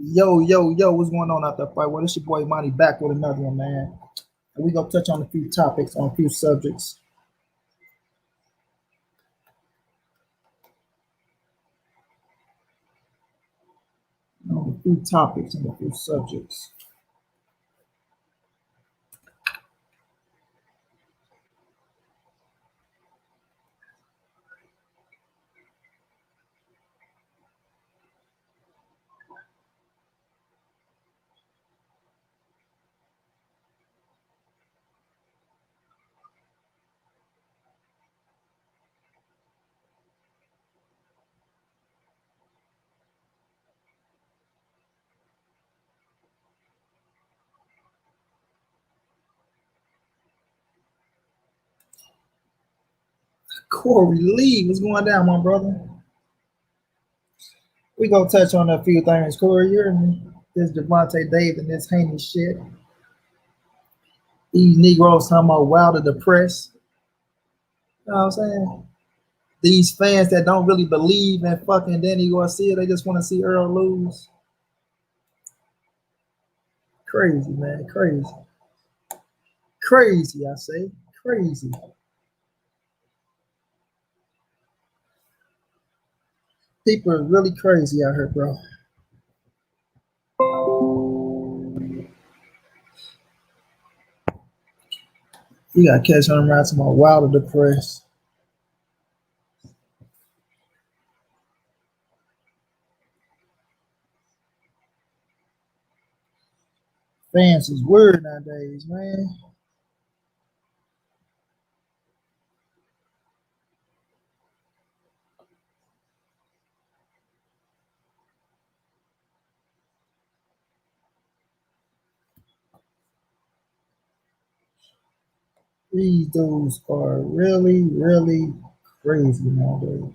Yo, what's going on out there, fight? Well, it's your boy Monty back with another one, man. And we gonna touch on a few topics, on a few subjects. On a few topics and a few subjects. Corey Lee, what's going down, my brother? We gonna touch on a few things. Corey, you're this Devontae Davis and this Haney shit. These Negroes talking about Wilder depressed. You know what I'm saying? These fans that don't really believe in fucking Danny Garcia, they just want to see Errol lose. Crazy, man. Crazy. Crazy, I say. Crazy. People are really crazy out here, bro. You got to catch on around to my Wilder depressed. Fans is weird nowadays, man. These dudes are really, really crazy nowadays.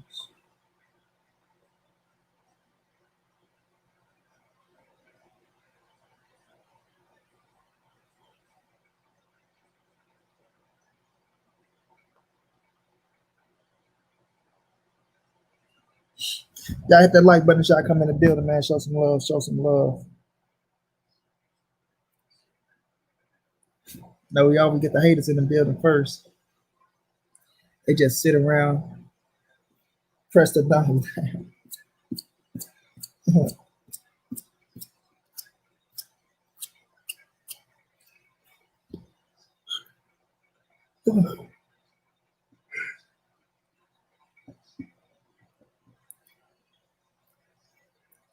Y'all hit that like button, y'all come in the building, man. Show some love, show some love. No, we always get the haters in the building first. They just sit around, press the button.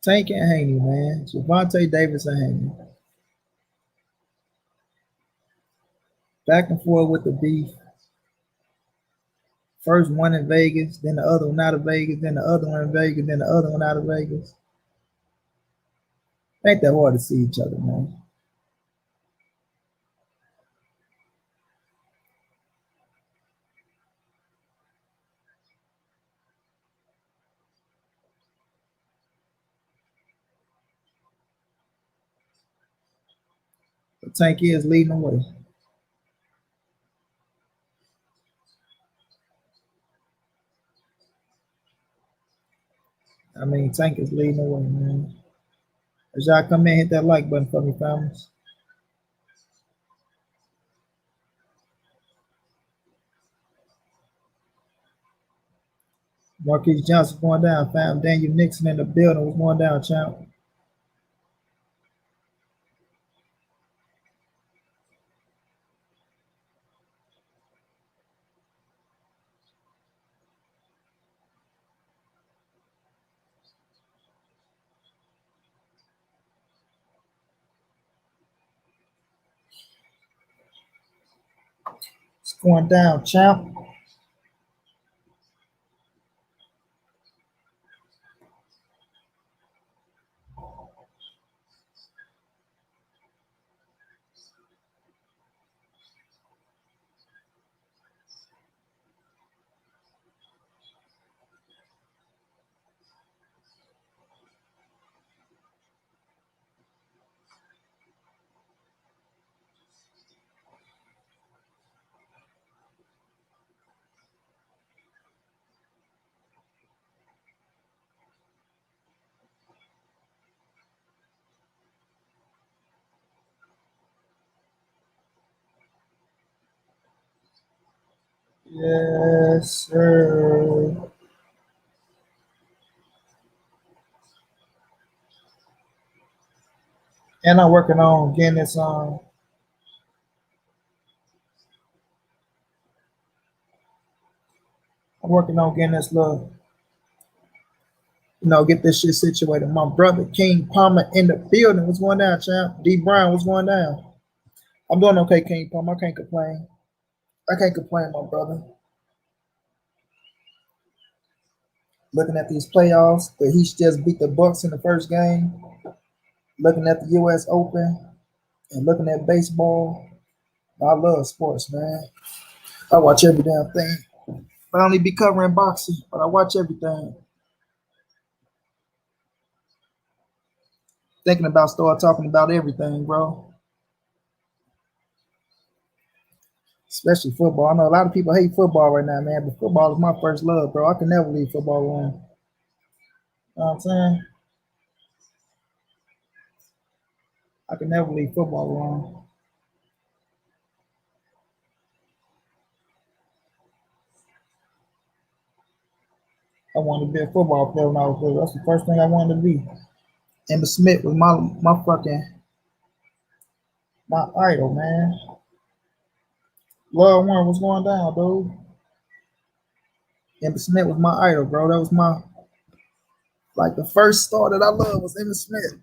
Tank and Haney, man. Javante Davis and Haney. Back and forth with the beef. First one in Vegas, then the other one out of Vegas, then the other one in Vegas, then the other one out of Vegas. Ain't that hard to see each other, man. But Tank is leading the way. I mean, Tank is leading the way, man. As y'all come in, hit that like button for me, families. Marquise Johnson going down, fam. Daniel Nixon in the building. What's going down, champ? It's going down, champ. Yes, sir. And I'm working on getting this I'm working on getting this little, get this shit situated. My brother King Palmer in the building. What's going down, champ? D Brown, what's going down? I'm doing okay, King Palmer. I can't complain. I can't complain, my brother. Looking at these playoffs, the Heat just beat the Bucks in the first game. Looking at the U.S. Open and looking at baseball. I love sports, man. I watch every damn thing. I only be covering boxing, but I watch everything. Thinking about start talking about everything, bro. Especially football. I know a lot of people hate football right now, man, but football is my first love, bro. I can never leave football alone. You know what I'm saying? I can never leave football alone. I wanted to be a football player when I was little. That's the first thing I wanted to be. Emmitt Smith was my fucking my idol, man. Love Warren was going down, dude. Emmitt Smith was my idol, bro. That was my the first star that I loved was Emmitt Smith.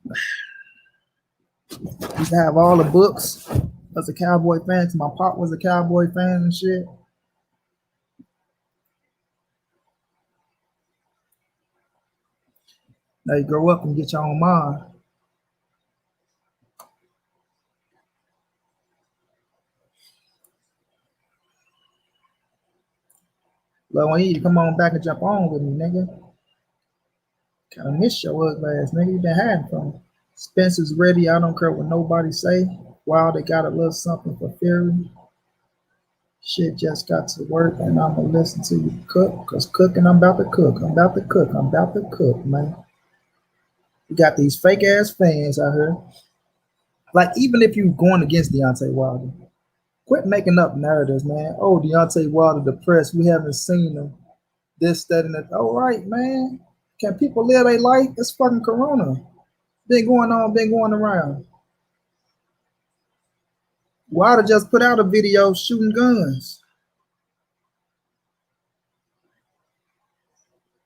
Used to have all the books. As a Cowboy fan, my pop was a Cowboy fan and shit. Now you grow up and get your own mind. Lil Wayne, you come on back and jump on with me, nigga. Kind of miss your ugly ass, nigga. You been hiding from me. Spence is ready. I don't care what nobody say. Wow, they got a little something for Fury. Shit just got to work, and I'm gonna listen to you cook, cause cooking, I'm about to cook. I'm about to cook. I'm about to cook, man. You got these fake ass fans out here. Like, even if you going against Deontay Wilder, quit making up narratives, man. Oh, Deontay Wilder depressed. We haven't seen him. This, that, and that. All right, man. Can people live their life? It's fucking Corona. Been going on, been going around. Wilder just put out a video shooting guns.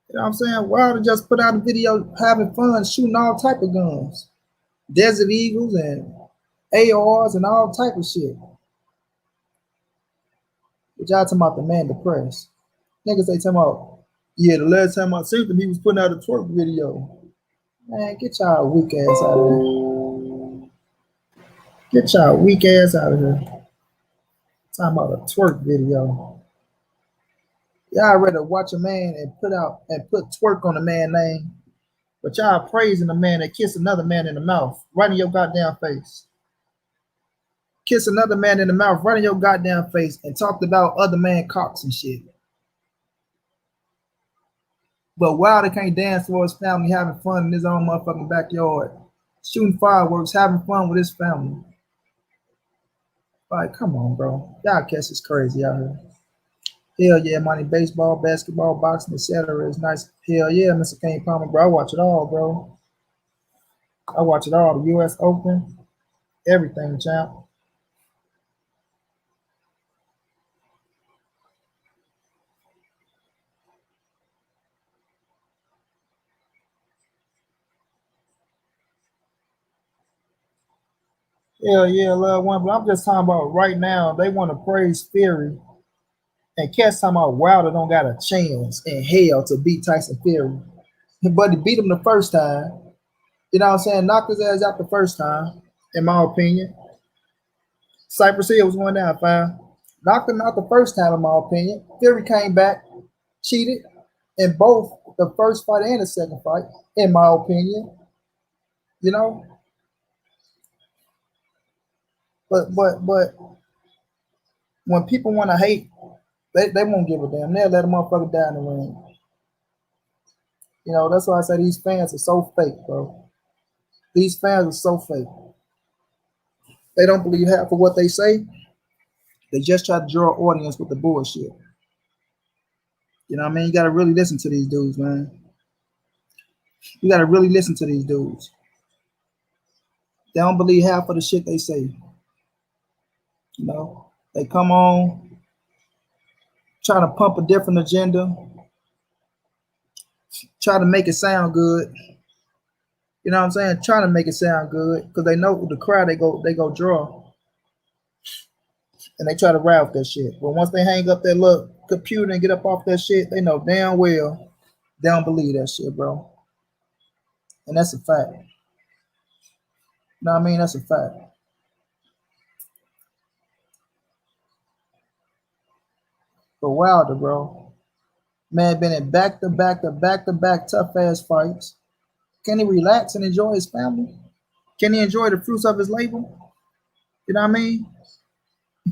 You know what I'm saying? Wilder just put out a video having fun shooting all type of guns. Desert Eagles and ARs and all type of shit. But y'all talking about the man depressed. Niggas they talking about, yeah, the last time I seen him, he was putting out a twerk video. Man, get y'all weak ass out of here. Get y'all weak ass out of here. Talking about a twerk video. Y'all rather watch a man and put twerk on a man name, but y'all praising a man that kissed another man in the mouth, right in your goddamn face. Kiss another man in the mouth, right in your goddamn face, and talked about other man cocks and shit. But Wilder can't dance for his family, having fun in his own motherfucking backyard, shooting fireworks, having fun with his family. Like, come on, bro. Y'all cats is crazy out here. Hell yeah, money, baseball, basketball, boxing, etc. is nice. Hell yeah, Mr. King Palmer, bro. I watch it all, bro. I watch it all. The U.S. Open, everything, champ. Hell yeah, love one. But I'm just talking about right now, they want to praise Fury. And cats talking about Wilder don't got a chance in hell to beat Tyson Fury. But he beat him the first time. You know what I'm saying? Knocked his ass out the first time, in my opinion. Cypress Hill was going down fine. Knocked him out the first time, in my opinion. Fury came back, cheated in both the first fight and the second fight, in my opinion. You know? But when people want to hate, they won't give a damn. They'll let a motherfucker die in the ring. You know, that's why I say these fans are so fake, bro. These fans are so fake. They don't believe half of what they say. They just try to draw an audience with the bullshit. You know what I mean? You gotta really listen to these dudes, man. You gotta really listen to these dudes. They don't believe half of the shit they say. You know, they come on trying to pump a different agenda, try to make it sound good. You know what I'm saying? Trying to make it sound good because they know the crowd they go draw, and they try to ride that shit. But once they hang up their little computer and get up off that shit, they know damn well they don't believe that shit, bro. And that's a fact. You know what I mean? That's a fact. But Wilder, bro, man, been in back to back tough ass fights. Can he relax and enjoy his family? Can he enjoy the fruits of his labor? You know what I mean?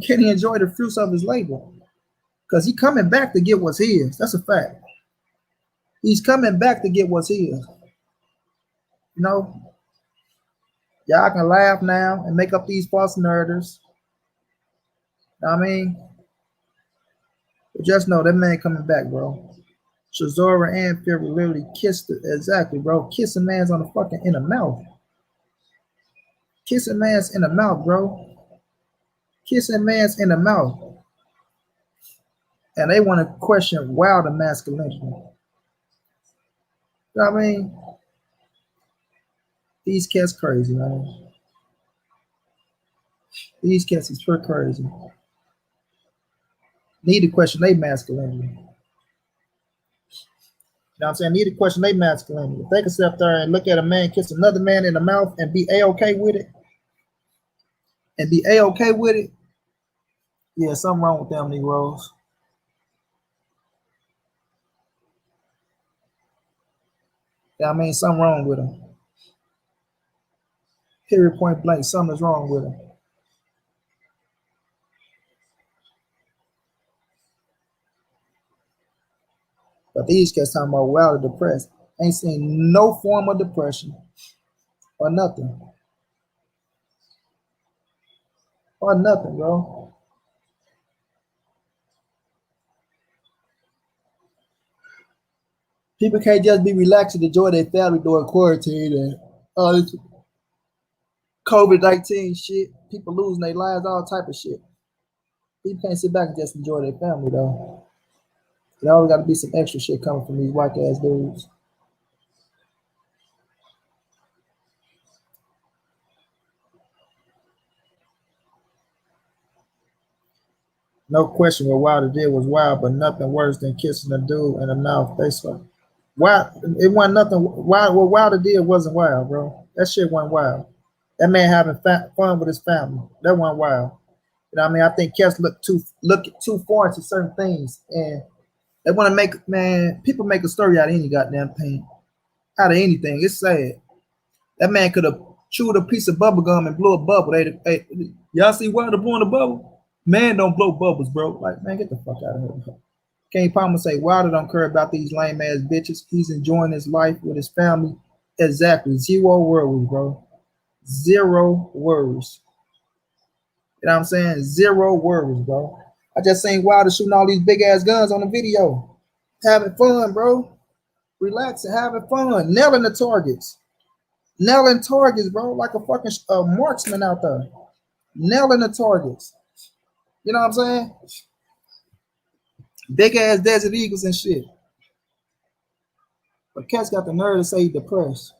Can he enjoy the fruits of his labor? Because he coming back to get what's his. That's a fact. He's coming back to get what's his. You know, y'all can laugh now and make up these false narratives. You know what I mean? But just know that man coming back, bro. Chisora and Fury literally kissed it. Exactly, bro. Kissing man's on the fucking in the mouth. Kissing man's in the mouth, bro. Kissing man's in the mouth. And they want to question Wilder masculinity. You know what I mean? These cats crazy, man. These cats is pretty crazy. Need to question their masculinity. You know what I'm saying? Need to question their masculinity. If they can sit up there and look at a man kiss another man in the mouth and be A-okay with it, yeah, something wrong with them Negroes. Yeah, I mean, something wrong with them. Period, point blank, something's wrong with them. But these cats talking about Wilder depressed. Ain't seen no form of depression or nothing. Or nothing, bro. People can't just be relaxed and enjoy their family during quarantine and all this COVID-19 shit. People losing their lives, all type of shit. People can't sit back and just enjoy their family though. There always got to be some extra shit coming from these white ass dudes. No question what Wilder did was wild, but nothing worse than kissing a dude in the mouth. They saw. Wild, it wasn't nothing wild. What Wilder did wasn't wild, bro. That shit wasn't wild. That man having fun with his family. That wasn't wild. You know what I mean? I think cats look too far into certain things, and they want to make people make a story out of any goddamn thing, out of anything. It's sad. That man could have chewed a piece of bubble gum and blew a bubble. Hey, y'all see Wilder blowing a bubble? Man, don't blow bubbles, bro. Like, man, get the fuck out of here. King Palmer say Wilder don't care about these lame ass bitches. He's enjoying his life with his family. Exactly. Zero worries, bro. Zero worries. You know what I'm saying? Zero worries, bro. I just seen Wilder shooting all these big ass guns on the video. Having fun, bro. Relaxing, having fun. Nailing the targets. Nailing targets, bro. Like a fucking marksman out there. Nailing the targets. You know what I'm saying? Big ass desert eagles and shit. But Cat's got the nerve to say he's depressed.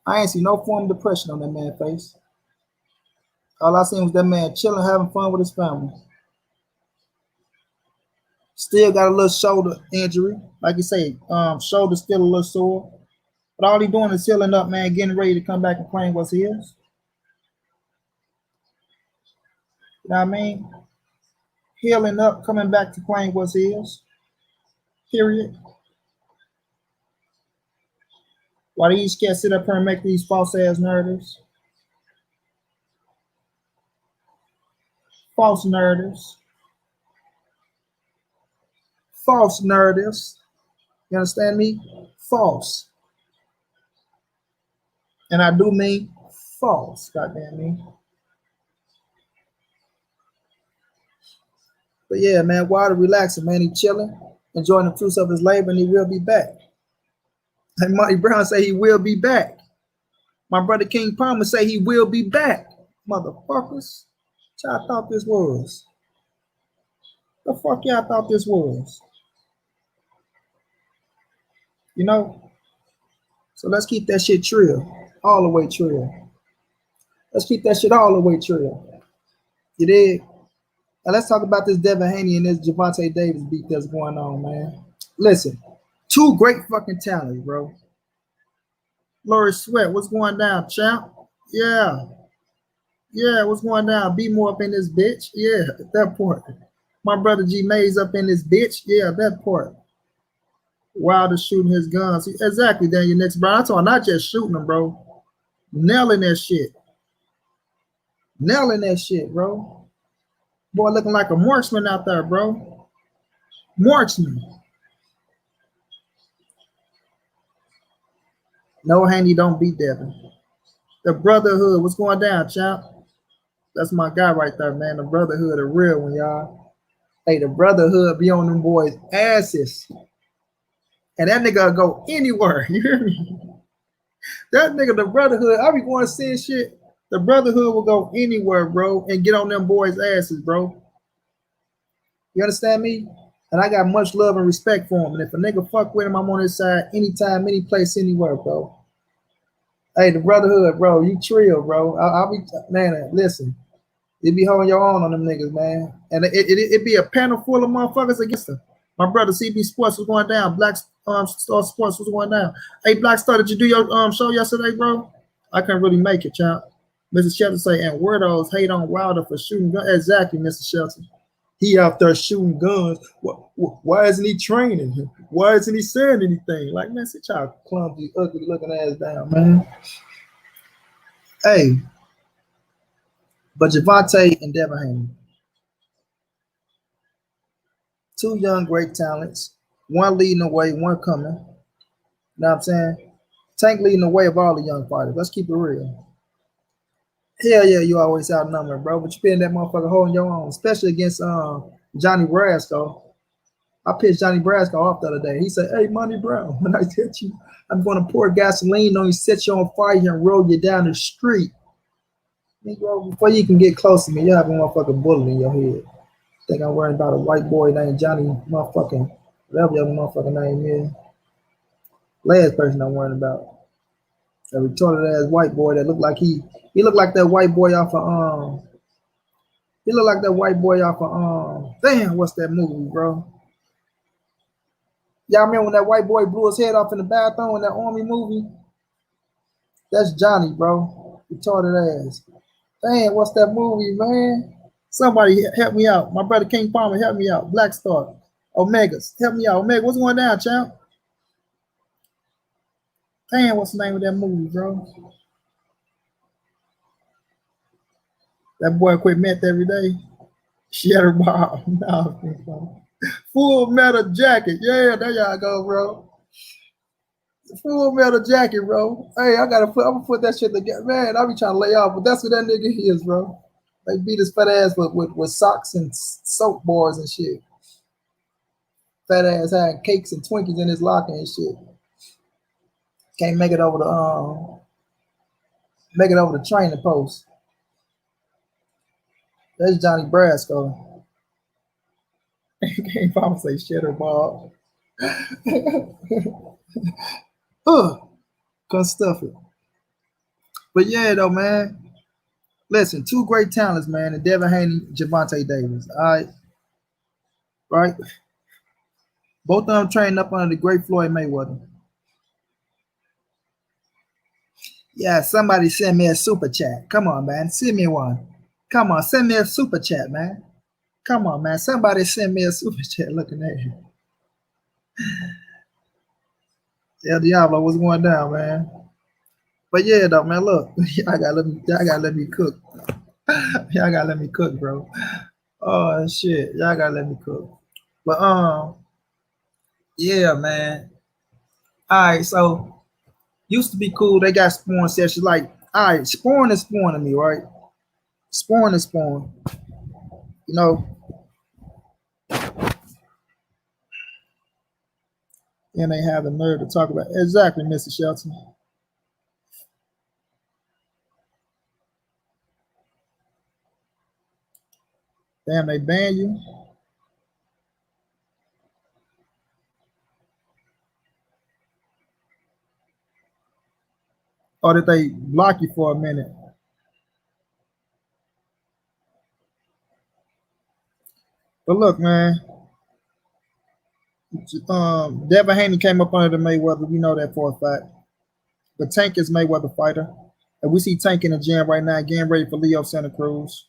I ain't see no form of depression on that man's face. All I seen was that man chilling, having fun with his family. Still got a little shoulder injury. Like you say, shoulder still a little sore. But all he doing is healing up, man, getting ready to come back and claim what's his. You know what I mean? Healing up, coming back to claim what's his. Period. Why these cats sit up here and make these false ass narratives? False narratives. False narratives. You understand me? False. And I do mean false, goddamn me. But yeah, man, Wilder relaxing, man. He chilling, enjoying the fruits of his labor, and he will be back. And Marty Brown say he will be back. My brother King Palmer say he will be back. Motherfuckers. What y'all thought this was? The fuck y'all thought this was? You know? So let's keep that shit trill. All the way trill. Let's keep that shit all the way trill. You dig? Now let's talk about this Devin Haney and this Gervonta Davis beat that's going on, man. Listen, two great fucking talents, bro. Lori Sweat, what's going down, champ? Yeah. Yeah, what's going down? Be more up in this bitch. Yeah, that part. My brother G Mays up in this bitch. Yeah, that part. Wilder shooting his guns. Exactly, Daniel next, bro. I'm talking not just shooting them, bro. Nailing that shit. Nailing that shit, bro. Boy looking like a marksman out there, bro. Marksman. No, Haney don't beat Devin. The brotherhood, what's going down, champ? That's my guy right there, man. The brotherhood, a real one, y'all. Hey, the brotherhood be on them boys' asses. And that nigga go anywhere. You hear me? That nigga, the brotherhood, I be going to see shit. The brotherhood will go anywhere, bro, and get on them boys' asses, bro. You understand me? And I got much love and respect for him. And if a nigga fuck with him, I'm on his side anytime, any place, anywhere, bro. Hey, the brotherhood, bro, you trill, bro. I'll be, man, listen. You be holding your own on them niggas, man. And it be a panel full of motherfuckers against them. My brother CB Sports was going down. Black Star Sports was going down. Hey, Black Star, did you do your show yesterday, bro? I couldn't really make it, champ. Mr. Shelton say, and weirdos hate on Wilder for shooting guns. Exactly, Mr. Shelton. He out there shooting guns. Why isn't he training? Why isn't he saying anything? Like, man, sit y'all clumsy, ugly looking ass down, man. Hey, but Gervonta and Devin Haney. Two young, great talents. One leading the way, one coming. You know what I'm saying? Tank leading the way of all the young fighters. Let's keep it real. Hell yeah, you always outnumbered, bro. But you been that motherfucker holding your own, especially against Johnny Brasco. I pissed Johnny Brasco off the other day. He said, hey, Money Brown, when I get you, I'm going to pour gasoline on you, set you on fire and roll you down the street. Negro, before you can get close to me, you have a motherfucking bullet in your head. Think I'm worrying about a white boy named Johnny motherfucking, whatever your motherfucking name is. Last person I'm worrying about. A retarded ass white boy that looked like he looked like that white boy off of he looked like that white boy off of damn, what's that movie, bro? Y'all remember when that white boy blew his head off in the bathroom in that army movie? That's Johnny, bro. Retarded ass. Damn, what's that movie, man? Somebody help me out. My brother King Palmer, help me out. Black Star. Omegas. Help me out. Omega, what's going down, champ? Damn, what's the name of that movie, bro? That boy quit meth every day. Shutterball. No. Full Metal Jacket. Yeah, there y'all go, bro. Full Metal Jacket, bro. Hey, I'm gonna put that shit together. Man, I be trying to lay off, but that's what that nigga is, bro. They beat his fat ass with socks and soap bars and shit. Fat ass had cakes and Twinkies in his locker and shit. Can't make it over the training post. That's Johnny Brasco. Can't probably say shitter ball. Couldn't stuff it. But yeah, though, man. Listen, two great talents, man. And Devin Haney, Gervonta Davis. All right. Right? Both of them trained up under the great Floyd Mayweather. Yeah, somebody send me a super chat. Come on, man. Send me one. Come on, send me a super chat, man. Come on, man. Somebody send me a super chat looking at you. El Diablo, what's going down, man? But yeah, though, man, look. y'all gotta let me cook. Y'all gotta let me cook, bro. Oh shit. Y'all gotta let me cook. But yeah, man. Alright, so used to be cool. They got spawn sessions. Like, alright, spawn is spawning me, right? Spawn is spawn. You know, And they have the nerve to talk about exactly, Mr. Shelton. Damn, they ban you. Or did they block you for a minute? But look, man, Devin Haney came up under the Mayweather. We know that for a fact. But Tank is Mayweather fighter. And we see Tank in the gym right now, getting ready for Leo Santa Cruz.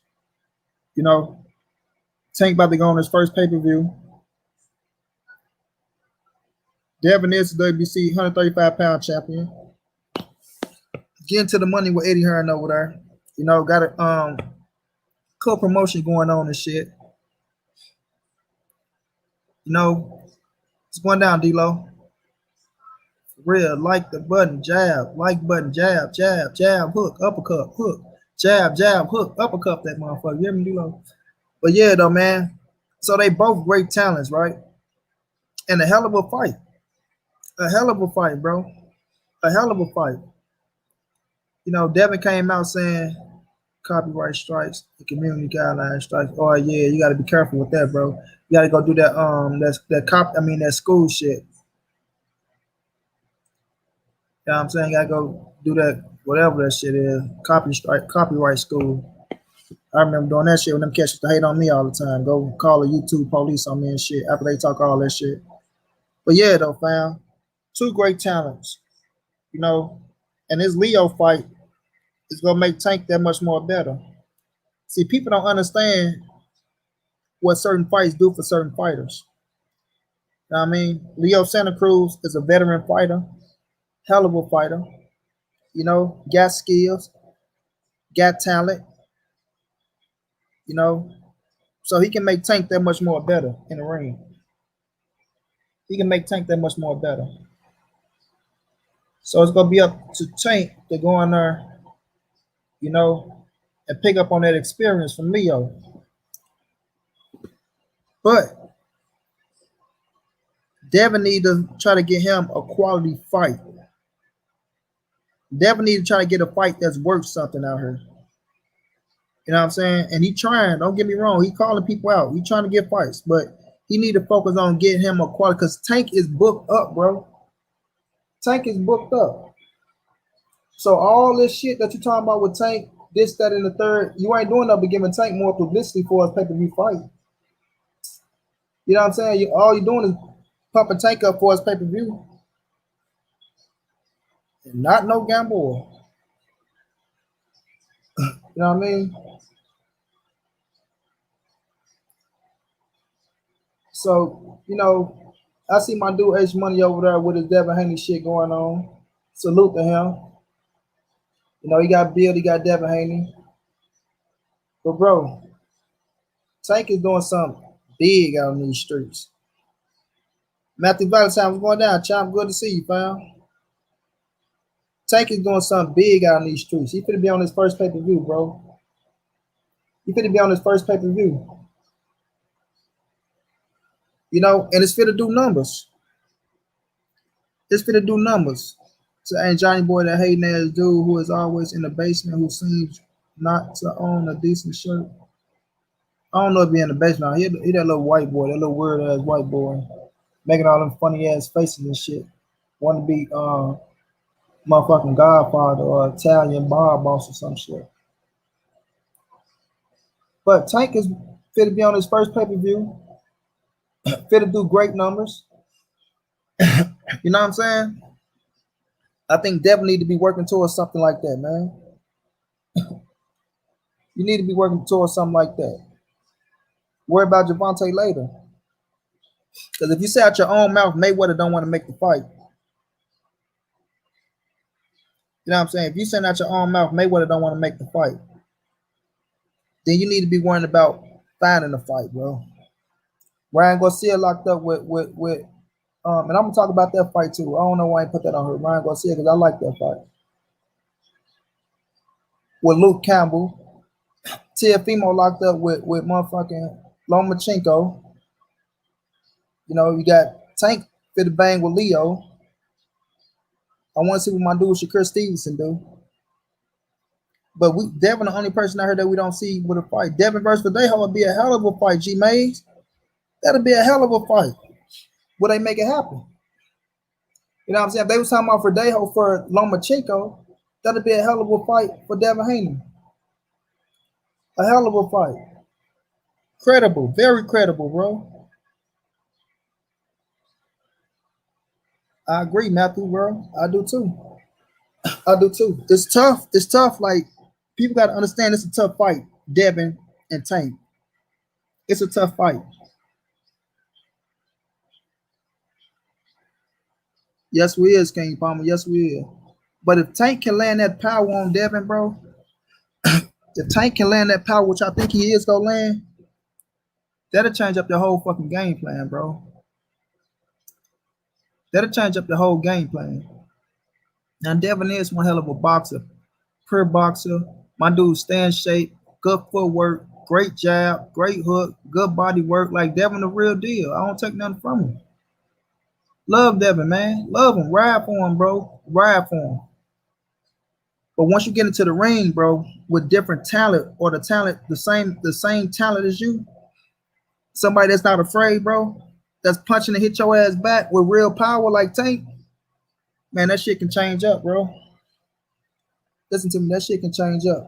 You know, Tank about to go on his first pay-per-view. Devin is the WBC 135-pound champion. Getting to the money with Eddie Hearn over there. You know, got a co-promotion going on and shit. You know, it's going down, D-Lo. Real, like the button, jab, like button, jab, jab, jab, hook, uppercut, hook, jab, jab, hook, uppercut that motherfucker. You hear me, D-Lo? But yeah, though, man. So they both great talents, right? And a hell of a fight. A hell of a fight, bro. A hell of a fight. You know, Devin came out saying copyright strikes, the community guideline strikes. Oh yeah, you gotta be careful with that, bro. You gotta go do that that school shit. You know what I'm saying? You gotta go do that, whatever that shit is. Copyright school. I remember doing that shit when them cats used to hate on me all the time. Go call the YouTube police on me and shit after they talk all that shit. But yeah, though, fam. Two great talents. You know, and this Leo fight is gonna make Tank that much more better. See, people don't understand what certain fights do for certain fighters. You know what I mean? Leo Santa Cruz is a veteran fighter, hell of a fighter. You know, got skills, got talent, you know. So he can make Tank that much more better in the ring. He can make Tank that much more better. So it's gonna be up to Tank to go in there, you know, and pick up on that experience from Leo. But Devin need to try to get him a quality fight. Devin need to try to get a fight that's worth something out here. You know what I'm saying? And he trying. Don't get me wrong. He calling people out. He trying to get fights, but he need to focus on getting him a quality because Tank is booked up, bro. Tank is booked up. So all this shit that you talking about with Tank, this, that, and the third, you ain't doing nothing but giving Tank more publicity for his pay-per-view fight. You know what I'm saying? All you're doing is pumping Tank up for his pay-per-view. And not no gamble. You know what I mean? So, you know, I see my dude H Money over there with his Devin Haney shit going on. Salute to him. You know, he got Bill, he got Devin Haney. But bro, Tank is doing something big out in these streets. Matthew Valentine was going down. Champ, good to see you, fam. Tank is doing something big out in these streets. He finna be on his first pay-per-view, bro. He finna be on his first pay-per-view. You know, and it's finna do numbers. It's finna do numbers. So ain't Johnny Boy that hating ass dude who is always in the basement who seems not to own a decent shirt. I don't know if he in the basement. He that little white boy, that little weird ass white boy, making all them funny ass faces and shit. Want to be motherfucking Godfather or Italian bar boss or some shit. But Tank is fit to be on his first pay-per-view. Fit to do great numbers. You know what I'm saying? I think Devin need to be working towards something like that, man. You need to be working towards something like that. Worry about Javante later. Because if you say out your own mouth, Mayweather don't want to make the fight. You know what I'm saying? If you say out your own mouth, Mayweather don't want to make the fight, then you need to be worrying about finding a fight, bro. Ryan Garcia locked up with and I'm gonna talk about that fight too. I don't know why I put that on her. Ryan Garcia, because I like that fight. With Luke Campbell. Teofimo locked up with motherfucking Lomachenko. You know, you got Tank Fit the bang with Leo. I want to see what my dude Shakur Stevenson do. But we Devin the only person I heard that we don't see with a fight. Devin versus Verdejo would be a hell of a fight, G Mays. That'd be a hell of a fight. Would they make it happen? You know what I'm saying? If they was talking about Verdejo for Lomachenko, that'd be a hell of a fight for Devin Haney. A hell of a fight. Credible, very credible, bro. I agree, Matthew, bro. I do too. I do too. It's tough. It's tough. Like, people got to understand it's a tough fight, Devin and Tank. It's a tough fight. Yes, we is, King Palmer. Yes, we is. But if Tank can land that power on Devin, bro, if Tank can land that power, which I think he is gonna land, that'll change up the whole fucking game plan, bro. That'll change up the whole game plan. Now, Devin is one hell of a boxer, pure boxer. My dude stay in shape, good footwork, great jab, great hook, good body work. Like, Devin the real deal. I don't take nothing from him. Love Devin, man. Love him. Ride for him, bro. Ride for him. But once you get into the ring, bro, with different talent or the same talent as you, somebody that's not afraid, bro, that's punching and hit your ass back with real power like Tank, man, that shit can change up, bro. Listen to me, that shit can change up.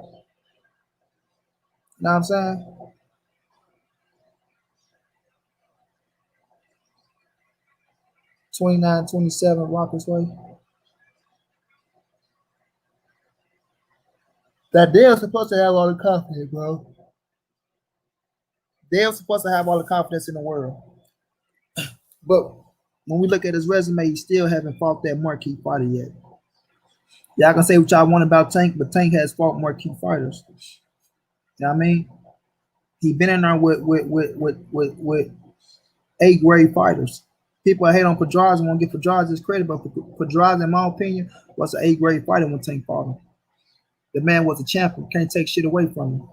You know what I'm saying? $29, $27, Rockets way. That Dale's supposed to have all the confidence, bro. Dale's supposed to have all the confidence in the world. But when we look at his resume, he still haven't fought that marquee fighter yet. Y'all can say what y'all want about Tank, but Tank has fought marquee fighters. You know what I mean? He been in there with A-grade fighters. People hate on Pedraza and won't give Pedraza his credit, but Pedraza, in my opinion, was an A-grade fighter when Tank fought him. The man was a champion. Can't take shit away from him.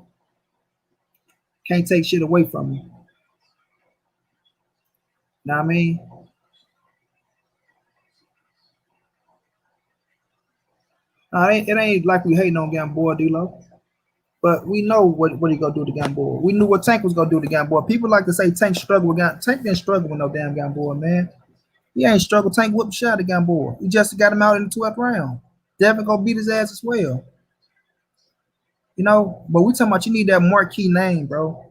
Can't take shit away from him. You know what I mean? It ain't like we hating on Gamboa, D-Lo. But we know what he gonna do to Gamboa. We knew what Tank was gonna do to Gamboa. People like to say Tank struggled with Gamboa. Tank didn't struggle with no damn Gamboa, man. He ain't struggled. Tank whooped shot at Gamboa. He just got him out in the 12th round. Devin gonna beat his ass as well. You know, but we talking about you need that marquee name, bro.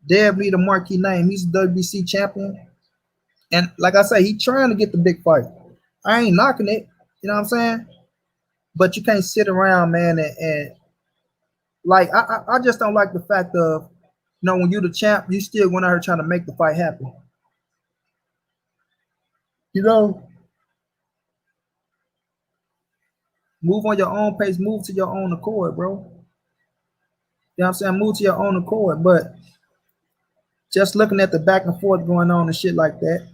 Dev need a marquee name. He's a WBC champion. And like I say, he trying to get the big fight. I ain't knocking it. You know what I'm saying? But you can't sit around, man, and like I just don't like the fact of, you know, when you're the champ, you still going out here trying to make the fight happen. You know, move on your own pace, move to your own accord, bro. You know what I'm saying? Move to your own accord. But just looking at the back and forth going on and shit like that,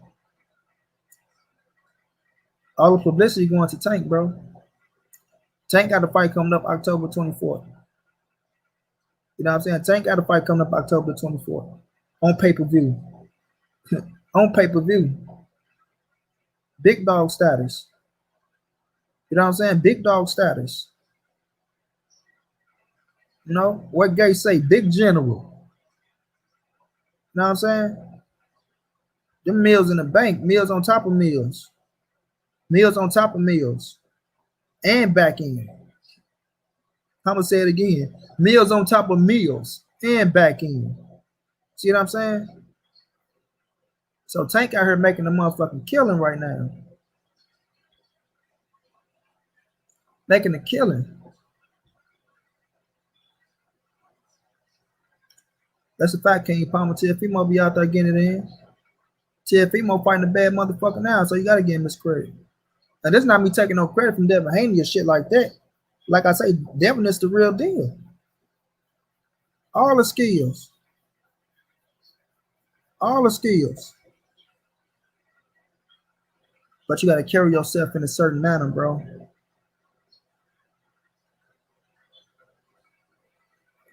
all the publicity going to Tank, bro. Tank got a fight coming up October 24th. You know what I'm saying? Tank got a fight coming up October 24th on pay-per-view. On pay-per-view. Big dog status. You know what I'm saying? Big dog status. You know, what Gay say? Big general. You know what I'm saying? Them meals in the bank. Meals on top of meals. Meals on top of meals. And back end. I'm going to say it again. Meals on top of meals. And back end. See what I'm saying? So Tank out here making a motherfucking killing right now. Making a killing. That's a fact, King Palmer. Teofimo be out there getting it in. Teofimo fighting a bad motherfucker now, so you got to give him his credit. And this is not me taking no credit from Devin Haney or shit like that. Like I say, Devin is the real deal. All the skills. All the skills. But you got to carry yourself in a certain manner, bro.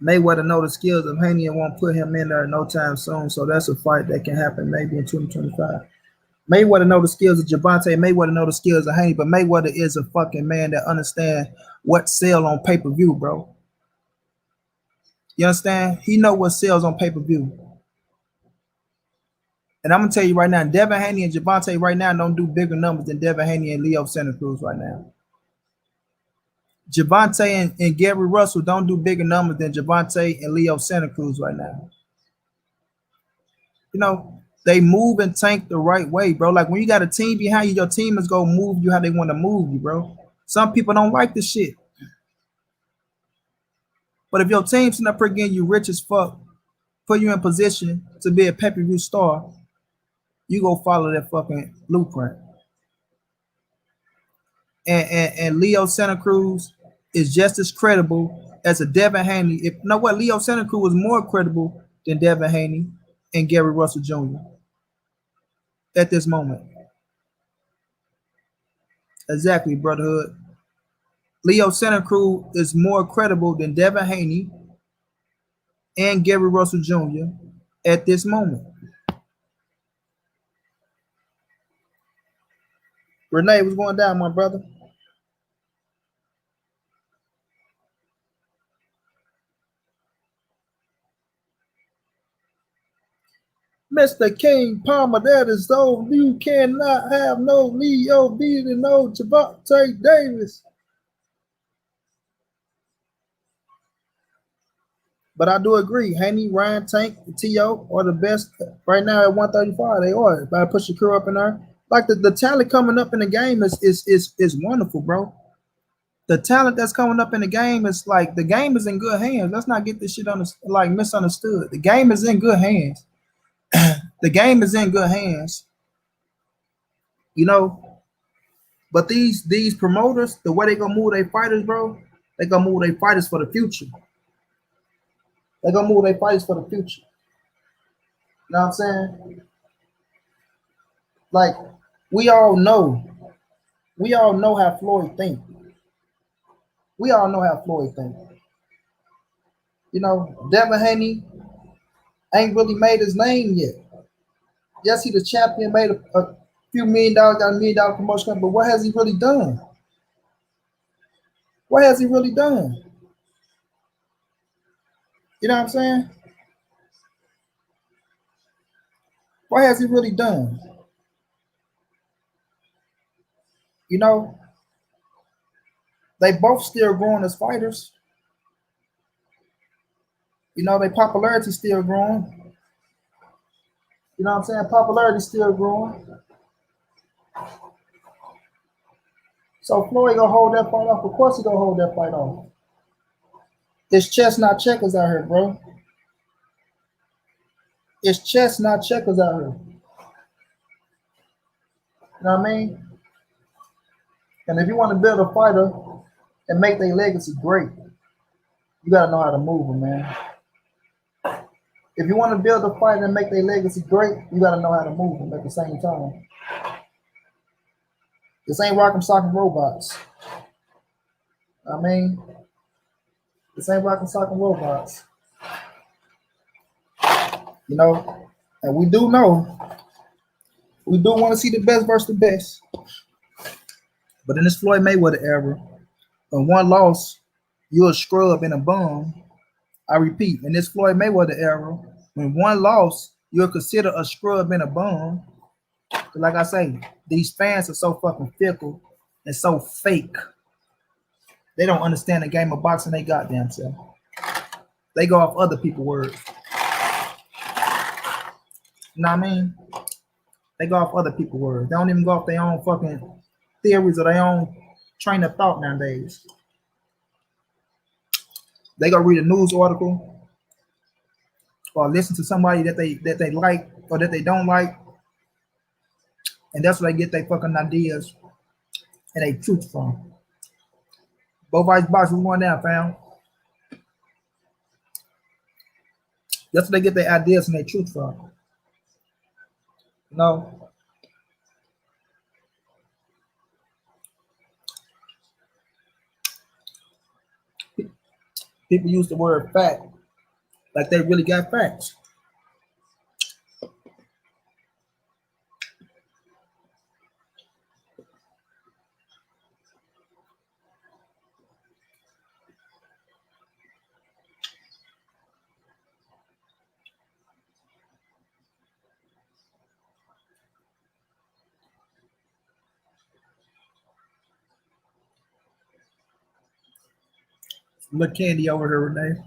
Mayweather know the skills of Haney and won't put him in there no time soon. So that's a fight that can happen maybe in 2025. Mayweather know the skills of Javante. Mayweather know the skills of Haney, but Mayweather is a fucking man that understands what sell on pay-per-view, bro. You understand? He know what sells on pay-per-view. And I'm gonna tell you right now, Devin Haney and Javante right now don't do bigger numbers than Devin Haney and Leo Santa Cruz right now. Javante and Gary Russell don't do bigger numbers than Javante and Leo Santa Cruz right now. You know, they move and tank the right way, bro. Like when you got a team behind you, your team is gonna move you how they want to move you, bro. Some people don't like this shit. But if your team's not getting you rich as fuck, put you in position to be a pay-per-view star, you go follow that fucking blueprint. And Leo Santa Cruz is just as credible as a Devin Haney. If you know what, Leo Santa Cruz was more credible than Devin Haney and Gary Russell Jr. at this moment. Exactly, brotherhood. Leo Santa Cruz is more credible than Devin Haney and Gary Russell Jr. at this moment. Renee, what's going down, my brother? Mr. King Palmer, that is so you cannot have no Leo beating no Javante Davis. But I do agree, Haney, Ryan, Tank, T.O. are the best right now at 135. They are. If I push the crew up in there, like the talent coming up in the game is wonderful, bro. The talent that's coming up in the game is like the game is in good hands. Let's not get this shit like misunderstood. The game is in good hands. The game is in good hands. You know, but these promoters, the way they gonna move their fighters, bro, they gonna move their fighters for the future. They gonna move their fighters for the future. You know what I'm saying? Like we all know how Floyd think. We all know how Floyd think. You know, Devin Haney ain't really made his name yet. Yes, he the champion, made a few $1 million, got $1 million promotion, but what has he really done? What has he really done? You know what I'm saying? What has he really done? You know, they both still growing as fighters. You know, their popularity still growing. You know what I'm saying? Popularity still growing. So Floyd gonna hold that fight off. Of course he gonna hold that fight off. It's chess, not checkers out here, bro. It's chess, not checkers out here. You know what I mean? And if you want to build a fighter and make their legacy great, you gotta know how to move them, man. If you want to build a fighter and make their legacy great, you gotta know how to move them at the same time. This ain't rock'em sock'em robots. I mean, this ain't rock'em sock'em robots. You know, and we do want to see the best versus the best. But in this Floyd Mayweather era, when one loss, you're a scrub and a bum. I repeat, in this Floyd Mayweather era, when one loss, you're considered a scrub and a bum. Like I say, these fans are so fucking fickle and so fake. They don't understand the game of boxing they goddamn self. They go off other people's words. You know what I mean? They go off other people's words. They don't even go off their own fucking theories or their own train of thought nowadays. They go read a news article or listen to somebody that they like or that they don't like, and that's where they get their fucking ideas and they truth from. Both Ice Box was going down, fam. That's where they get their ideas and their truth from. No. People use the word fact like they really got facts. Look candy over here, Renee.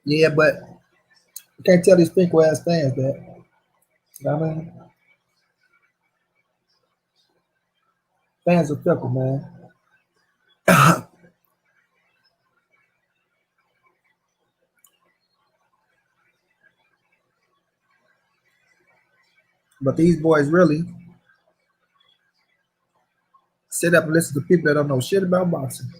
Yeah, but you can't tell these fickle ass fans that. You know what I mean? Fans are fickle, man. But these boys really sit up and listen to people that don't know shit about boxing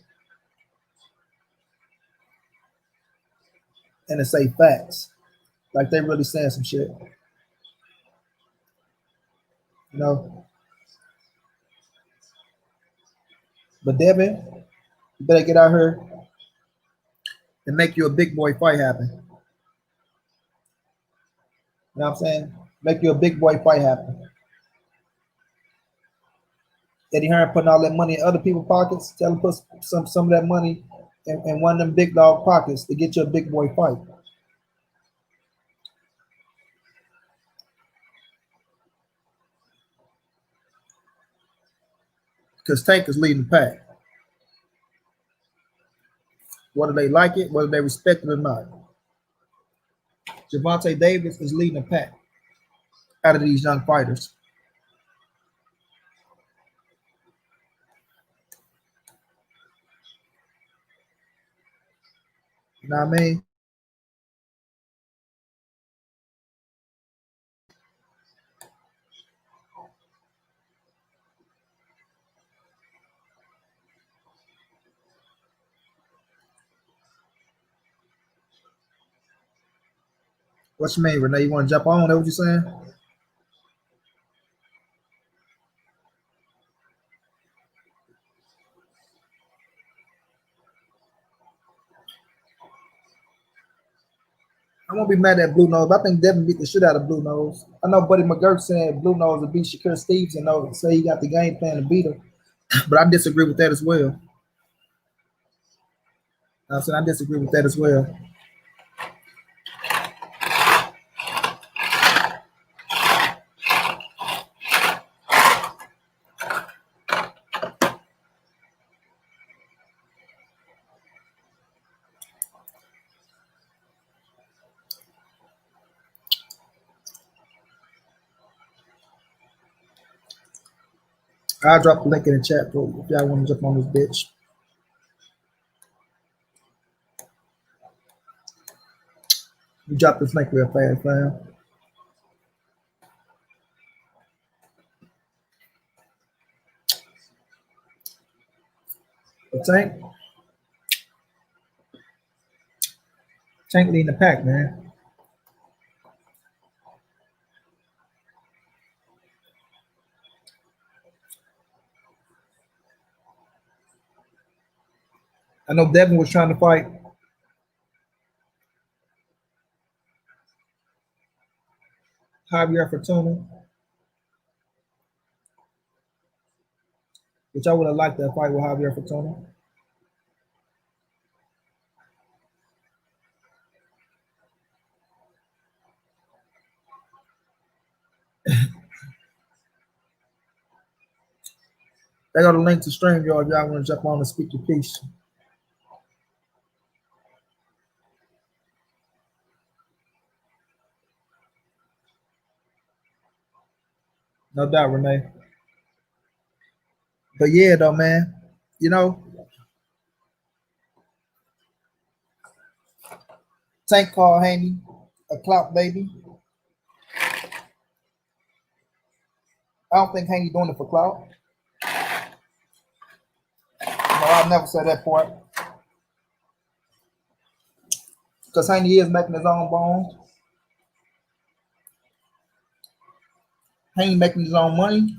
and to say facts. Like they really saying some shit. You know? But Devin, you better get out here and make you a big boy fight happen. You know what I'm saying? Make you a big boy fight happen. Eddie Hearn putting all that money in other people's pockets. Tell him put some of that money in one of them big dog pockets to get you a big boy fight. Because Tank is leading the pack. Whether they like it, whether they respect it or not. Javante Davis is leading the pack out of these young fighters. You know what I mean? What you mean, Renee? You want to jump on? That what you saying? I won't be mad at Blue Nose. But I think Devin beat the shit out of Blue Nose. I know Buddy McGurk said Blue Nose would beat Shakur Stevenson and know, say he got the game plan to beat her. But I disagree with that as well. You know I'm saying I disagree with that as well. I'll drop the link in the chat for if y'all want to jump on this bitch. You drop this link real fast, fam. But Tank leading the pack, man. I know Devin was trying to fight Javier Fortuna, which I would have liked that fight with Javier Fortuna. They got a link to stream, y'all. If y'all want to jump on and speak your piece. No doubt, Renee. But yeah, though, man. You know, Tank called Haney a clout baby. I don't think Haney doing it for clout. No, I'll never say that part. Because Haney is making his own bones. Haney making his own money.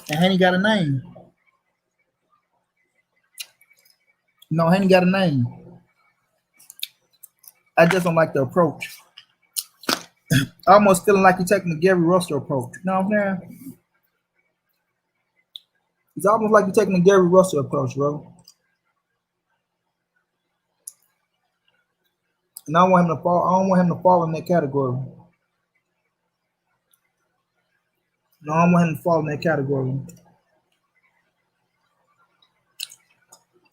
And Haney got a name. No, Haney got a name. I just don't like the approach. I almost feeling like he's taking the Gary Russell approach. You know what I'm saying? It's almost like you're taking the Gary Russell approach, bro. And I don't want him to fall. I don't want him to fall in that category. No, I don't want him to fall in that category.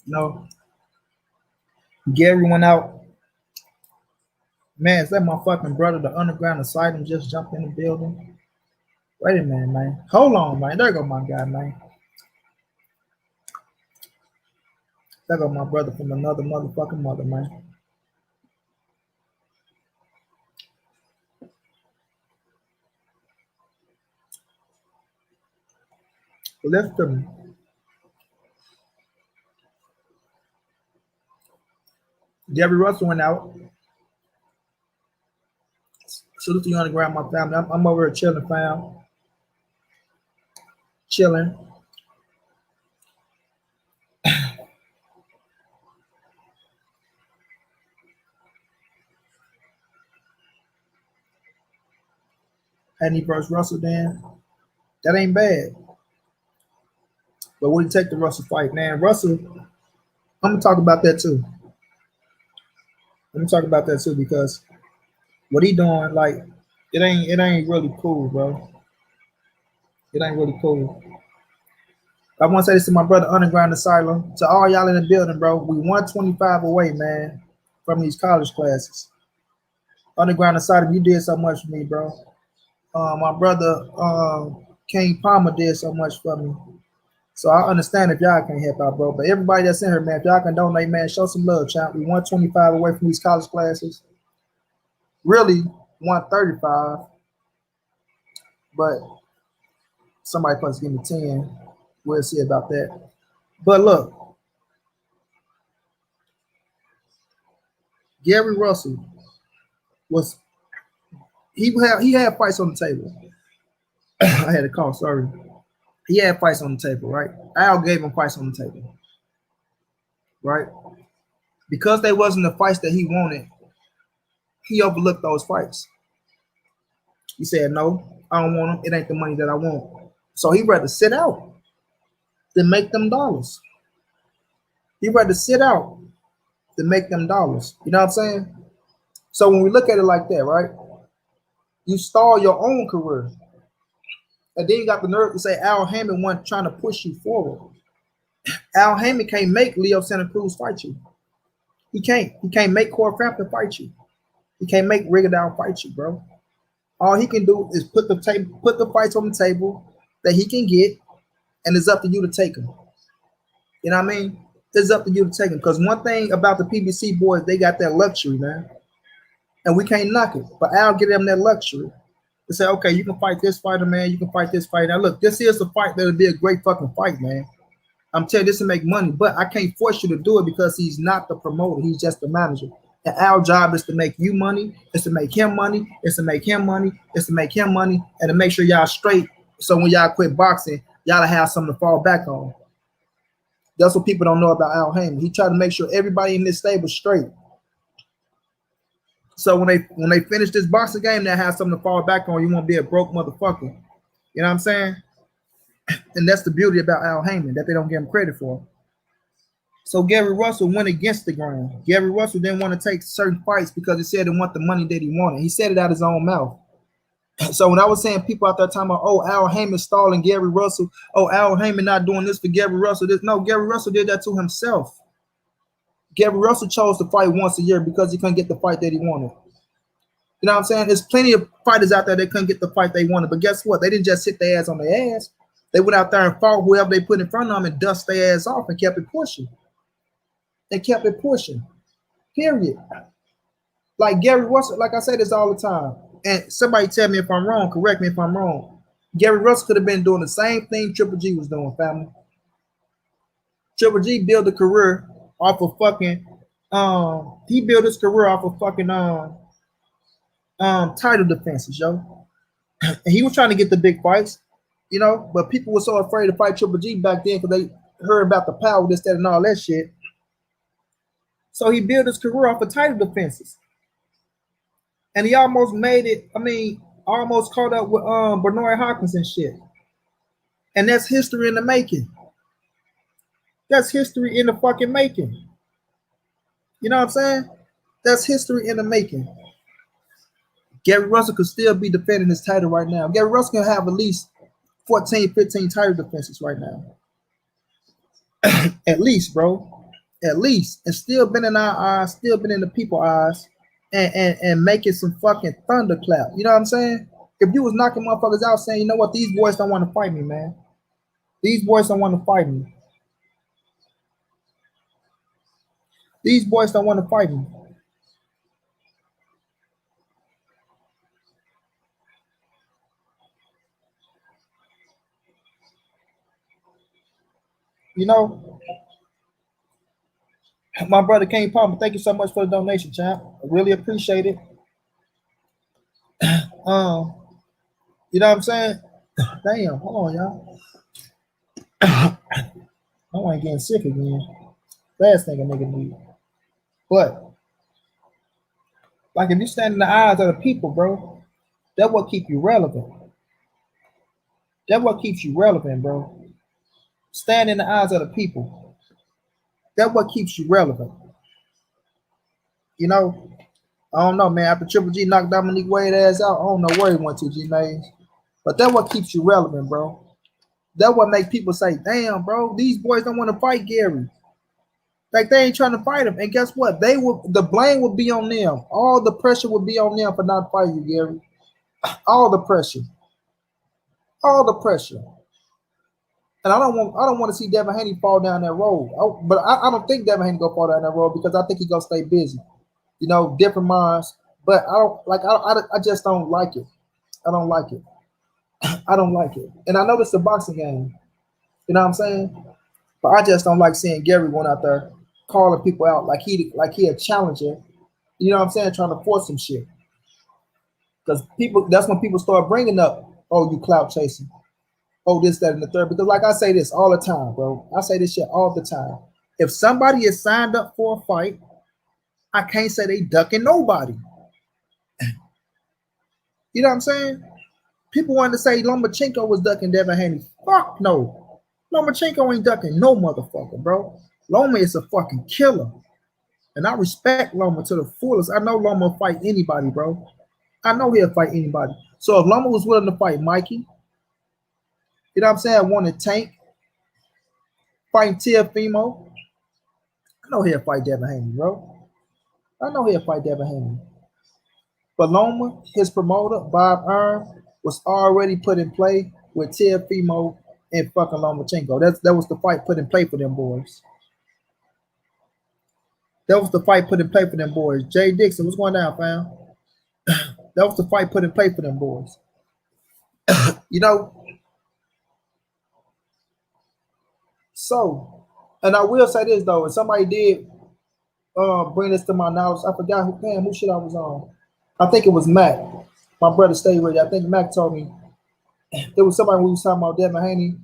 You know, Gary went out. Man, is that my fucking brother, the underground asylum, just jumped in the building? Wait a minute, man. Hold on, man. There go my guy, man. There go my brother from another motherfucking mother, man. Lift him. Gary Russell went out. Salute to you underground, my family. I'm over here chilling, fam. Chilling. Haney versus Russell, then. That ain't bad. But what do you take the Russell fight, man? Russell, I'm gonna talk about that too. Let me talk about that too because what he doing, like, it ain't really cool, bro. It ain't really cool. I want to say this to my brother Underground Asylum. To all y'all in the building, bro. We 125 away, man, from these college classes. Underground Asylum, you did so much for me, bro. My brother King Palmer did so much for me. So I understand if y'all can't help out, bro. But everybody that's in here, man, if y'all can donate, man, show some love, champ. We 125 away from these college classes. Really 135. But somebody supposed to give me 10. We'll see about that. But look, Gary Russell was he had fights on the table. I had a call, sorry. He had fights on the table, right? Al gave him fights on the table, right? Because they wasn't the fights that he wanted, he overlooked those fights. He said, no, I don't want them. It ain't the money that I want. So he'd rather sit out than make them dollars. He'd rather sit out than make them dollars. You know what I'm saying? So when we look at it like that, right? You stall your own career. And then you got the nerve to say Al Haymon wasn't trying to push you forward. Al Haymon can't make Leo Santa Cruz fight you. He can't. He can't make Corey Frampton fight you. He can't make Rigondeaux fight you, bro. All he can do is put the fights on the table that he can get, and it's up to you to take them. You know what I mean? It's up to you to take them. Because one thing about the PBC boys, they got that luxury, man. And we can't knock it. But Al give them that luxury to say, okay, you can fight this fighter, man. You can fight this fighter. Now, look, this is a fight that'll be a great fucking fight, man. I'm telling you, this will make money. But I can't force you to do it because he's not the promoter. He's just the manager. And our job is to make you money. It's to make him money. It's to make him money. It's to make him money. And to make sure y'all straight. So when y'all quit boxing, y'all have something to fall back on. That's what people don't know about Al Haymon. He tried to make sure everybody in this stable straight. So when they finish this boxing game, they have something to fall back on. You won't be a broke motherfucker. You know what I'm saying? And that's the beauty about Al Haymon, that they don't give him credit for. So Gary Russell went against the grain. Gary Russell didn't want to take certain fights because he said he wanted the money that he wanted. He said it out of his own mouth. So when I was saying people out there talking about, oh, Al Haymon stalling Gary Russell, oh, Al Haymon not doing this for Gary Russell. No, Gary Russell did that to himself. Gary Russell chose to fight once a year because he couldn't get the fight that he wanted. You know what I'm saying? There's plenty of fighters out there that couldn't get the fight they wanted. But guess what? They didn't just sit their ass on their ass. They went out there and fought whoever they put in front of them and dust their ass off and kept it pushing. They kept it pushing. Period. Like Gary Russell, like I say this all the time. And somebody tell me if I'm wrong, correct me if I'm wrong. Gary Russell could have been doing the same thing Triple G was doing, family. Triple G built a career off of fucking he built his career off of fucking title defenses, yo. And he was trying to get the big fights, you know, but people were so afraid to fight Triple G back then because they heard about the power, this, that, and all that shit. So he built his career off of title defenses. And he almost made it, almost caught up with Bernard Hopkins and shit. And that's history in the making. That's history in the fucking making. You know what I'm saying? That's history in the making. Gary Russell could still be defending his title right now. Gary Russell can have at least 14, 15 title defenses right now. At least, bro. at least, and still been in our eyes, still been in the people eyes, and making some fucking thunderclap. You know what I'm saying? If you was knocking motherfuckers out saying, you know what, these boys don't want to fight me, man. These boys don't want to fight me. These boys don't want to fight me. You know, my brother King Palmer, thank you so much for the donation, champ. I really appreciate it. Um, you know what I'm saying? Damn, hold on, y'all. I ain't getting sick again. Last thing a nigga need. But like if you stand in the eyes of the people, bro, that's what keep you relevant. That's what keeps you relevant, bro. Stand in the eyes of the people. That's what keeps you relevant. You know, I don't know, man. After Triple G knocked Dominique Wade ass out, I don't know where he went to, G Mays. But that's what keeps you relevant, bro. That's what makes people say, damn, bro, these boys don't want to fight Gary. Like they ain't trying to fight him. And guess what? They will the blame will be on them. All the pressure will be on them for not fighting you, Gary. All the pressure. All the pressure. And I don't want to see Devin Haney fall down that road. But I don't think Devin Haney gonna fall down that road because I think he gonna stay busy. You know, different minds. But I just don't like it. I don't like it. I don't like it. And I know it's a boxing game. You know what I'm saying? But I just don't like seeing Gary going out there calling people out like he a challenger. You know what I'm saying? Trying to force some shit. Because people, that's when people start bringing up, oh, you clout chasing. Oh, this, that, and the third. Because like I say this all the time, bro. I say this shit all the time. If somebody is signed up for a fight, I can't say they ducking nobody. You know what I'm saying? People wanted to say Lomachenko was ducking Devin Haney. Fuck no. Lomachenko ain't ducking no motherfucker, bro. Loma is a fucking killer. And I respect Loma to the fullest. I know Loma will fight anybody, bro. I know he'll fight anybody. So if Loma was willing to fight Mikey, you know what I'm saying, wanted Tank, fighting Teofimo, I know he'll fight Devin Haney, bro. I know he'll fight Devin Haney. But Loma, his promoter, Bob Earn, was already put in play with Teofimo and fucking Lomachenko. That was the fight put in play for them boys. That was the fight put in play for them boys. Jay Dixon, what's going down, fam? That was the fight put in play for them boys. You know? So, and I will say this, though. If somebody did bring this to my knowledge, I forgot who shit I was on. I think it was Mac. My brother stayed ready. I think Mac told me there was somebody who was talking about Devin Haney.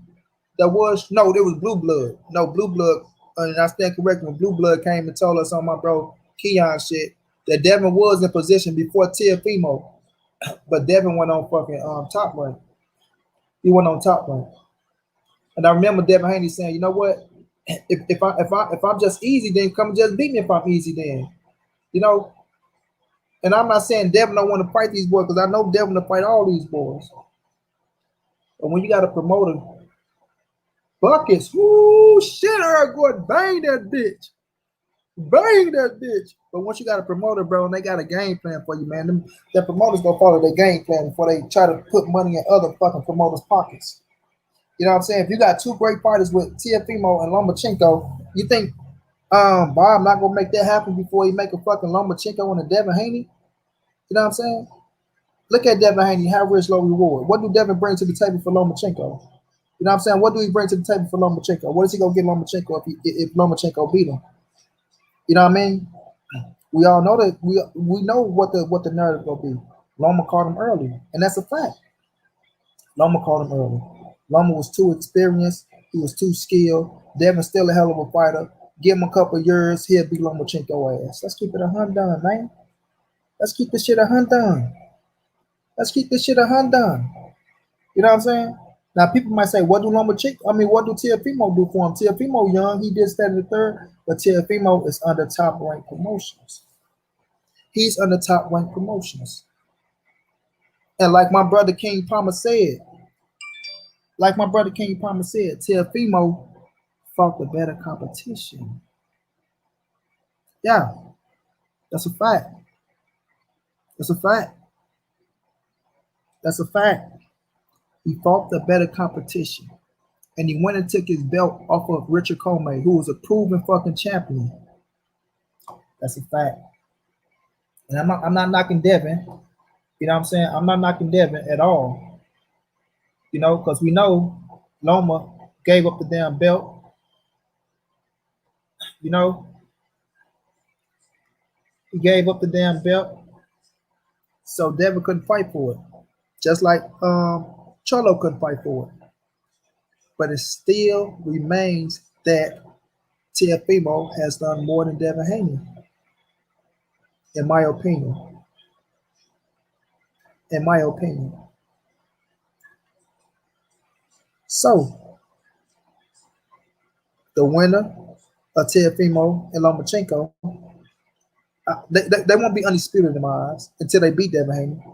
There was Blue Blood. No, Blue Blood. And I stand corrected when Blue Blood came and told us on my bro Keon shit that Devin was in position before Teofimo, but Devin went on fucking top rank. He went on top rank, and I remember Devin Haney saying, "You know what? If I'm just easy, then come just beat me if I'm easy, then." You know. And I'm not saying Devin don't want to fight these boys because I know Devin to fight all these boys. But when you got a promoter, buckets, whoo, shit, Errol Gordon, bang that bitch. Bang that bitch. But once you got a promoter, bro, and they got a game plan for you, man, the promoters gonna follow their game plan before they try to put money in other fucking promoters' pockets. You know what I'm saying? If you got two great fighters with Teofimo and Lomachenko, you think Bob not gonna make that happen before he make a fucking Lomachenko and a Devin Haney? You know what I'm saying? Look at Devin Haney, high risk, low reward. What do Devin bring to the table for Lomachenko? You know what I'm saying? What do he bring to the table for Lomachenko? What is he gonna get Lomachenko if Lomachenko beat him? You know what I mean? We all know that we know what the narrative gonna be. Loma caught him early, and that's a fact. Loma caught him early. Loma was too experienced. He was too skilled. Devin's still a hell of a fighter. Give him a couple of years, he'll beat Lomachenko ass. Let's keep it 100, man. Let's keep this shit 100. Let's keep this shit 100. You know what I'm saying? Now people might say, what do Teofimo do for him? Teofimo young, he did stand in the third, but Teofimo is under top ranked promotions. He's under top ranked promotions. And like my brother King Palmer said, Teofimo fought the better competition. Yeah, that's a fact. That's a fact. That's a fact. He fought the better competition. And he went and took his belt off of Richard Comey, who was a proven fucking champion. That's a fact. And I'm not knocking Devin. You know what I'm saying? I'm not knocking Devin at all. You know, because we know Loma gave up the damn belt. You know, he gave up the damn belt. So Devin couldn't fight for it. Just like Cholo couldn't fight for it. But it still remains that Teofimo has done more than Devin Haney, in my opinion. In my opinion. So the winner of Teofimo and Lomachenko, they won't be undisputed in my eyes until they beat Devin Haney.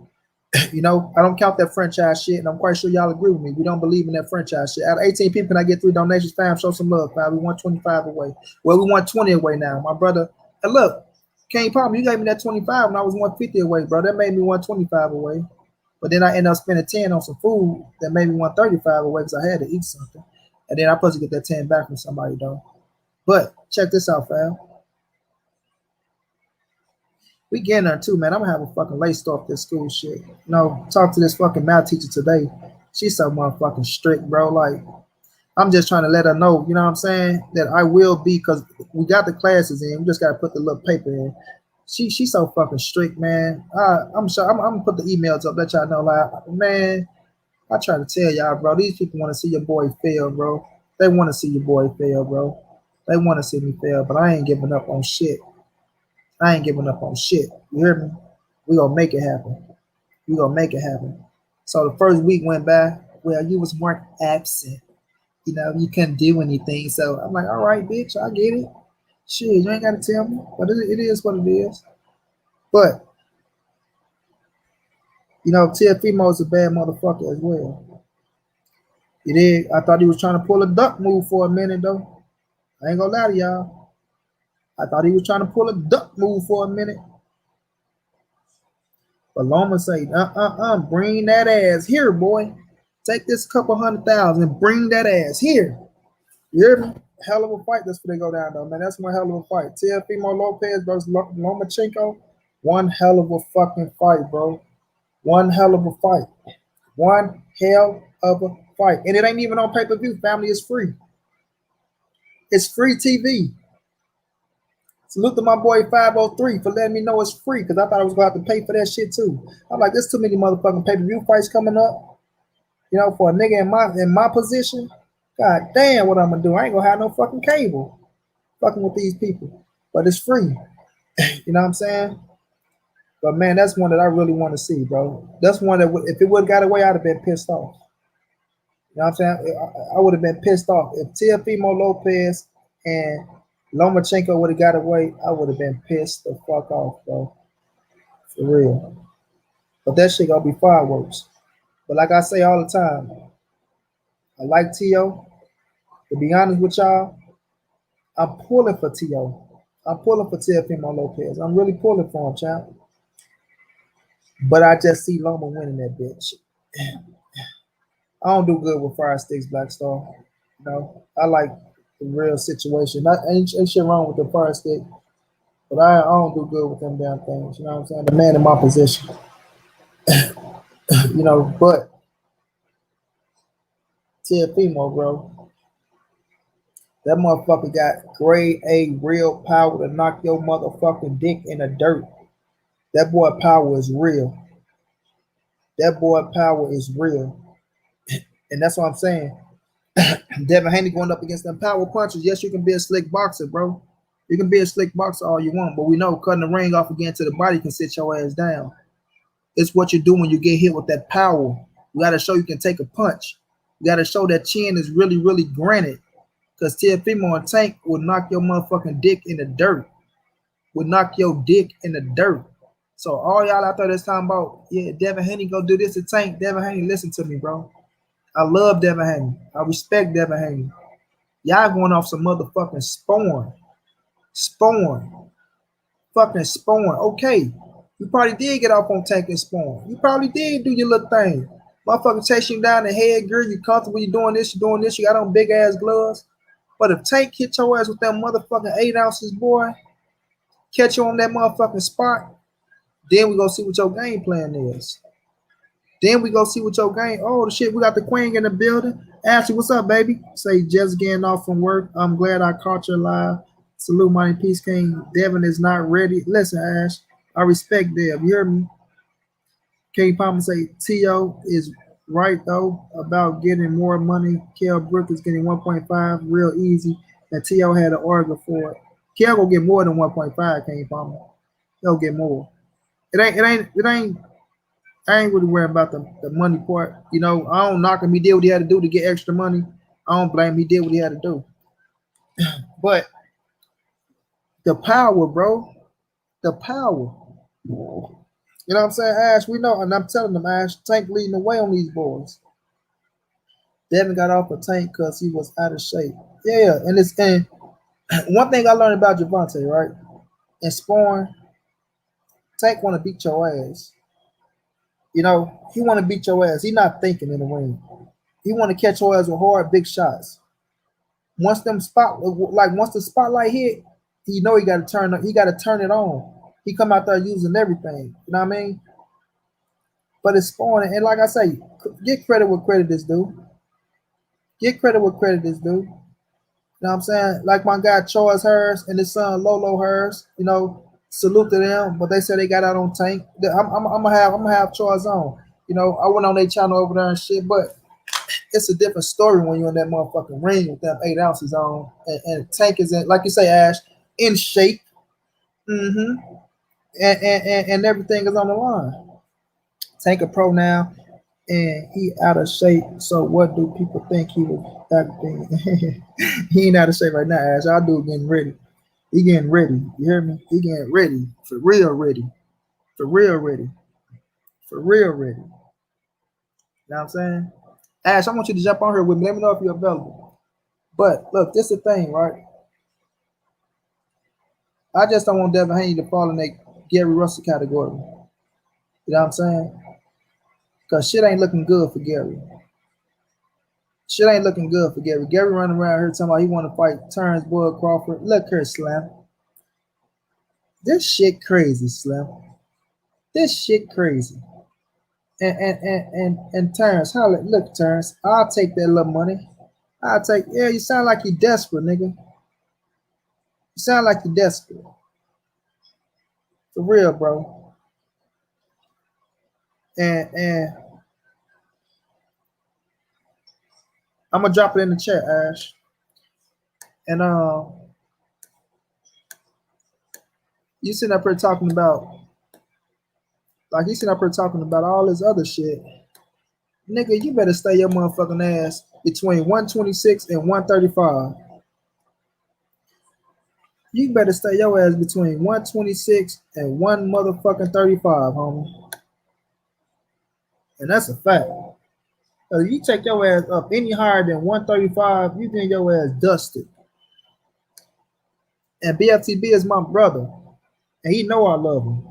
You know, I don't count that franchise shit, and I'm quite sure y'all agree with me. We don't believe in that franchise shit. Out of 18 people, can I get 3 donations? Fam, show some love, fam. We want 25 away. Well, we want 20 away now. My brother, and look, Kane Palmer, you gave me that 25 when I was 150 away, bro. That made me 125 away. But then I ended up spending 10 on some food that made me 135 away because I had to eat something. And then I'm supposed to get that 10 back from somebody, though. But check this out, fam. We getting there too, man. I'm gonna have a fucking laced off this school shit. You know, talk to this fucking math teacher today. She's so motherfucking strict, bro. Like, I'm just trying to let her know, you know what I'm saying, that I will be, because we got the classes in. We just gotta put the little paper in. She's so fucking strict, man. I'm sure I'm gonna put the emails up, let y'all know. Like, man, I try to tell y'all, bro. These people want to see your boy fail, bro. They want to see your boy fail, bro. They want to see me fail, but I ain't giving up on shit. I ain't giving up on shit. You hear me? We gonna make it happen. We gonna make it happen. So the first week went by. Well, you was more absent. You know, you couldn't do anything. So I'm like, all right, bitch, I get it. Shit, you ain't gotta tell me. But it is what it is. But you know, Teofimo is a bad motherfucker as well. He did. I thought he was trying to pull a duck move for a minute though. I ain't gonna lie to y'all. I thought he was trying to pull a duck move for a minute. But Loma say, bring that ass here, boy. Take this couple 100,000, bring that ass here. You hear me? Hell of a fight that's gonna go down though, man. That's one hell of a fight. Teofimo Lopez versus Lomachenko. One hell of a fucking fight, bro. One hell of a fight. One hell of a fight. And it ain't even on pay-per-view. Family is free. It's free TV. Salute to my boy 503 for letting me know it's free, because I thought I was going to have to pay for that shit too. I'm like, there's too many motherfucking pay-per-view fights coming up. You know, for a nigga in my position, god damn, what I'm gonna do? I ain't gonna have no fucking cable fucking with these people. But it's free. You know what I'm saying? But man, that's one that I really want to see, bro. That's one that if it would have got away, I'd have been pissed off. You know what I'm saying? I would have been pissed off. If Teofimo Lopez and Lomachenko would have got away, I would have been pissed the fuck off, bro. For real. But that shit gonna be fireworks. But like I say all the time, I like T.O. To be honest with y'all, I'm pulling for T.O. I'm pulling for Teofimo Lopez. I'm really pulling for him, champ. But I just see Loma winning that bitch. I don't do good with fire sticks, Black Star. You know, I like the real situation. Ain't shit wrong with the fire stick, but I don't do good with them damn things. You know what I'm saying? The man in my position. You know, but Teofimo, bro, that motherfucker got grade A real power to knock your motherfucking dick in the dirt. That boy power is real. That boy power is real. And that's what I'm saying. Devin Haney going up against them power punchers. Yes, you can be a slick boxer, bro. You can be a slick boxer all you want, but we know cutting the ring off again to the body can sit your ass down. It's what you do when you get hit with that power. You got to show you can take a punch. You got to show that chin is really, really granted. Because Teofimo and Tank will knock your motherfucking dick in the dirt. Will knock your dick in the dirt. So all y'all out there that's talking about, yeah, Devin Haney go do this to Tank. Devin Haney, listen to me, bro. I love Devin Haney. I respect Devin Haney. Y'all going off some motherfucking spawn. Spawn. fucking Spawn. Okay. You probably did get off on Tank and Spawn. You probably did do your little thing. Motherfucker chasing you down the head, girl. You comfortable, you doing this, you doing this, you got on big ass gloves. But if Tank hit your ass with that motherfucking 8 ounces, boy, catch you on that motherfucking spot, then we go see what your game plan is. Then we go see what your game. Oh, the shit, we got the queen in the building. Ashley, what's up, baby? Say, just getting off from work. I'm glad I caught you live. Salute, Mighty Peace King. Devin is not ready. Listen, Ash, I respect Dev. You hear me? King Palmer say, T.O. is right, though, about getting more money. Kel Brook is getting 1.5 real easy, and T.O. had an order for it. Kel will get more than 1.5, King Palmer. He'll get more. I ain't really worried about the money part. You know, I don't knock him. He did what he had to do to get extra money. I don't blame him. He did what he had to do. But the power, bro. The power. You know what I'm saying, Ash? We know, and I'm telling them, Ash, Tank leading the way on these boys. Devin got off a Tank because he was out of shape. Yeah, and one thing I learned about Javante, right? In sparring, Tank want to beat your ass. You know, he want to beat your ass. He not thinking in the ring. He want to catch your ass with hard, big shots. Once the spotlight hit, you know he got to turn. He got to turn it on. He come out there using everything. You know what I mean? But it's sparring, and like I say, get credit where credit is due. Get credit where credit is due. You know what I'm saying? Like my guy Charles Hurst and his son Lolo Hurst. You know, salute to them. But they said they got out on Tank. I'm gonna have Charles on. You know, I went on their channel over there and shit, but it's a different story when you're in that motherfucking ring with them 8 ounces on, and Tank is in, like you say, Ash, in shape. Mm-hmm. And everything is on the line. Tank a pro now, and he out of shape. So what do people think he was acting? He ain't out of shape right now, Ash. Our dude getting ready. He getting ready. You hear me? He getting ready. For real ready. For real ready. For real ready. You know what I'm saying? Ash, I want you to jump on here with me. Let me know if you're available. But look, this is the thing, right? I just don't want Devin Haney to fall in that Gary Russell category. You know what I'm saying? Because shit ain't looking good for Gary. Shit ain't looking good for Gary. Gary running around here talking about he want to fight Terrence Bud Crawford. Look here, Slim. This shit crazy, Slim. This shit crazy. And Terrence, look, Terrence, I'll take that little money. Yeah, you sound like you're desperate, nigga. You sound like you're desperate. For real, bro. And I'm gonna drop it in the chat, Ash. And you sitting up here talking about, like he's sitting up here talking about all this other shit. Nigga, you better stay your motherfucking ass between 126 and 135. You better stay your ass between 126 and 1 motherfucking 35, homie. And that's a fact. If you take your ass up any higher than 135, you get your ass dusted. And BFTB is my brother. And he know I love him.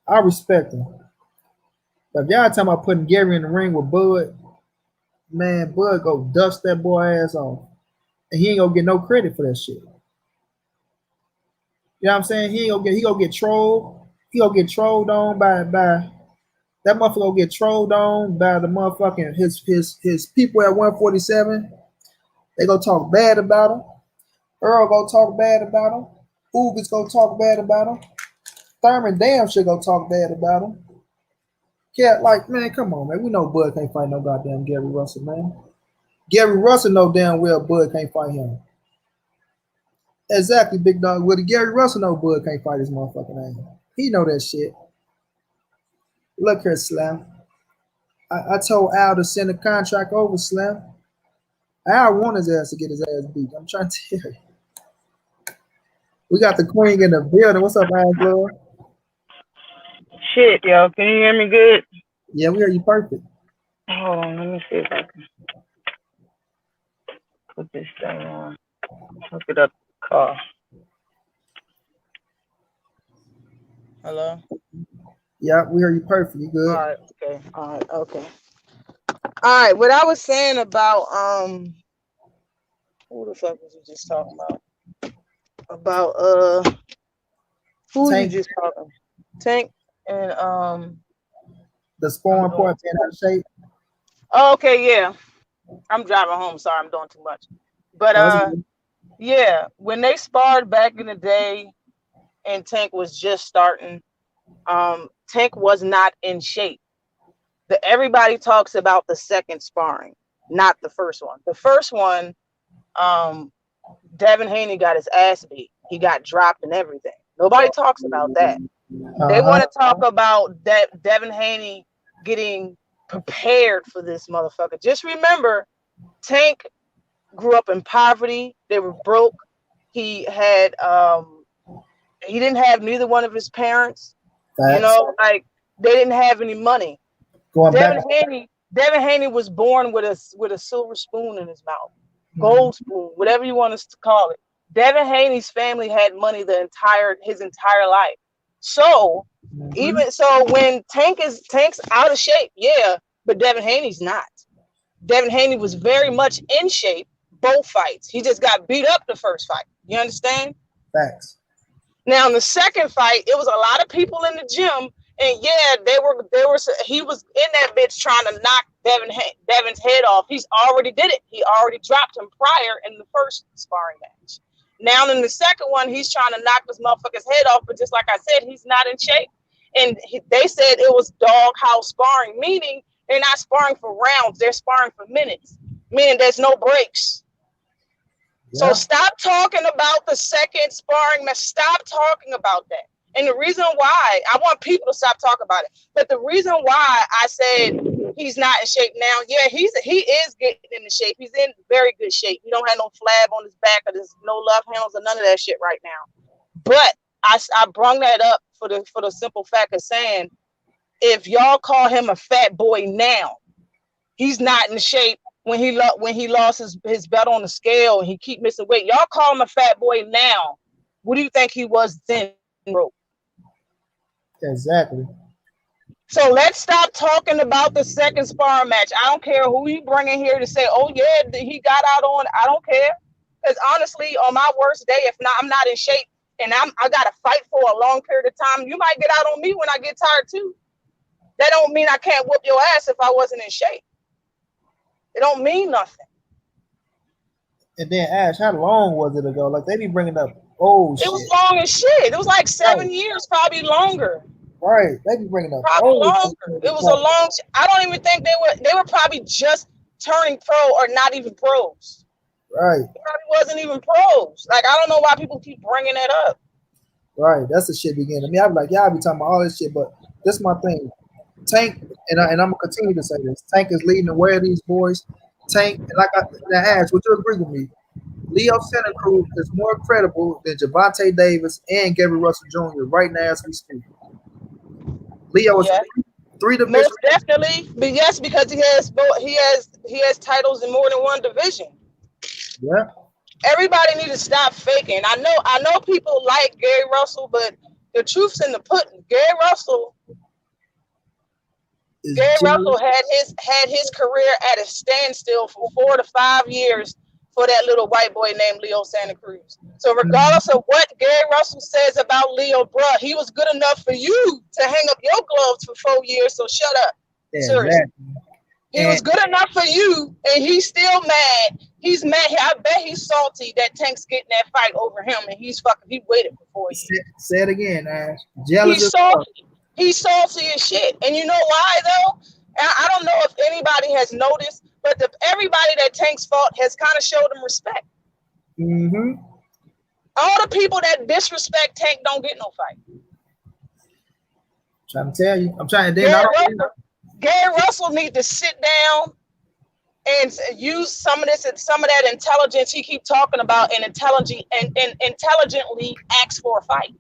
I respect him. But if y'all talking about putting Gary in the ring with Bud, man, Bud go dust that boy ass off. And he ain't gonna get no credit for that shit. You know what I'm saying? He gonna get trolled. He gonna get trolled on by that motherfucker gonna get trolled on by the motherfucking his people at 147. They gonna talk bad about him. Errol gonna talk bad about him. Uber's gonna talk bad about him. Thurman damn shit gonna talk bad about him. Cat, like, man, come on, man. We know Bud can't fight no goddamn Gary Russell, man. Gary Russell know damn well Bud can't fight him. Exactly, big dog. Well, the Gary Russell know Bud can't fight his motherfucking ass. He know that shit. Look here, Slim. I told Al to send a contract over, Slim. Al want his ass to get his ass beat. I'm trying to tell you. We got the queen in the building. What's up, Angela? Shit, yo. Can you hear me good? Yeah, we hear you perfect. Hold on. Let me see if I can put this thing on. Hook it up to the car. Hello? Yeah, we hear you perfectly All good. right, okay. All right, okay. All right, what I was saying about who the fuck was you just talking about? About who you Tank, just talking? Tank and the I'm scoring doing point being out of shape. oh, okay, yeah. I'm driving home, sorry, I'm doing too much. But Oh, it's good. yeah, when they sparred back in the day and Tank was just starting, Tank was not in shape. Everybody talks about the second sparring, not the first one. The first one, um, Devin Haney got his ass beat. He got dropped and everything. Nobody talks about that. They Uh-huh. want to talk about that Devin Haney getting prepared for this motherfucker. Just remember, Tank grew up in poverty. They were broke. He had he didn't have neither one of his parents. You Facts. know, like they didn't have any money. Going back. Devin Haney was born with a silver spoon in his mouth, Mhm. gold spoon, whatever you want us to call it. Devin Haney's family had money his entire life. So Mhm. even so, when Tank's out of shape, yeah, but Devin Haney's not. Devin Haney was very much in shape both fights. He just got beat up the first fight. You understand? Facts. Now in the second fight, it was a lot of people in the gym, and yeah, they were. He was in that bitch trying to knock Devin's head off. He's already did it. He already dropped him prior in the first sparring match. Now in the second one, he's trying to knock this motherfucker's head off, but just like I said, he's not in shape. And they said it was doghouse sparring, meaning they're not sparring for rounds; they're sparring for minutes, meaning there's no breaks. So Yeah. stop talking about the second sparring match. Stop talking about that. And the reason why I want people to stop talking about it, but the reason why I said he's not in shape now, yeah, he is getting into shape. He's in very good shape. He don't have no flab on his back or there's no love handles or none of that shit right now. But I brung that up for the simple fact of saying if y'all call him a fat boy now, he's not in shape when he lost his belt on the scale and he keep missing weight. Y'all call him a fat boy now. What do you think he was then, bro? Exactly. So let's stop talking about the second sparring match. I don't care who you bring in here to say, oh yeah, he got out on. I don't care. Because honestly, on my worst day, if not, I'm not in shape and I got to fight for a long period of time. You might get out on me when I get tired too. That don't mean I can't whoop your ass if I wasn't in shape. It don't mean nothing. And then Ash, how long was it ago? Like they be bringing up old It was shit. long as shit. It was like Right. 7 years, probably longer. Right. They be bringing up Probably old shit. longer. It was a long. I don't even think they were probably just turning pro or not even pros. Right. They probably wasn't even pros. Like I don't know why people keep bringing that up. Right. That's the shit beginning. I mean, I be like, y'all be talking about all this shit, but this my thing. Tank, and I'm gonna continue to say this. Tank is leading the way of these boys. Tank, and like I now Ash, would you agree with me? Leo Santa Cruz is more credible than Javante Davis and Gary Russell Jr. right now as we speak. Leo is Yeah, three division. most definitely. But yes, because he has titles in more than one division. Yeah, Everybody need to stop faking. I know people like Gary Russell, but the truth's in the pudding. is Gary jealous. Russell had his career at a standstill for 4 to 5 years for that little white boy named Leo Santa Cruz. So regardless of what Gary Russell says about Leo, bruh, he was good enough for you to hang up your gloves for 4 years. So shut up. Yeah, Seriously. exactly. He And was good enough for you, and he's still mad. He's mad. I bet he's salty that Tank's getting that fight over him, and he waited for 4 years. say it again, Ash. Jealous He's as fuck. salty. He's salty as shit. And you know why though? I don't know if anybody has noticed, but everybody that Tank's fought has kind of showed him respect. Mm-hmm. All the people that disrespect Tank don't get no fight. Trying to tell you. I'm trying to then Gary not only Russell, Gary Russell need to sit down and use some of that intelligence he keep talking about and intelligently ask for a fight.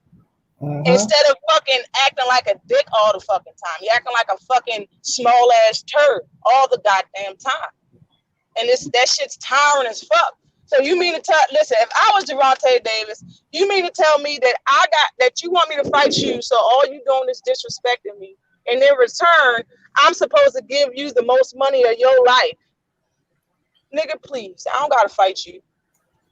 uh-huh. Instead of fucking acting like a dick all the fucking time. You're acting like a fucking small ass turd all the goddamn time. And that shit's tiring as fuck. So you mean to tell? Listen, if I was Gervonta Davis, you mean to tell me that you want me to fight you? So all you doing is disrespecting me, and in return, I'm supposed to give you the most money of your life, nigga? Please, I don't gotta fight you.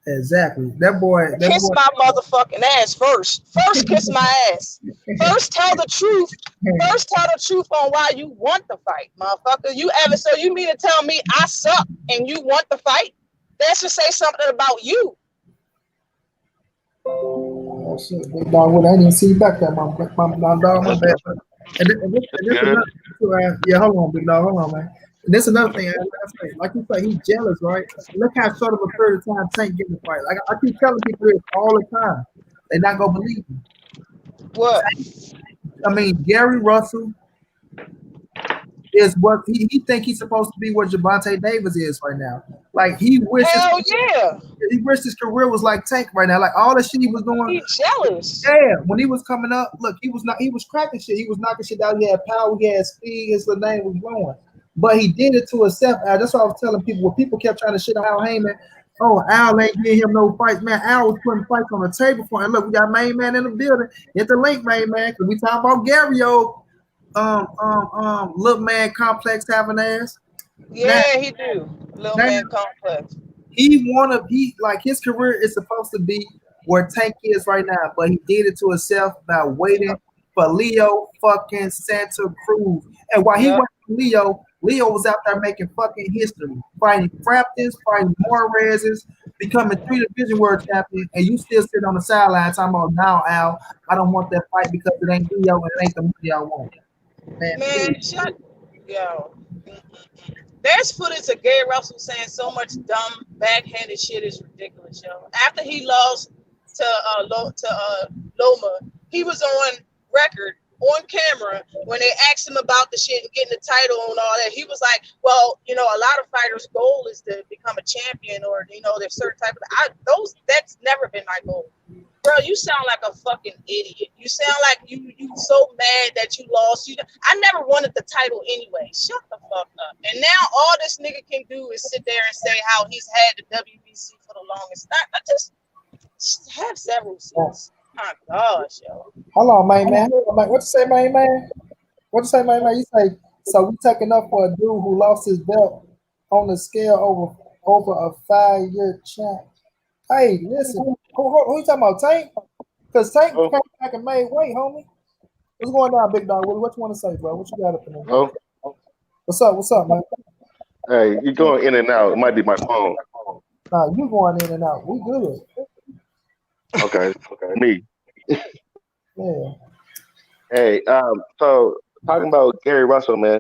Exactly. That boy. Kiss my motherfucking ass first. First, kiss my ass. First, tell the truth. First, tell the truth on why you want the fight, motherfucker. So you mean to tell me I suck and you want the fight? That should say something about you. Oh shit, big dog. Well, I didn't see you back there, my dog. My bad. And this is another thing too, yeah, hold on, big dog. Hold on, man. And this is another thing. Like you say, he's jealous, right? Look how short of a period of time Tank getting the fight. Like I keep telling people this all the time. They're not gonna believe me. What? I mean, Gary Russell is what he think he's supposed to be what Gervonta Davis is right now. Like he wishes Hell yeah. He wished his career was like Tank right now. Like all the shit he was doing. He's jealous. Yeah, when he was coming up, look, he was cracking shit. He was knocking shit out. He had power, he had speed, his little name was blowing. But he did it to himself. That's what I was telling people. When people kept trying to shit on Al Heyman, oh, Al ain't giving him no fights, man. Al was putting fights on the table for him. Look, we got main man in the building. Hit the link, main man, because we talking about Gary little man complex having ass. Yeah, now, he do. Little man complex. He like his career is supposed to be where Tank is right now, but he did it to himself by waiting for Leo fucking Santa Cruz. And while he went for Leo was out there making fucking history, fighting Framptons, fighting Morezes, becoming 3 division world champion, and you still sit on the sideline talking about now, Al, I don't want that fight because it ain't Leo and it ain't the money I want. Man, shut yo. There's footage of Gary Russell saying so much dumb, backhanded shit is ridiculous, yo. After he lost to Loma, he was on record, on camera, when they asked him about the shit and getting the title and all that. He was like, well, a lot of fighters' goal is to become a champion, or, there's certain type of that's never been my goal. Bro, you sound like a fucking idiot. You sound like you so mad that you lost. I never wanted the title anyway. Shut the fuck up. And now all this nigga can do is sit there and say how he's had the WBC for the longest time. I just have several seats. My gosh, yo. Hold on, man. What you say, man? What you say, man? You say, so we taking up for a dude who lost his belt on the scale over a 5-year champ. Hey, listen, who you talking about, Tank? Because Tank came back and made weight, homie. What's going on, big dog? What you want to say, bro? What you got up in there? Oh. What's up, man? Hey, you going in and out. It might be my phone. Nah, you going in and out. We good. Okay, me. Yeah. Hey, so talking about Gary Russell, man,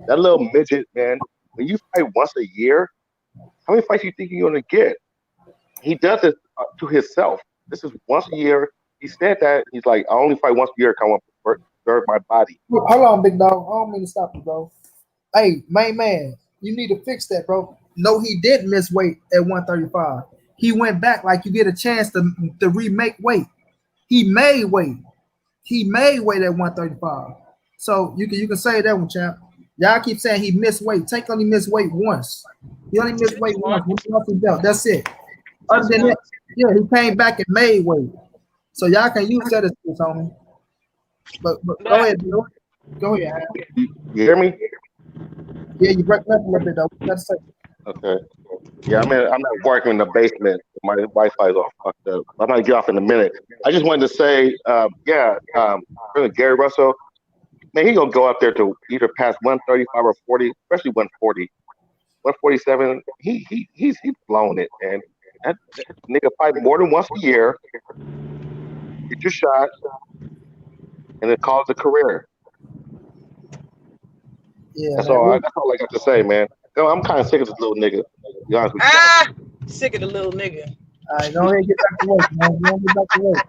that little midget, man, when you fight once a year, how many fights do you think you're going to get? He does it to himself. This is once a year. He said that. He's like, I only fight once a year because I want to preserve my body. Hold on, big dog. I don't mean to stop you, bro. Hey, main man, you need to fix that, bro. No, he didn't miss weight at 135. He went back like you get a chance to remake weight. He made weight. He made weight at 135. So you can say that one, champ. Y'all keep saying he missed weight. Tank only missed weight once. He only missed weight once. He lost his belt. That's it. Other than that, yeah, he came back and made weight. So y'all can use that as this, homie. But go ahead, dude. Go ahead. You hear me? Yeah, you breaking up a little bit though. Let's say. Okay. Yeah, I'm at work in the basement. My Wi-Fi is all fucked up. I'm gonna get off in a minute. I just wanted to say, really Gary Russell, man, he gonna go up there to either pass 135 or 40, especially 140. 147, he's blowing it, man. That nigga fight more than once a year, get your shot, and then call it a career. Yeah, that's all I got to say, man. I'm kind of sick of this little nigga. To be honest with you. Sick of the little nigga. All right, go ahead and get back to work, man. Go get back to work.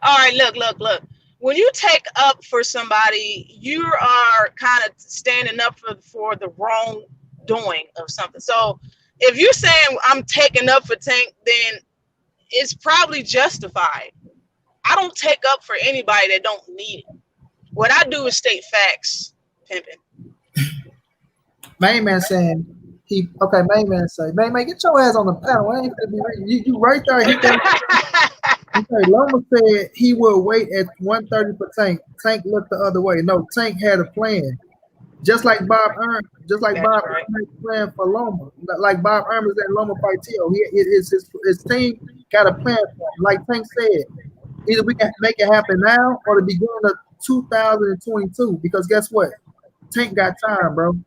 All right, look. When you take up for somebody, you are kind of standing up for the wrong doing of something. So if you're saying I'm taking up for Tank, then it's probably justified. I don't take up for anybody that don't need it. What I do is state facts, pimping. Main man saying Main man say, man, get your ass on the panel. I ain't gonna be you right there. He got. Okay, Loma said he will wait at 130 for Tank. Tank looked the other way. No, Tank had a plan. Just like Bob Earn, just like That's Bob right. Earn had a plan for Loma. Like Bob Earn was at Loma fight Tio. His team got a plan for him. Like Tank said, either we can make it happen now or the beginning of 2022. Because guess what? Tank got time, bro.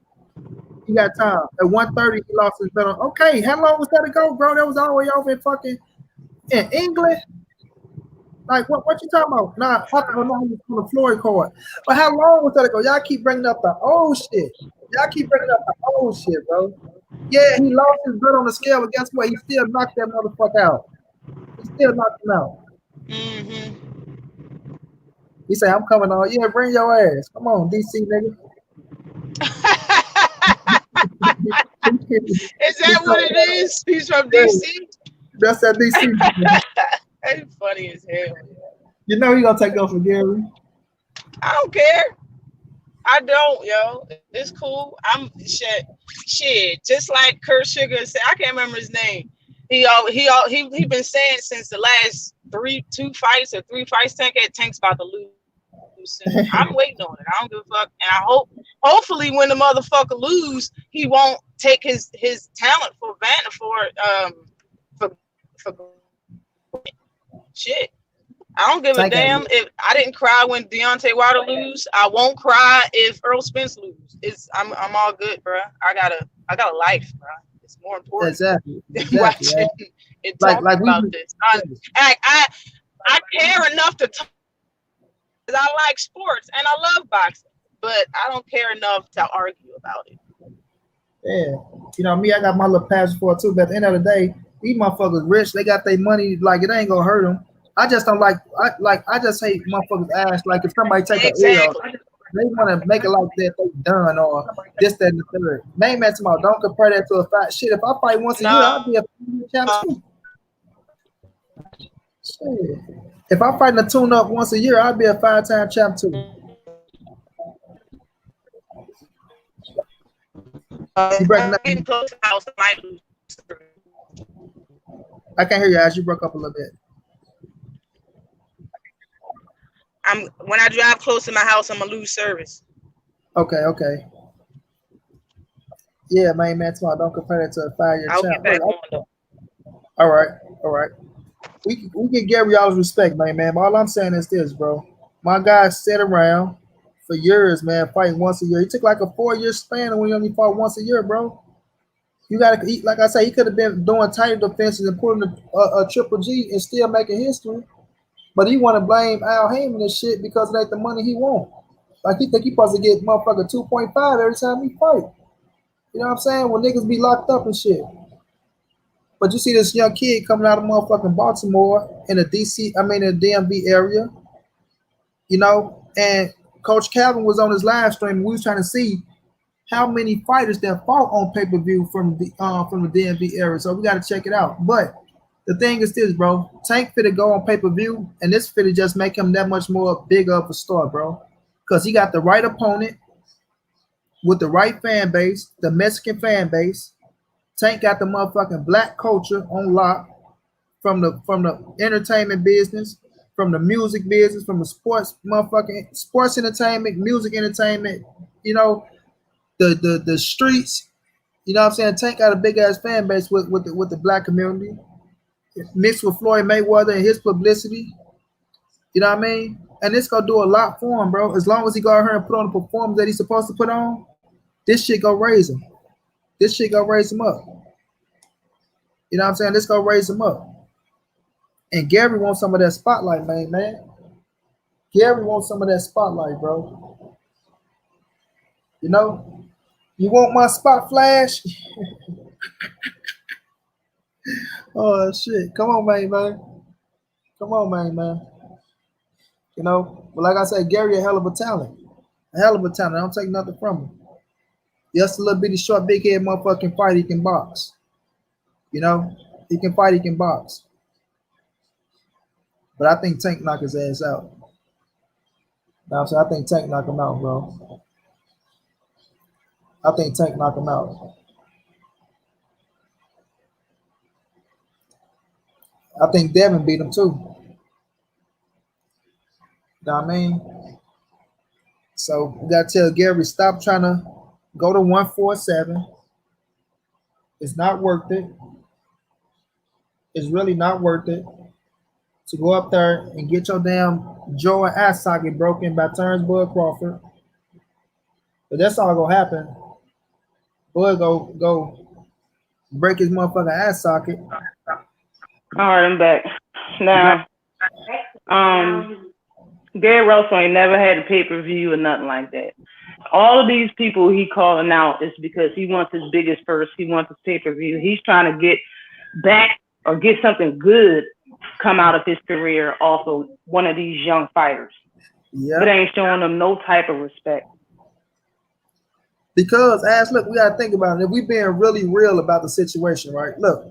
He got time. At 130, he lost his bet on. Okay, how long was that ago, bro? That was all the way over in fucking in England. Like what you talking about? Nah, I don't know on the Floyd card. But how long was that ago? Y'all keep bringing up the old shit. Y'all keep bringing up the old shit, bro. Yeah, he lost his bet on the scale, but guess what? He still knocked that motherfucker out. He still knocked him out. Mm-hmm. He said, I'm coming on. Yeah, bring your ass. Come on, DC nigga. Is that what it is? He's from DC? That's that DC. That's funny as hell. You know he gonna take off for Gary. I don't care. I don't, yo. It's cool. I'm shit. Just like Kurt Sugar said, I can't remember his name. He been saying since the last three fights, Tank's about to lose. I'm waiting on it. I don't give a fuck. And I hopefully when the motherfucker lose, he won't take his talent for shit. I don't give a damn if I didn't cry when Deontay Wilder lose. I won't cry if Errol Spence lose. I'm all good, bro. I got a life, bro. It's more important. Exactly. Watching and talking about this. I care enough to talk. I like sports and I love boxing, but I don't care enough to argue about it. Yeah, you know me, I got my little passion for it too. But at the end of the day, these motherfuckers rich. They got their money. Like it ain't gonna hurt them. I just don't like. I just hate motherfuckers ass. Like if somebody take a L, they want to make it like that they done or this, that, and the third. Main man tomorrow. Don't compare that to a fight. Shit, if I fight once a year, I'll be a champ too. Shit. If I'm fighting a tune-up once a year, I'll be a 5-time champ too. You breaking up? I can't hear you as you broke up a little bit. When I drive close to my house, I'm gonna lose service. Okay. Yeah, man, tomorrow. Don't compare that to a 5-year champ. Get back on though. All right. We can give y'all's respect, man. But all I'm saying is this, bro. My guy sat around for years, man, fighting once a year. He took like a 4-year span when he only fought once a year, bro. You gotta eat, like I say, he could have been doing title defenses and putting a triple G and still making history. But he want to blame Al Heyman and shit because it ain't the money he want. Like he think he supposed to get motherfucker 2.5 every time he fight. You know what I'm saying? When niggas be locked up and shit. But you see this young kid coming out of motherfucking Baltimore in the DMV area, you know, and Coach Calvin was on his live stream. We was trying to see how many fighters that fought on pay-per-view from the DMV area. So we got to check it out. But the thing is this, bro. Tank fit to go on pay-per-view, and this fit to just make him that much more bigger of a star, bro. Because he got the right opponent with the right fan base, the Mexican fan base. Tank got the motherfucking black culture on lock from the entertainment business, from the music business, from the sports entertainment, music entertainment, you know, the streets. You know what I'm saying? Tank got a big ass fan base with the black community, mixed with Floyd Mayweather and his publicity. You know what I mean? And it's gonna do a lot for him, bro. As long as he go out here and put on the performance that he's supposed to put on, this shit gonna raise him. This shit gonna raise him up. You know what I'm saying? This gonna raise him up. And Gary wants some of that spotlight, man. Gary wants some of that spotlight, bro. You know? You want my spot flash? Oh shit. Come on, man. Come on, man. You know, but like I said, Gary a hell of a talent. A hell of a talent. I don't take nothing from him. Just a little bitty short, big head motherfucking fight, he can box. You know? He can fight, he can box. But I think Tank knock his ass out. Now, so I think Tank knock him out, bro. I think Tank knock him out. I think Devin beat him too. You know what I mean? So we gotta tell Gary stop trying to go to 147. It's not worth it. It's really not worth it to go up there and get your damn jaw and ass socket broken by Turnbull Crawford. But that's all gonna happen. Bud go break his motherfucking ass socket. All right, I'm back. Now, Gary Russell ain't never had a pay-per-view or nothing like that. All of these people he calling out is because he wants his biggest purse. He wants his pay-per-view. He's trying to get back or get something good come out of his career off of one of these young fighters. Yeah. But ain't showing them no type of respect. Because, Ash, look, we got to think about it. If we being really real about the situation, right? Look,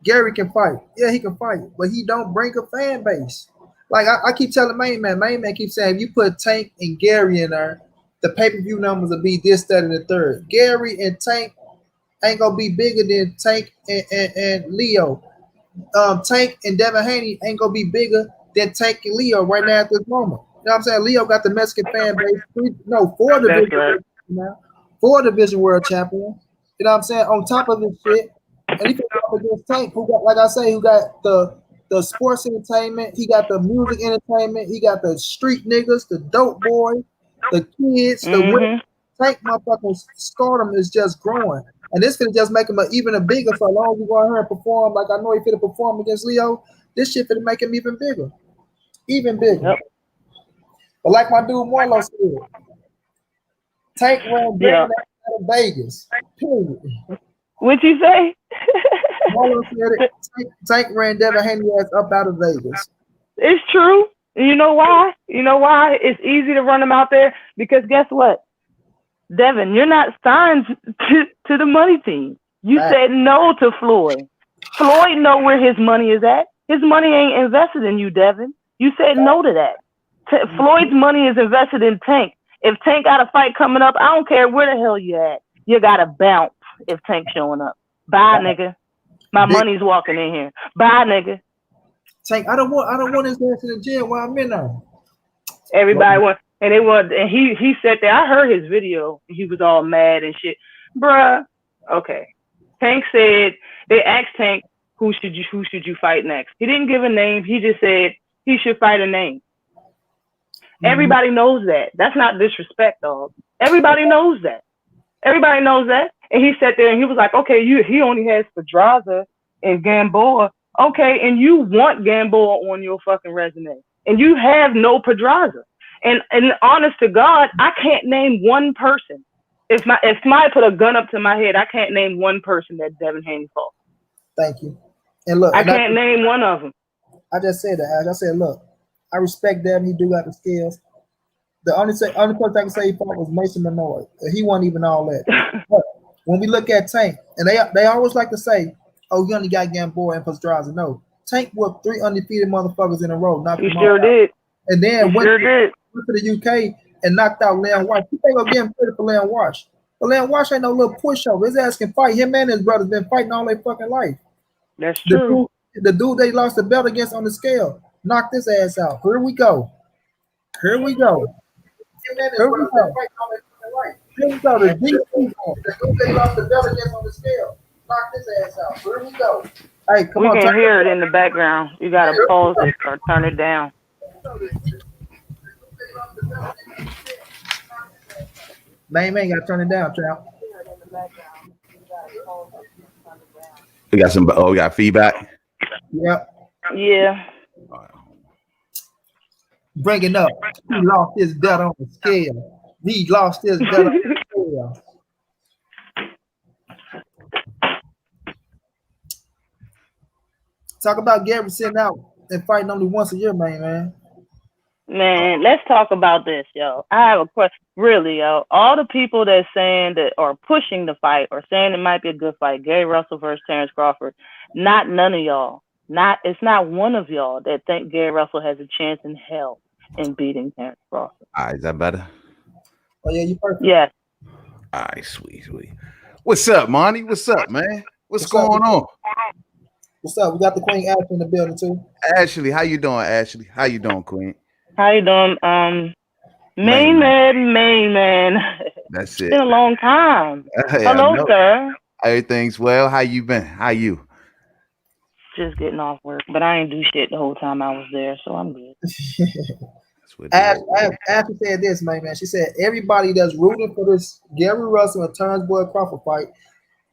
Gary can fight. Yeah, he can fight. But he don't bring a fan base. Like, I keep telling Main Man keeps saying, if you put Tank and Gary in there, the pay-per-view numbers will be this, that, and the third. Gary and Tank ain't going to be bigger than Tank and Leo. Tank and Devin Haney ain't going to be bigger than Tank and Leo right now at this moment. You know what I'm saying? Leo got the Mexican fan base. Four division, now. 4 division world champion. You know what I'm saying? On top of this shit. And he can go up against Tank, who got, like I say, who got the sports entertainment, he got the music entertainment, he got the street niggas, the dope boys, the kids, the women. Tank motherfucking stardom is just growing. And this could just make him even a bigger, so long as you go out here and perform like I know he finna perform against Leo, this shit finna make him even bigger. Even bigger. Yep. But like my dude Marlo said, Tank ran out of Vegas. Period. What'd you say? Marlo said it. Tank ran Devin Haney ass up out of Vegas. It's true. You know why? You know why? It's easy to run him out there because guess what? Devin, you're not signed to the money team. You said no to Floyd. Floyd know where his money is at. His money ain't invested in you, Devin. You said no to that. Floyd's money is invested in Tank. If Tank got a fight coming up, I don't care where the hell you at. You got to bounce if Tank showing up. Bye, nigga. My money's walking in here. Bye, nigga. Tank, I don't want his ass in the gym while I'm in there. Everybody wants, and they want, and he sat there. I heard his video. He was all mad and shit. Bruh. Okay. Tank said, they asked Tank, who should you fight next? He didn't give a name. He just said he should fight a name. Everybody knows that. That's not disrespect, dog. Everybody knows that. Everybody knows that. And he sat there and he was like, okay, he only has Pedraza and Gamboa. Okay, and you want Gamboa on your fucking resume. And you have no Pedraza. And honest to God, I can't name one person. If somebody put a gun up to my head, I can't name one person that Devin Haney fought. Thank you. And look, I can't name one of them. I just said that. I said, look, I respect Devin. He do got the skills. The only person I can say he fought was Mason Minogue. He wasn't even all that. But when we look at Tank, and they always like to say, "Oh, you only got Gamboa and Pedraza." No, Tank whooped 3 undefeated motherfuckers in a row. He sure did. And then went to the UK and knocked out Leon Walsh. You ain't gonna give him credit for Leon Walsh. But Leon Walsh ain't no little pushover. His ass can fight. Him and his brothers been fighting all their fucking life. That's true. The dude they lost the belt against on the scale knocked his ass out. Here we go. Here we go. Here we go. Here we go. The dude they lost the belt against on the scale knocked his ass out. Here we go. Hey, come on. We can hear it in the background. You gotta pause it or turn it down. Man, gotta turn it down, champ. We got some. Oh, we got feedback. Yep. Yeah. Bring it up. He lost his belt on the scale. He lost his belt on the scale. Talk about Gary sitting out and fighting only once a year, man. Man, let's talk about this, yo. I have a question. Really, yo. All the people that saying that or pushing the fight or saying it might be a good fight, Gary Russell versus Terrence Crawford, not none of y'all. It's not one of y'all that think Gary Russell has a chance in hell in beating Terrence Crawford. All right, is that better? Oh, yeah, you perfect. Yes. All right, sweet. What's up, Monty? What's up, man? What's going on? What's up? We got the Queen Ashley in the building too. Ashley, how you doing, Ashley? How you doing, Queen? How you doing? Main man. That's It's it. been a long time. Yeah, Hello, no, sir. everything's well. How you been? How you? Just getting off work, but I ain't do shit the whole time I was there, so I'm good. That's what it is. Ashley said this, man. She said everybody that's rooting for this Gary Russell and Terrence Boyd Crawford fight,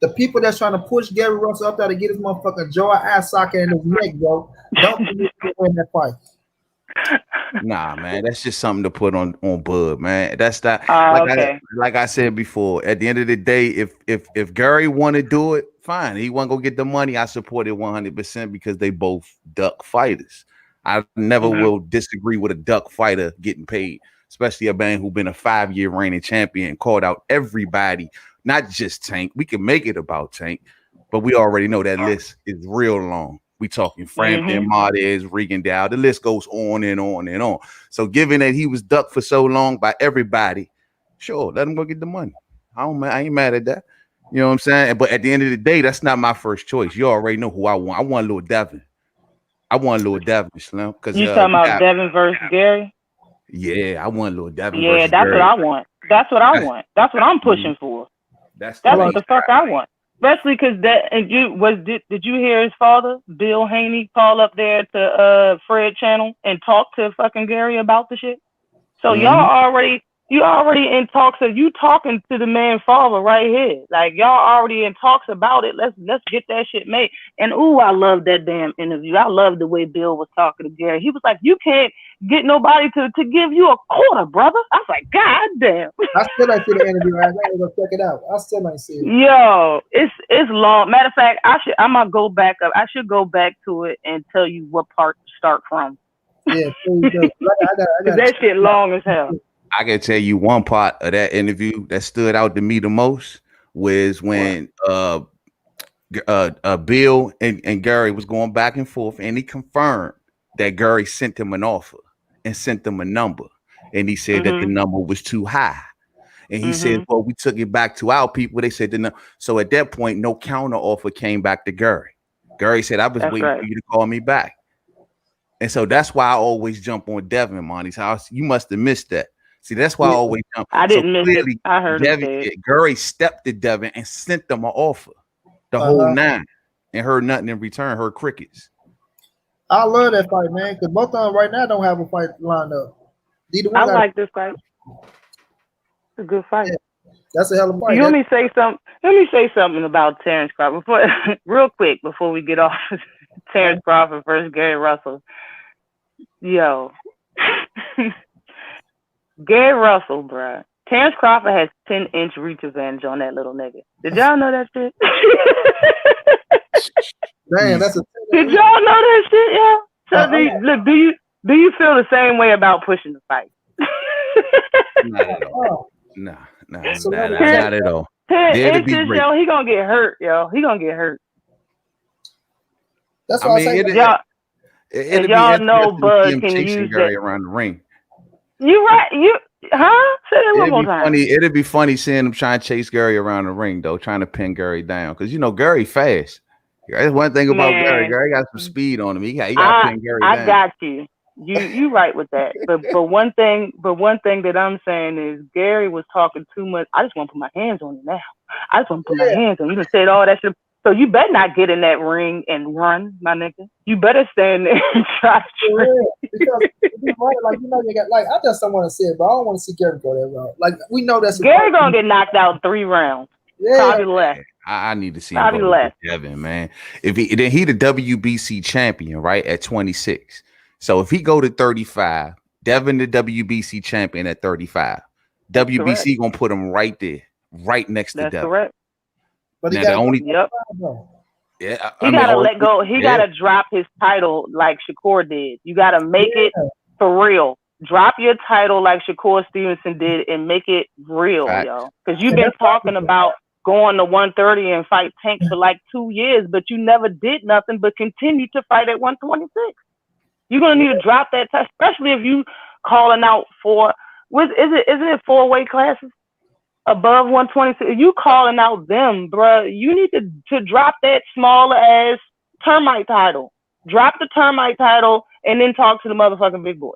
the people that's trying to push Gary Russell up there to get his motherfucking jaw ass socket in his neck, bro, don't believe he'll win that fight. Nah, man, that's just something to put on Bud, man. That's not Okay. like I said before. At the end of the day, if Gary want to do it, fine. He want to go get the money. I support it 100% because they both duck fighters. I never will disagree with a duck fighter getting paid, especially a man who been a 5-year reigning champion, called out everybody, not just Tank. We can make it about Tank, but we already know that list is real long. We talking Frampton, Martez, Regan Dow. The list goes on and on and on. So given that he was ducked for so long by everybody, sure, let him go get the money. I ain't mad at that. You know what I'm saying? But at the end of the day, that's not my first choice. You already know who I want. I want Lil Devin. Slim. Because you talking about Devin versus Gary? Yeah, I want Lil Devin. Yeah, that's Gary. what I want. That's what I want. That's what I'm pushing for. That's what the fuck I want. Especially because did you hear his father, Bill Haney, call up there to Fred Channel and talk to fucking Gary about the shit? So you already in talks of you talking to the man father right here. Like y'all already in talks about it. Let's get that shit made. And I love that damn interview. I love the way Bill was talking to Gary. He was like, you can't get nobody to give you a quarter, brother. I was like, God damn. I still ain't see the interview. I gotta go check it out. I still ain't see it. Yo, it's long. Matter of fact, I'm gonna go back up. I should go back to it and tell you what part to start from. Yeah, please do. I got that shit long as hell. I can tell you one part of that interview that stood out to me the most was when Bill and Gary was going back and forth, and he confirmed that Gary sent him an offer and sent him a number, and he said that the number was too high, and he said, "Well, we took it back to our people." They said, "No." So at that point, no counter offer came back to Gary. Gary said, "I was waiting for you to call me back," and so that's why I always jump on Devin Monty's house. You must have missed that. See, that's why I always jump. I didn't miss it. I heard it. Gary stepped to Devin and sent them an offer, the whole 9, and heard nothing in return. Heard crickets. I love that fight, man, because both of them right now don't have a fight lined up. I like this fight. It's a good fight. Yeah, that's a hell of a fight. Let me say something about Terrence Crawford real quick before we get off Terrence Crawford versus Gary Russell. Yo. Gary Russell, bruh. Terrence Crawford has 10-inch reach advantage on that little nigga. Did y'all know that shit? Man, Did y'all know that shit, yo? So do you feel the same way about pushing the fight? Not at all. Nah, not at all. 10 inches, yo, he gonna get hurt, yo. He gonna get hurt. That's why I say y'all know Bud can use Gary that around the ring. You right? Say that one more time. It'd be funny seeing him trying to chase Gary around the ring, though, trying to pin Gary down. Because Gary fast. That's one thing about Gary. Gary got some speed on him. He got to pin Gary down. I got you. You right with that. But one thing that I'm saying is Gary was talking too much. I just want to put my hands on you now. I just want to put my hands on you. You done said all that shit. So you better not get in that ring and run, my nigga. You better stand there and try to because you got I just don't want to see it, but I don't want to see Gary go that route. Like we know that's Gary gonna get knocked out 3 rounds. Yeah. Probably less. I need to see him go to Devin, man. If he the WBC champion, right, at 26. So if he go to 35, Devin the WBC champion at 35. That's WBC correct. Gonna put him right there, right next to Devin. That's correct. But he gotta let go. He gotta drop his title like Shakur did. You gotta make it for real. Drop your title like Shakur Stevenson did and make it real, yo. Because you've been talking about going to 130 and fight Tank for like 2 years, but you never did nothing but continue to fight at 126. You're gonna need to drop that title, especially if you calling out for isn't it 4 weight classes? Above 126, you calling out them, bruh. You need to drop that smaller ass termite title. Drop the termite title and then talk to the motherfucking big boy.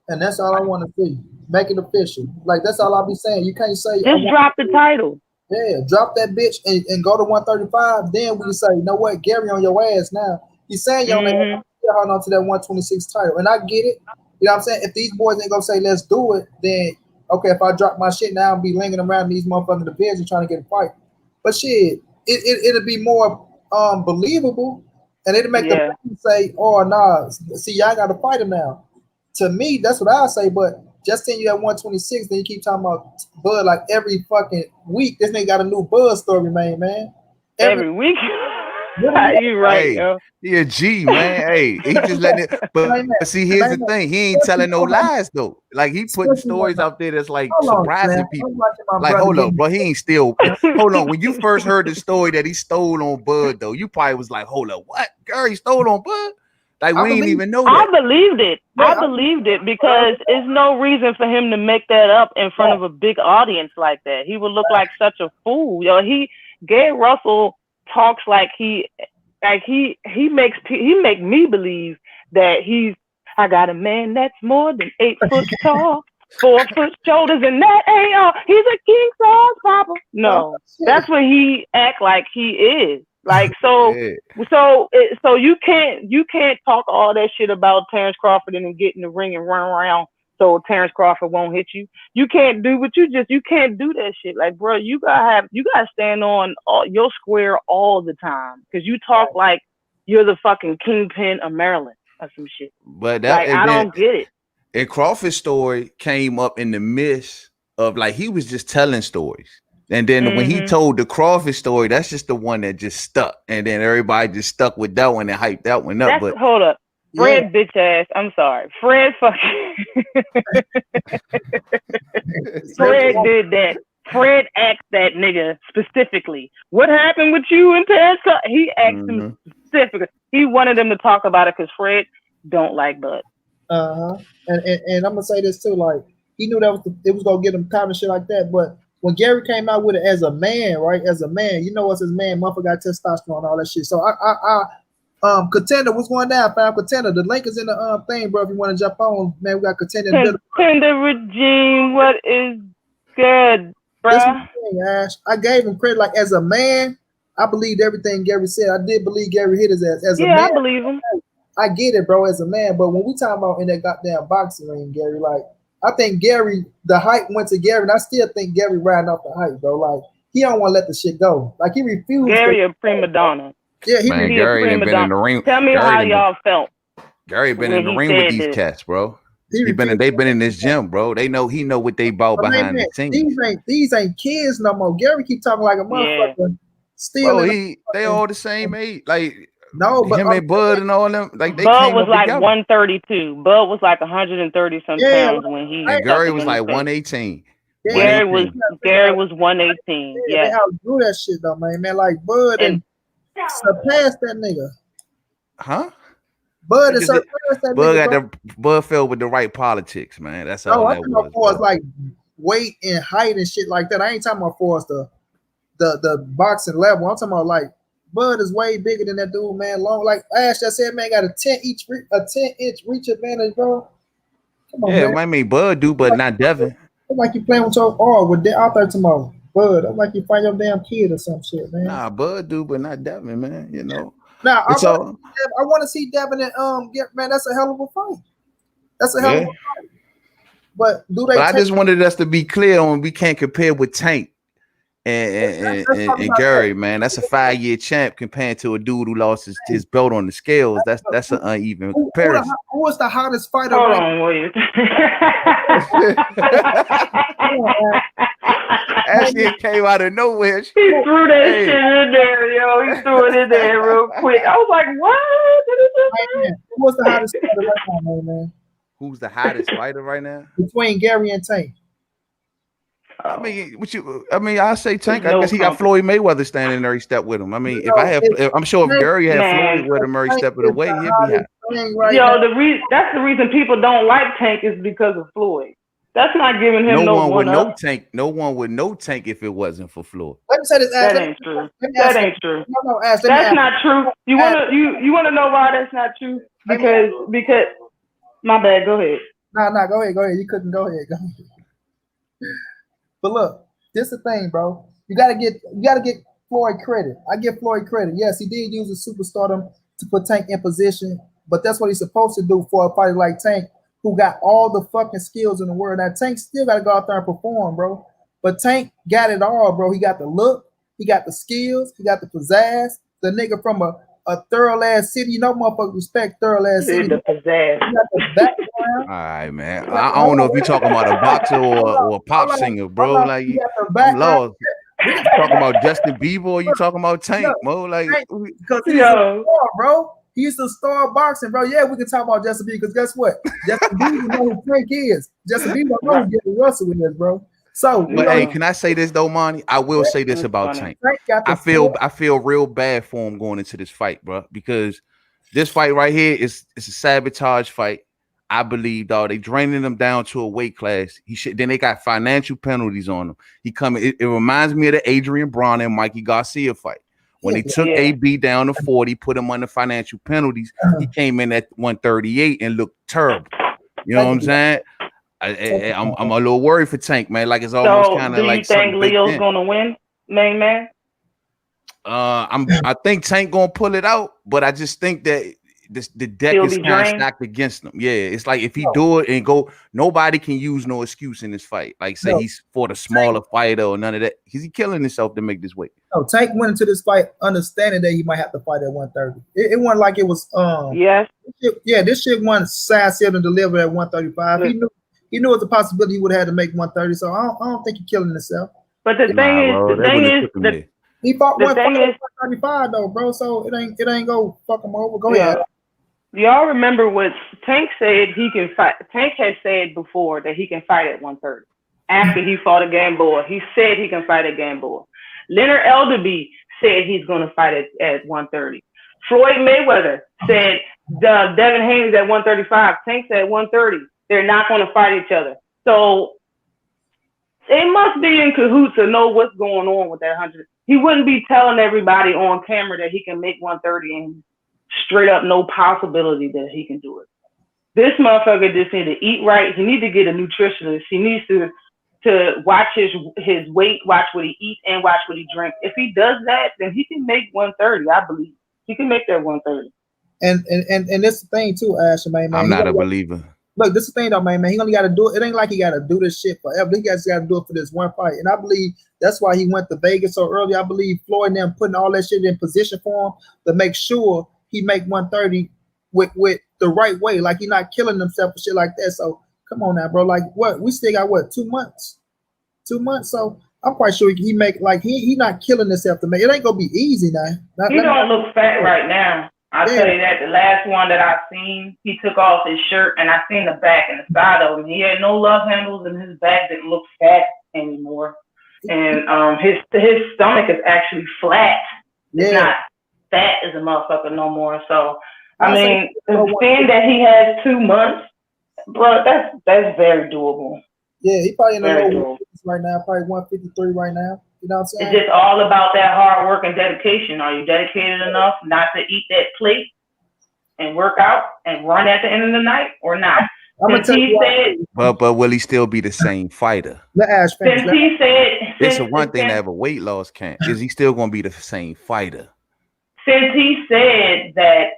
And that's all I want to see. Make it official. Like, that's all I'll be saying. You can't say just drop the title. Yeah, drop that bitch and go to 135. Then we can say, you know what, Gary on your ass now. He's saying y'all holding on to that 126 title. And I get it. You know what I'm saying? If these boys ain't gonna say let's do it, then okay, if I drop my shit now and be lingering around these motherfucking divisions trying to get a fight. But shit, it'll be more believable, and it'll make the say, oh nah, see y'all gotta fight him now. To me, that's what I say, but just saying you at 126, then you keep talking about Bud like every fucking week. This nigga got a new Bud story, man. Every week. You right, hey, yo. He a G, man. Hey, he just letting it. But see, here's the thing: he ain't telling no lies though. Like he putting stories out there that's like surprising people. Like, hold up, bro. He ain't still. Hold on. When you first heard the story that he stole on Bud, though, you probably was like, hold up, what? Girl, he stole on Bud? Like we didn't even know that. I believed it. I believed it because there's no reason for him to make that up in front of a big audience like that. He would look like such a fool. Yo, Gary Russell talks like he make me believe that I got a man that's more than 8 foot tall, 4 foot shoulders, and that ain't all. He's a king size papa. No, that's what he act like he is. Like so you can't talk all that shit about Terrence Crawford and then get in the ring and run around so Terrence Crawford won't hit you. You can't do you can't do that shit. Like, bro, you gotta stand on your square all the time because you talk like you're the fucking kingpin of Maryland or some shit. But that, like, I don't get it. And Crawford's story came up in the midst of like he was just telling stories. And then when he told the Crawford story, that's just the one that just stuck. And then everybody just stuck with that one and hyped that one up. But hold up. Fred bitch ass. I'm sorry. Fred fucking Fred did that. Fred asked that nigga specifically. What happened with you and Terrence? He asked him specifically. He wanted him to talk about it because Fred don't like Bud. And I'm gonna say this too. Like he knew that it was gonna get him caught and shit like that. But when Gary came out with it as a man, right? As a man, you know, as his man, motherfucker got testosterone and all that shit. So Contender, what's going down, fam? Contender, the link is in the thing, bro. If you want to jump on, man, we got Contender. Contender regime, what is good, bro? This thing, Ash. I gave him credit. Like as a man, I believed everything Gary said. I did believe Gary hit his ass. As a man, I believe him. I get it, bro. As a man, but when we talking about in that goddamn boxing ring, Gary, like I think Gary, the hype went to Gary, and I still think Gary riding off the hype, bro. Like he don't want to let the shit go. Like he refused. Gary a prima donna. Yeah, Gary ain't been in the ring. Tell me how y'all felt. Gary been in the ring with these cats, bro. They've been in this gym, bro. He know what they bought behind the scenes. These ain't kids no more. Gary keep talking like a motherfucker. Still, they all the same age. Like no, but him and Bud and all them. Like they Bud came was up like together. 132. Bud was like 130 some pounds when he. And Gary was like 118. Gary was 118. Yeah, they outgrew that shit though, man. Like Bud and surpassed that nigga. Huh? Bud is surpassed that nigga. Bud fell with the right politics, man. That's all that was. For us, like weight and height and shit like that. I ain't talking about for us the boxing level. I'm talking about like Bud is way bigger than that dude, man. Long, like Ash just said, man, got a 10-inch reach advantage, bro. Come on, man. I mean Bud do, but not Devin. It's like you playing with your with out there tomorrow. Bud, I'm like you find your damn kid or some shit, man. Nah, Bud do, but not Devin, man. You know. Nah, I want to see Devin and man. That's a hell of a fight. That's a hell of a fight. But do they? But I just wanted us to be clear on we can't compare with Tank and Gary, man. That's a 5-year champ compared to a dude who lost his belt on the scales. That's an uneven comparison. Who was the hottest fighter? Hold on, William. Actually, it came out of nowhere. He threw that shit in there, yo. He threw it in there real quick. I was like, what? Who was the hottest fighter right now, man? Who's the hottest fighter right now? Between Gary and Tank. I mean, I say Tank. I guess he got Floyd Mayweather standing there. He stepped with him. I mean, I'm sure if Gary had Floyd with him, or he stepped it away, he'd be hot. Yo, that's the reason people don't like Tank is because of Floyd. That's not giving him no one would know Tank. No one would know Tank if it wasn't for Floyd. Let me say this, Ash. That ain't true. Let me That ask you- ain't true. No, Ash. Let me That's ask not true. You wanna know why that's not true? Let me Because my bad. Go ahead. No, go ahead. You couldn't go ahead. But look, this is the thing, bro. You gotta get Floyd credit. I give Floyd credit. Yes, he did use a superstardom to put Tank in position, but that's what he's supposed to do for a fighter like Tank, who got all the fucking skills in the world. Now Tank still gotta go out there and perform, bro. But Tank got it all, bro. He got the look, he got the skills, he got the pizzazz. The nigga from a thorough ass city, you know, motherfuckers respect thorough ass city. The pizzazz. He got the background. All right, man. I don't know if you're talking about a boxer or a pop singer, bro. Like, I'm lost. You talking about Justin Bieber or you talking about Tank, bro? Like, because he's a star, bro. He's a star boxing, bro. Yeah, we can talk about Justin Bieber because guess what? Justin Bieber know who Tank is. Justin Bieber know who Gary Russell is, bro. So, but hey, can I say this though, Monty? I will say this about Tank. I feel real bad for him going into this fight, bro, because this fight right here is a sabotage fight. I believe, dog. They draining him down to a weight class. Then they got financial penalties on him. It reminds me of the Adrian Brown and Mikey Garcia fight. When they took AB down to 40, put him under financial penalties, he came in at 138 and looked terrible. You know what I'm saying? I'm a little worried for Tank, man. Like it's almost kind of like. Do you think Leo's gonna win, main man? I think Tank gonna pull it out, but I just think that the deck is kind of stacked against him. Yeah, it's like if he do it and go, nobody can use no excuse in this fight. Like say he's for the smaller fighter or none of that, because he's killing himself to make this weight. No, Tank went into this fight understanding that he might have to fight at 130. It wasn't like it was this shit wasn't size 7 delivered at 135. He knew it was a possibility he would have had to make 130. So I don't think he's killing himself. But the thing is, he fought 135 though, bro. So it ain't go fuck him over. Go ahead. Y'all remember what Tank said he can fight? Tank had said before that he can fight at 130. After he fought a Gamboa, he said he can fight at Gamboa. Leonard Elderby said he's going to fight at 130. Floyd Mayweather said Devin Haney's at 135. Tank's at 130. They're not going to fight each other. So they must be in cahoots to know what's going on with that 100. He wouldn't be telling everybody on camera that he can make 130 and straight up no possibility that he can do it. This motherfucker just need to eat right. He needs to get a nutritionist. He needs to watch his weight, watch what he eats, and watch what he drinks. If he does that, then he can make 130. I believe he can make that 130. And this thing too, Ash, man. I'm not a believer. Look, this is the thing though, man. He only got to do it. It ain't like he got to do this shit forever. He got to do it for this one fight. And I believe that's why he went to Vegas so early. I believe Floyd and them putting all that shit in position for him to make sure he make 130 with the right way. Like he's not killing himself and shit like that. So come on now, bro. Like what? We still got 2 months? 2 months. So I'm quite sure he make like he not killing himself to make it. Ain't gonna be easy now. He don't look fat right now. I'll tell you that. The last one that I seen, he took off his shirt and I seen the back and the side of him. He had no love handles and his back didn't look fat anymore. And his stomach is actually flat. It's not fat as a motherfucker no more. So I mean, seeing that he has 2 months, bro, that's very doable. Yeah, he probably in the low right now, probably 153 right now. You know what I'm saying? It's just all about that hard work and dedication. Are you dedicated enough not to eat that plate and work out and run at the end of the night or not? Since he said, but will he still be the same fighter? Since he said, it's the one thing to have a weight loss camp. Is he still going to be the same fighter? Since he said that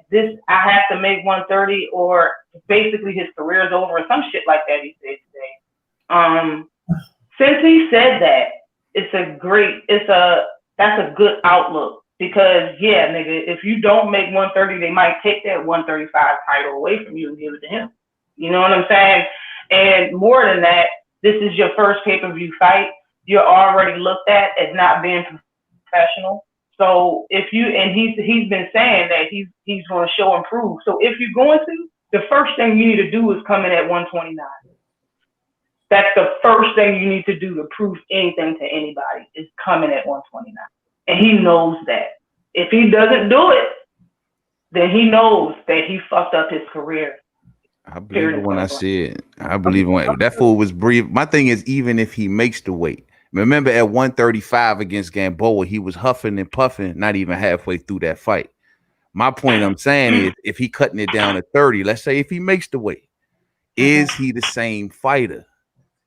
I have to make 130 or basically his career's over or some shit like that, he said today. Since he said that, that's a good outlook because nigga, if you don't make 130, they might take that 135 title away from you and give it to him. You know what I'm saying? And more than that, this is your first pay-per-view fight. You're already looked at as not being professional. So he's been saying that he's going to show and prove. So if you're going to, the first thing you need to do is come in at 129. That's the first thing you need to do to prove anything to anybody is coming at 129. And he knows that. If he doesn't do it, then he knows that he fucked up his career. I believe it when I see it. I believe when that fool was brief. My thing is, even if he makes the weight, Remember at 135 against Gamboa, he was huffing and puffing, not even halfway through that fight. My point I'm saying is if he cutting it down to 30, let's say if he makes the weight, is he the same fighter?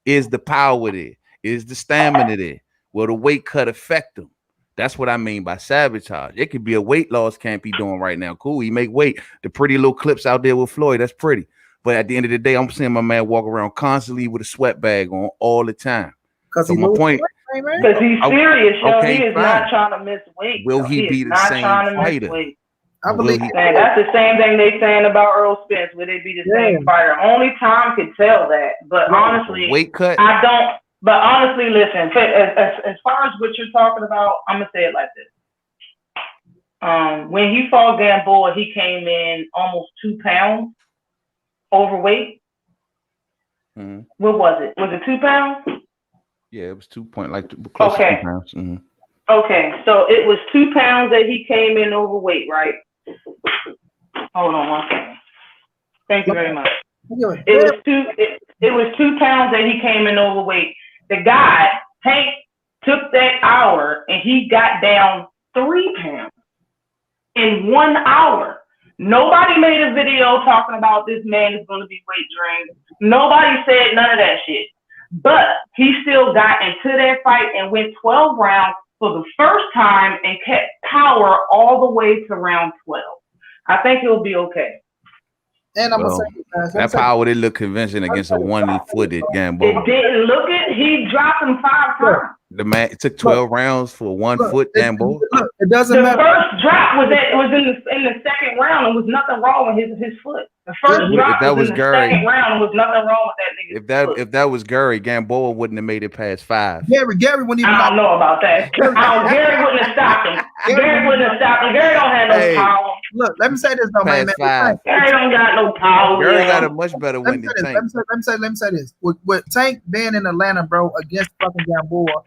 Is the power there? Is the stamina there? Will the weight cut affect him? That's what I mean by sabotage. It could be a weight loss camp he doing right now. Cool, he make weight. The pretty little clips out there with Floyd, that's pretty. But at the end of the day, I'm seeing my man walk around constantly with a sweat bag on all the time. So my point, because he's serious, yo. Okay, he is fine. not trying to miss weight. Will he be the same fighter? I believe And that's the same thing they saying about Errol Spence. Will they be the same fighter? Only time can tell that. But honestly, weight cut. I don't. But honestly, listen. As far as what you're talking about, I'm gonna say it like this. When he fought Gamboa, he came in almost 2 pounds overweight. Mm-hmm. What was it? Was it 2 pounds? Yeah, it was 2 point, like close to 2 pounds. Mm-hmm. Okay, so it was 2 pounds that he came in overweight, right? Hold on 1 second. Thank you very much. It was 2 pounds that he came in overweight. The guy, Hank, took that hour and he got down 3 pounds in 1 hour. Nobody made a video talking about this man is going to be weight drained. Nobody said none of that shit. But he still got into that fight and went 12 rounds for the first time and kept power all the way to round 12. I think he'll be okay. And I'm gonna say that power did look convincing against a one-footed Gamboa. It didn't look it. He dropped him 5 times. The man, it took 12 rounds for 1 foot Gamboa. It doesn't the matter. First drop was in the second round and was nothing wrong with his foot. The first drop was in the second round and was nothing wrong with that nigga's foot. If that was Gary, Gamboa wouldn't have made it past 5. Gary wouldn't even. I don't know about that. Gary wouldn't have stopped him. Gary wouldn't have stopped him. Gary don't have no power. Look, let me say this though, man. Gary don't got no power. Gary got a much better win than Tank. Let me say this. With Tank being in Atlanta, bro, against fucking Gamboa,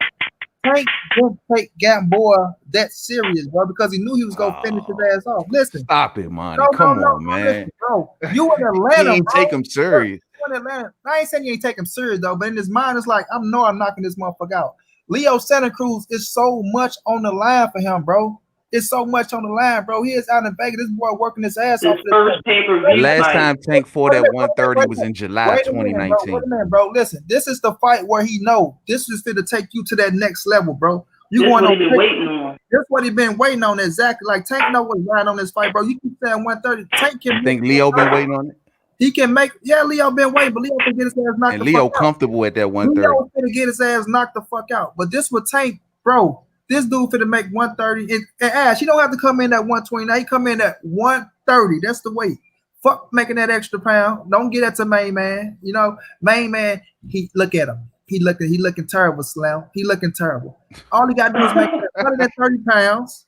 Tank didn't take Gamboa that serious, bro, because he knew he was gonna finish his ass off. Listen, stop it, man. Come on, man. Listen, bro, you in Atlanta, he ain't bro. take him serious. You in Atlanta. I ain't saying you ain't take him serious though, but in his mind, it's like I'm knocking this motherfucker out. Leo Santa Cruz is so much on the line for him, bro. It's so much on the line, bro. He is out in Vegas. This boy working his ass off. The last time Tank fought at 130 was in July 2019. Wait a minute, bro. Listen, this is the fight where he know this is going to take you to that next level, bro. You want to waiting on. That's what he been waiting on exactly. Like Tank know what's right on this fight, bro. You keep saying 130. Tank can. You think Leo been waiting on it? He can make. Yeah, Leo been waiting, but Leo can get his ass knocked. And Leo comfortable at that 130. Leo finna get his ass knocked the fuck out. But this with Tank, bro. This dude finna make 130. And Ash, he don't have to come in at 129. He come in at 130. That's the weight. Fuck making that extra pound. Don't get that to main man. You know, main man, he look at him. He looking terrible, Slam. He looking terrible. All he gotta do is make 130 pounds,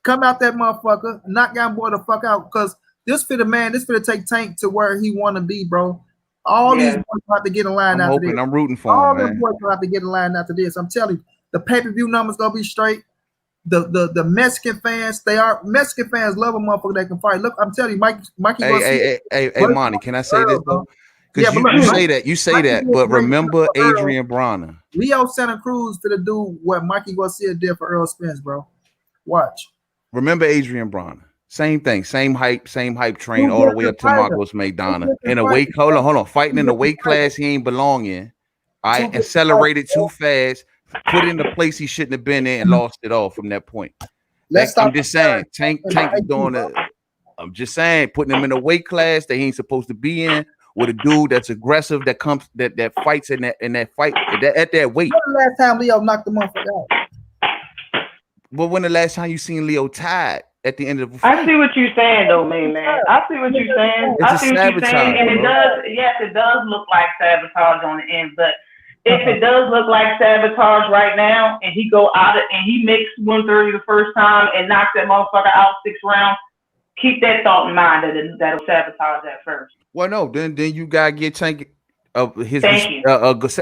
come out that motherfucker, knock down boy the fuck out. Because this finna take Tank to where he wanna be, bro. All these boys have to get in line after this. I'm rooting for all him, man. All these boys have to get in line after this. I'm telling you. The pay-per-view numbers gonna be straight. The Mexican fans, Mexican fans love a motherfucker that can fight. Look, I'm telling you, Mikey. Hey, Monty, can I say this though? Because you say that, but remember Adrian Bronner. Leo Santa Cruz finna do what Mikey Garcia did for Errol Spence, bro. Watch. Remember Adrian Bronner. Same thing, same hype train all the way up to Marcos Maidana. In a weight, hold on, fighting in a weight class he ain't belong in. All right, accelerated too fast. Put in the place he shouldn't have been in and lost it all from that point. I'm just saying, Tank is doing it. I'm just saying, putting him in a weight class that he ain't supposed to be in with a dude that's aggressive that fights in that fight at that weight. When the last time Leo knocked the motherfucker out? But when the last time you seen Leo tied at the end of the fight? I see what you're saying, though, man. I see what you're saying. It's sabotage, and it does. Yes, it does look like sabotage on the end, but. If it does look like sabotage right now, and he go out and he makes 130 the first time and knocks that motherfucker out 6 rounds, keep that thought in mind that that'll sabotage at first. Well, no, then you gotta get Tank his.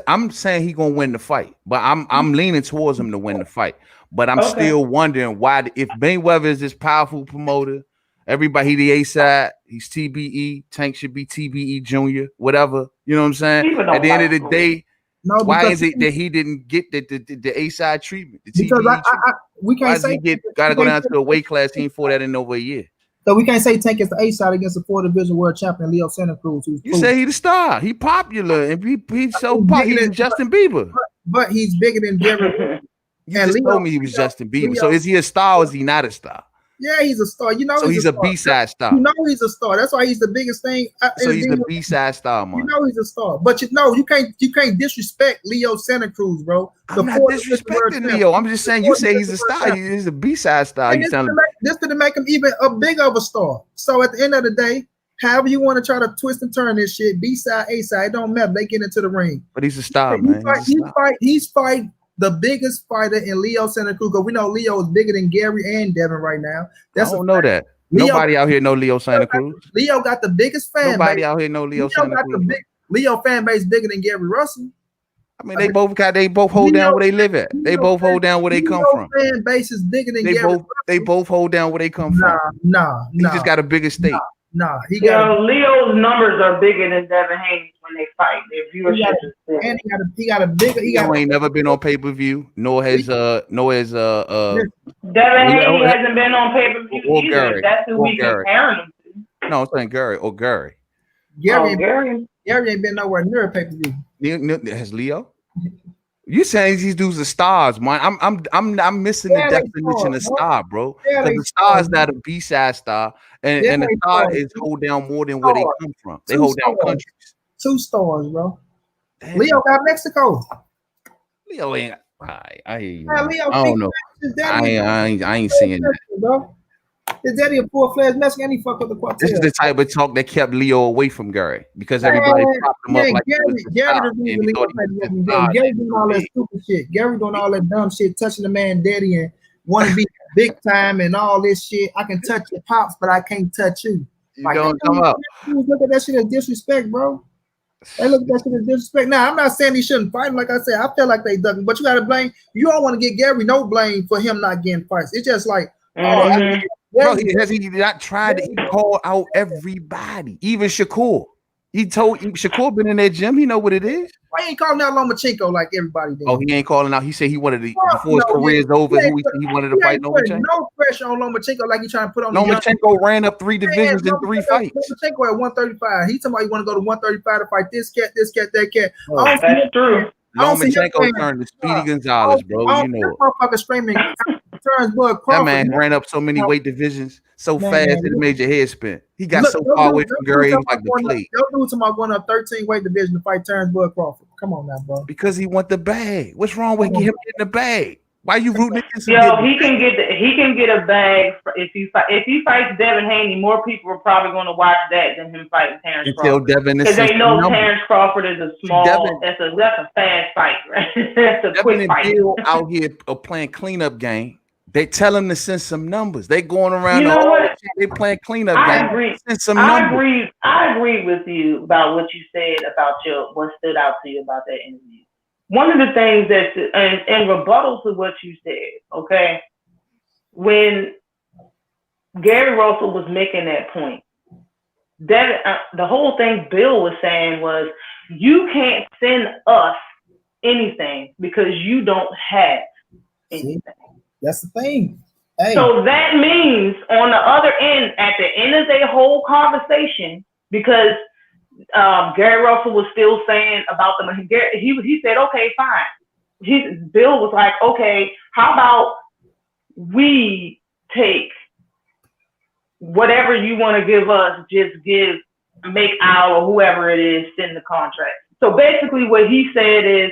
I'm saying he gonna win the fight, but I'm leaning towards him to win the fight. But I'm still wondering why, if Mayweather is this powerful promoter, everybody the A side, he's TBE. Tank should be TBE Junior, whatever. You know what I'm saying? At the end of the day. No, Why because is it that he didn't get the A side treatment? The because TBE treatment? we Why can't does say he gotta go down to a weight class he ain't fought that in over a year? so we can't say Tank is the A side against the 4 division world champion Leo Santa Cruz, who's You say he the star. He popular and he's so He's popular. bigger He's Justin Bieber. but he's bigger than Gary. You And just Leo- told me he was Justin Bieber. Leo- So is he a star or is he not a star? Yeah, he's a star. You know, So he's a star. B-side star. You know, he's a star. That's why he's the biggest thing. So he's the B-side star, man. You know, he's a star. But you can't disrespect Leo Santa Cruz, bro. I'm not disrespecting Leo. I'm just saying you say he's a star. He's a B-side star. And this didn't make him even a big of a star. So at the end of the day, however you want to try to twist and turn this shit, B-side, A-side, it don't matter. They get into the ring. But he's a star, man. He's fighting the biggest fighter in Leo Santa Cruz. We know Leo is bigger than Gary and Devin right now. I don't know that. Nobody out here know Leo Santa Cruz. Leo got the biggest fan base. Nobody out here know Leo Santa Cruz. Leo fan base bigger than Gary Russell. I mean, they both hold down where they live at. They both hold down where they come from. Fan base is bigger than Gary Russell. They both hold down where they come from. Nah. He just got a bigger stake. Nah, Leo's numbers are bigger than Devin Haney when they fight. Their viewership is big. And he got a bigger. Leo ain't never been on pay-per-view, nor has Devin Haney hasn't been on pay-per-view either. Gary, that's who we comparing him to. No, I'm saying Gary. Gary ain't been nowhere near a pay-per-view. Has Leo? You saying these dudes are stars, man? I'm missing the definition of star, bro. Because the star is not a B-side star, and the star is hold down more than where they come from. They hold down countries. 2 stars, bro. Damn. Leo got Mexico. Leo ain't. I don't know. I ain't seeing that, bro. His daddy a full-fledged Mexican. He fuck with the Quartet. This is the type of talk that kept Leo away from Gary because everybody propped him up like Gary doing all that stupid shit. Gary doing all that dumb shit, touching the man daddy and want to be big time and all this shit. I can touch your pops, but I can't touch you. You don't come up. Look at that shit as disrespect, bro. They look at that shit as disrespect. Now, I'm not saying he shouldn't fight him. Like I said, I feel like they ducking, but you got to blame. You don't want to get Gary no blame for him not getting fights. It's just like, bro, has he not tried to call out everybody, even Shakur? He told Shakur been in that gym. He know what it is. Why ain't calling out Lomachenko like everybody did? Oh, he ain't calling out. He said he wanted to before his career's over. He wanted to fight Lomachenko. No pressure on Lomachenko like he trying to put on. Lomachenko ran up 3 divisions in 3 fights. Lomachenko at 135. He talking about he want to go to 135 to fight this cat, that cat. Oh, that's true. Lomachenko turned to Speedy Gonzalez, bro. You know it. Motherfucker screaming. That man ran up so many weight divisions so fast it made your head spin. He got so far away from Gary, like the plate. Yo, dude, talking about going up 13 weight division to fight Terrence Bud Crawford. Come on now, bro. Because he want the bag. What's wrong with him getting the bag? Why you rooting against him? Yo, he can get a bag if he fights Devin Haney. More people are probably going to watch that than him fighting Terrence Crawford. Because they know Terrence Crawford is a small. That's a fast fight, right? That's a quick fight. Bill out here playing cleanup game. They tell him to send some numbers. They going around. They playing cleanup game. Agree. Send some numbers. I agree with you about what you said about what stood out to you about that interview. One of the things that's in rebuttal to what you said, okay, when Gary Russell was making that point, the whole thing Bill was saying was, you can't send us anything because you don't have anything. That's the thing. Hey. So that means on the other end, at the end of their whole conversation, because Gary Russell was still saying about them. He said, okay, fine. Bill was like, okay, how about we take whatever you want to give us, just make Al or whoever it is send the contract. So basically what he said is,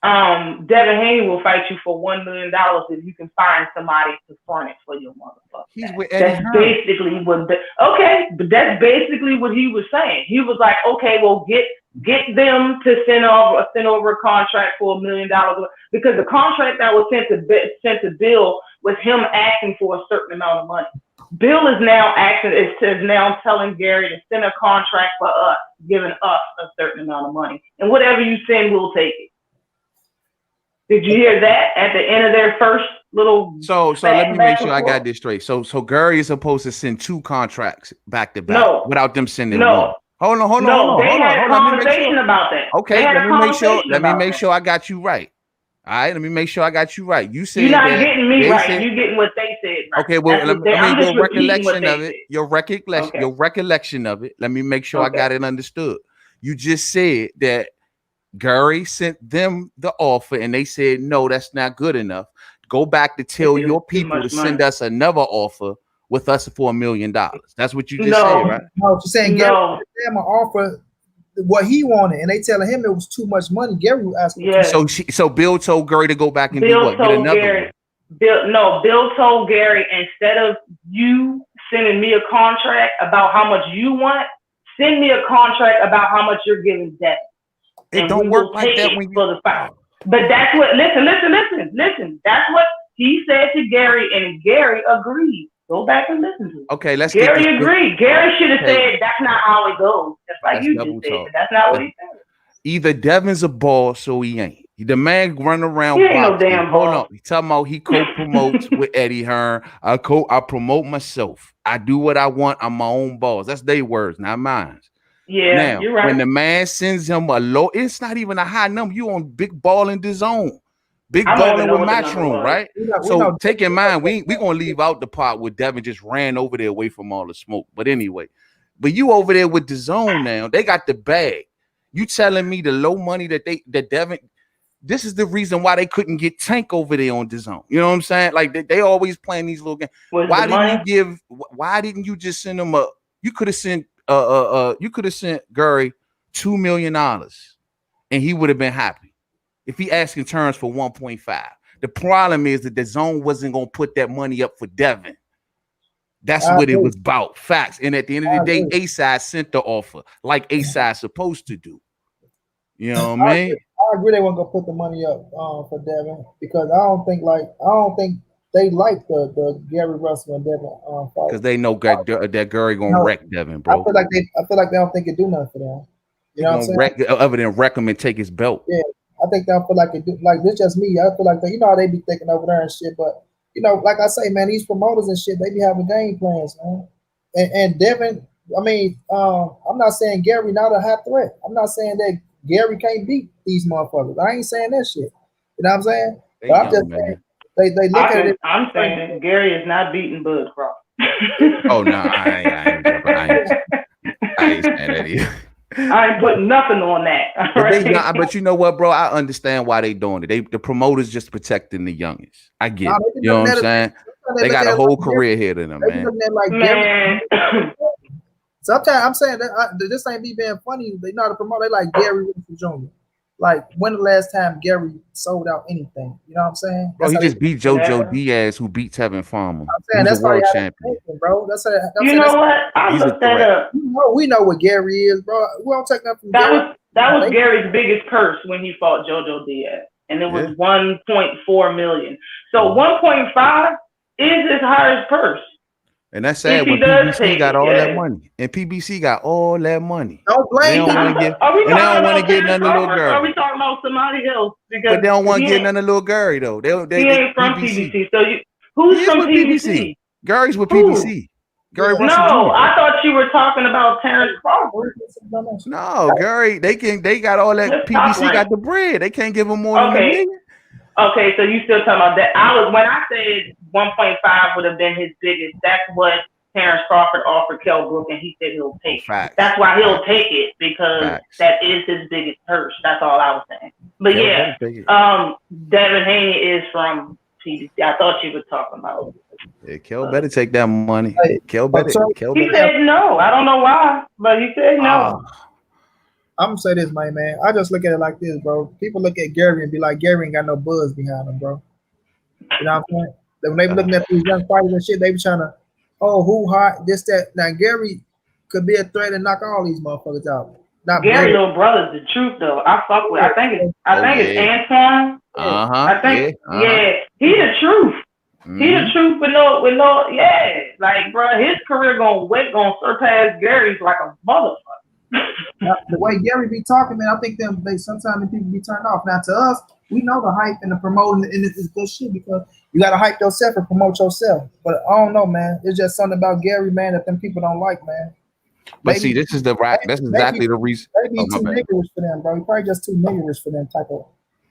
Devin Haney will fight you for $1 million if you can find somebody to front it for your motherfucker. That's basically what. But that's basically what he was saying. He was like, okay, well, get them to send over a contract for $1 million because the contract that was sent to Bill was him asking for a certain amount of money. Bill is now telling Gary to send a contract for us, giving us a certain amount of money, and whatever you send, we'll take it. Did you hear that at the end of their first little? So let me make sure I got this straight. So Gary is supposed to send 2 contracts back to back without them sending one. Hold on. They had a conversation about that. Okay, let me make sure I got you right. All right, let me make sure I got you right. You said you're not getting me right. You getting what they said right. Okay, well, I'm just your repeating what recollection they of it. said. Your recollection of it. Let me make sure I got it understood. You just said that Gary sent them the offer, and they said no, that's not good enough. Go back to tell your people to send us another offer with us for $1 million. That's what you just said, right? No, she's saying Gary sent them an offer what he wanted, and they telling him it was too much money. Gary was asking. So Bill told Gary to go back and do what? Get another one. Bill told Gary, instead of you sending me a contract about how much you want, send me a contract about how much you're giving Devin. It don't work like that when you for the fight. But that's what listen. That's what he said to Gary, and Gary agreed. Go back and listen to it. Okay, let's Gary agreed. Gary should have said that's not how it goes. Just like you just said. That's not what he said. Either Devin's a boss or he ain't. The man running around. He ain't no damn boss. Hold on. He talking about he co-promotes with Eddie Hearn. I promote myself. I do what I want. I'm my own boss. That's their words, not mine. Yeah, now, you're right. When the man sends him a low, it's not even a high number. You on big balling the zone. Big balling with Matchroom, right? So take in mind, we gonna leave out the part where Devin just ran over there away from all the smoke. But anyway, but you over there with the zone now, they got the bag. You telling me the low money that Devin, this is the reason why they couldn't get Tank over there on the zone. You know what I'm saying? Like they always playing these little games. Why didn't you just send them you could have sent Gary $2 million and he would have been happy if he asked in terms for 1.5. The problem is that the zone wasn't going to put that money up for Devin. That's what it was about. Facts. And at the end of the day, A-Side sent the offer like A-Side supposed to do. You know what I mean? I agree they weren't going to put the money up for Devin because I don't think they like the Gary Russell and Devin fight. Because they know that Gary gonna wreck Devin, bro. I feel like they don't think it do nothing for them. You know what I'm saying? Other than wreck him and take his belt. Yeah, I think they don't feel like it do. Like this, just me. I feel like you know how they be thinking over there and shit. But you know, like I say, man, these promoters and shit, they be having game plans, man. And Devin, I mean, I'm not saying Gary not a high threat. I'm not saying that Gary can't beat these motherfuckers. I ain't saying that shit. You know what I'm saying? But I'm just saying. They look at it. I'm saying Gary is not beating Bud Crawford. Oh no, I ain't saying that either. I ain't putting nothing on that. But you know what, bro? I understand why they doing it. The promoters just protecting the youngest. I get it. You know what I'm saying? They got a whole career ahead of them, man. Sometimes I'm saying that this ain't me being funny. They know how to promote. They like Gary Wilson Jr. Like, when the last time Gary sold out anything? You know what I'm saying? Bro, he just beat JoJo Diaz, who beat Tevin Farmer. I'm saying, He's a world champion, bro. You know what? I looked that up. We know what Gary is, bro. We don't take nothing from Gary. That was Gary's biggest purse when he fought JoJo Diaz, and it was 1.4 million. So 1.5 is his highest purse. And that's sad when PBC got all that money. And PBC got all that money. Don't blame them. They don't want to get none of little Gary. Are we talking about somebody else? But they don't want to get none of little Gary, though. He ain't from PBC. So who's from PBC? Gary's with PBC. Gary Russell Jr. I thought you were talking about Terrence Crawford. No, Gary, they got all that. PBC got the bread. They can't give him more than $1 million. Okay, so you still talking about that? When I said 1.5 would have been his biggest. That's what Terrence Crawford offered Kell Brook, and he said he'll take it. That's why he'll take it, because that is his biggest purse. That's all I was saying. But Devin Haney is from PBC. I thought you were talking about. Yeah, Kell better take that money. Kell better. He said no. I don't know why, but he said no. I'm gonna say this, man. I just look at it like this, bro. People look at Gary and be like, Gary ain't got no buzz behind him, bro. You know what I'm saying? When they be looking at these young fighters and shit, they be trying to, who hot, this, that. Now Gary could be a threat and knock all these motherfuckers out. Not Gary, little brother's the truth, though. I fuck with. I think it's Antoine. I think, he the truth. Mm-hmm. He the truth with no, like, bro, his career gonna surpass Gary's like a motherfucker. The way Gary be talking, man, I think sometimes the people be turned off. Now to us, we know the hype and the promoting, and it's good shit because you gotta hype yourself and promote yourself. But I don't know, man. It's just something about Gary, man, that them people don't like, man. But Maybe- see, this is the right. That's exactly the reason. Maybe Oh, my too bad. niggerish for them, bro. He probably just too niggerish for them type of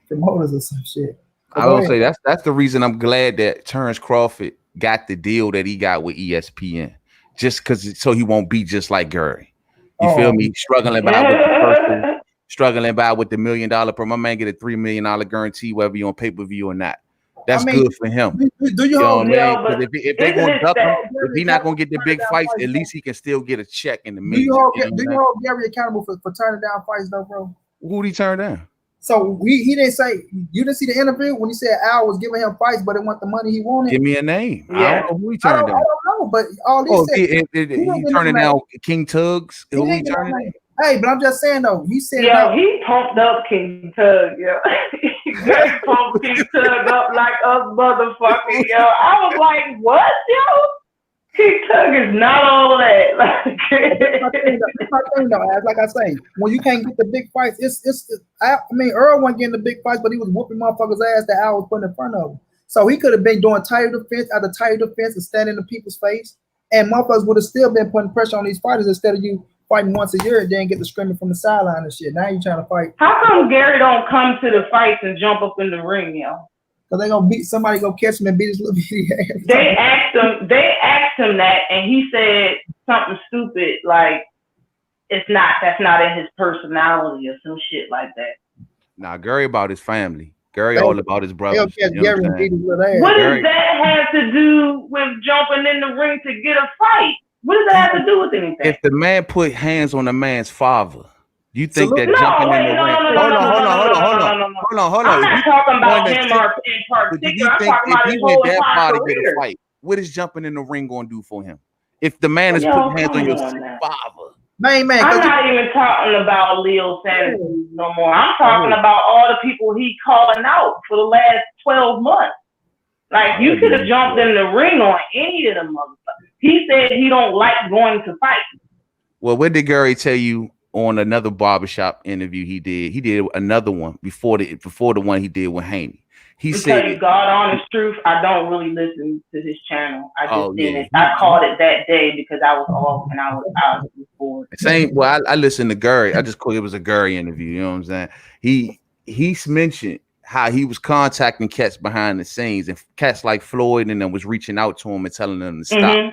promoters or some shit. I will say that's the reason I'm glad that Terrence Crawford got the deal that he got with ESPN, just because so he won't be just like Gary. You feel me? Struggling by with the person, struggling by with the $1 million per. My man get a $3 million guarantee whether you on pay per view or not. That's good for him. Do you know what Yeah, I but mean? If they gonna duck him, if he not gonna get the big fights, at least he can still get a check in the Do major. you hold Gary accountable for turning down fights though, bro? Who'd he turn down? So he didn't say, you didn't see the interview when he said Al was giving him fights, but it wasn't the money he wanted. Give me a name. Yeah. I don't know who he turned down. I don't know, but all these he turning down King Tugs. Who he turning down? Hey, but I'm just saying though, he said he pumped up King Tug, yo. Gary pumped King Tug up like a motherfucker, yo. I was like, what, yo? King Tug is not all that. That's my thing though. As like I say, when you can't get the big fights, I mean, Earl wasn't getting the big fights, but he was whooping motherfuckers' ass that Al was putting in front of him. So he could have been doing title defense after title defense and standing in people's face, and motherfuckers would have still been putting pressure on these fighters instead of you fighting once a year and then get the screaming from the sideline and shit. Now you trying to fight. How come Gary don't come to the fights and jump up in the ring, yo? Because they gonna beat somebody, gonna catch him and beat his little bitty ass. They asked him that, and he said something stupid like, that's not in his personality or some shit like that. Nah, Gary about his family. Gary all about his brothers. What does that have to do with jumping in the ring to get a fight? What does that have to do with anything? If the man put hands on the man's father, you think that jumping in the ring? Hold on. I'm not talking about him in particular. I'm talking about his whole entire career. Fight, what is jumping in the ring going to do for him? If the man is putting hands on your father. Man, I'm not even talking about Leo Sanders no more. I'm talking about all the people he calling out for the last 12 months. Like, you could have jumped in the ring on any of them motherfuckers. He said he don't like going to fight. Well, what did Gary tell you on another barbershop interview he did? He did another one before the one he did with Haney. He said, you God honest truth, I don't really listen to his channel. I just seen it. I caught it that day because I was off and I was bored. Same. Well, I listened to Gary. I just called it was a Gary interview. You know what I'm saying? He's mentioned how he was contacting cats behind the scenes, and cats like Floyd and them was reaching out to him and telling them to stop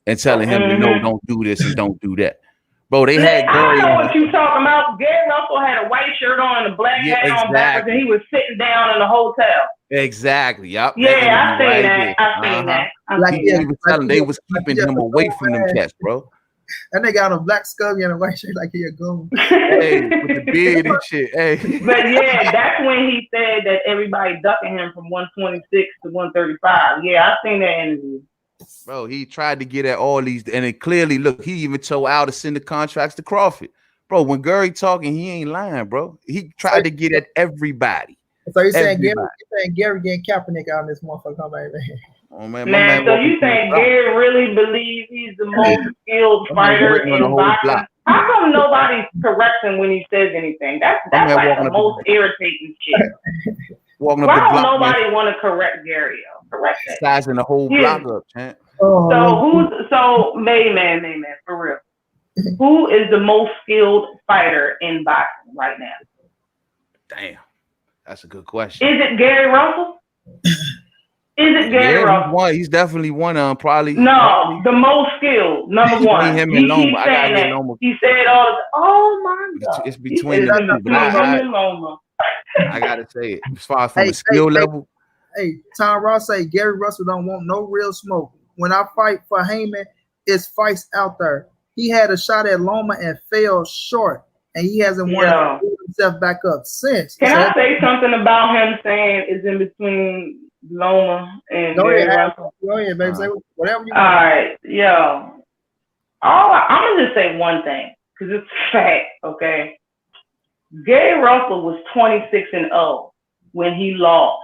and telling him to no, don't do this and don't do that. Bro, they had Gary. I know what you talking about. Gary Russell had a white shirt on and a black hat on backwards, and he was sitting down in a hotel. Exactly. Yep. Yeah, I seen that. I seen that. He was telling they was keeping him away from them cats, bro. And they got a black scubby and a white shirt like he a goon. Hey, with the beard and shit. Hey. But yeah, that's when he said that everybody ducking him from 126 to 135. Yeah, I seen that interview. Bro, he tried to get at all these, and it clearly, look, he even told Al to send the contracts to Crawford. Bro, when Gary talking, he ain't lying, bro. He tried to get at everybody. So you're saying Gary getting Kaepernick out in this motherfucker, man. Oh, man, so you think Gary really believes he's the most skilled fighter in boxing? How come nobody's correcting when he says anything? That's like the most irritating shit. Why don't nobody want to correct Gary? Correct that. Sizing the whole block up, champ. So Mayman, for real. Who is the most skilled fighter in boxing right now? Damn, that's a good question. Is it Gary Russell? Is it Gary Russell? He's definitely one of them, probably. No, the most skilled, number one. Him and Loma. I gotta get Loma. He said all oh my God. It's between them two. I gotta say it. As far as from the skill level. Hey, Tom Ross say Gary Russell don't want no real smoke. When I fight for Heyman, it's fights out there. He had a shot at Loma and fell short, and he hasn't wanted to pull himself back up since. Can I say something about him saying it's in between Loma and Gary Russell? Go ahead, baby. Say whatever you want. All right, yo. I'm gonna just say one thing because it's a fact, okay? Gary Russell was 26-0 when he lost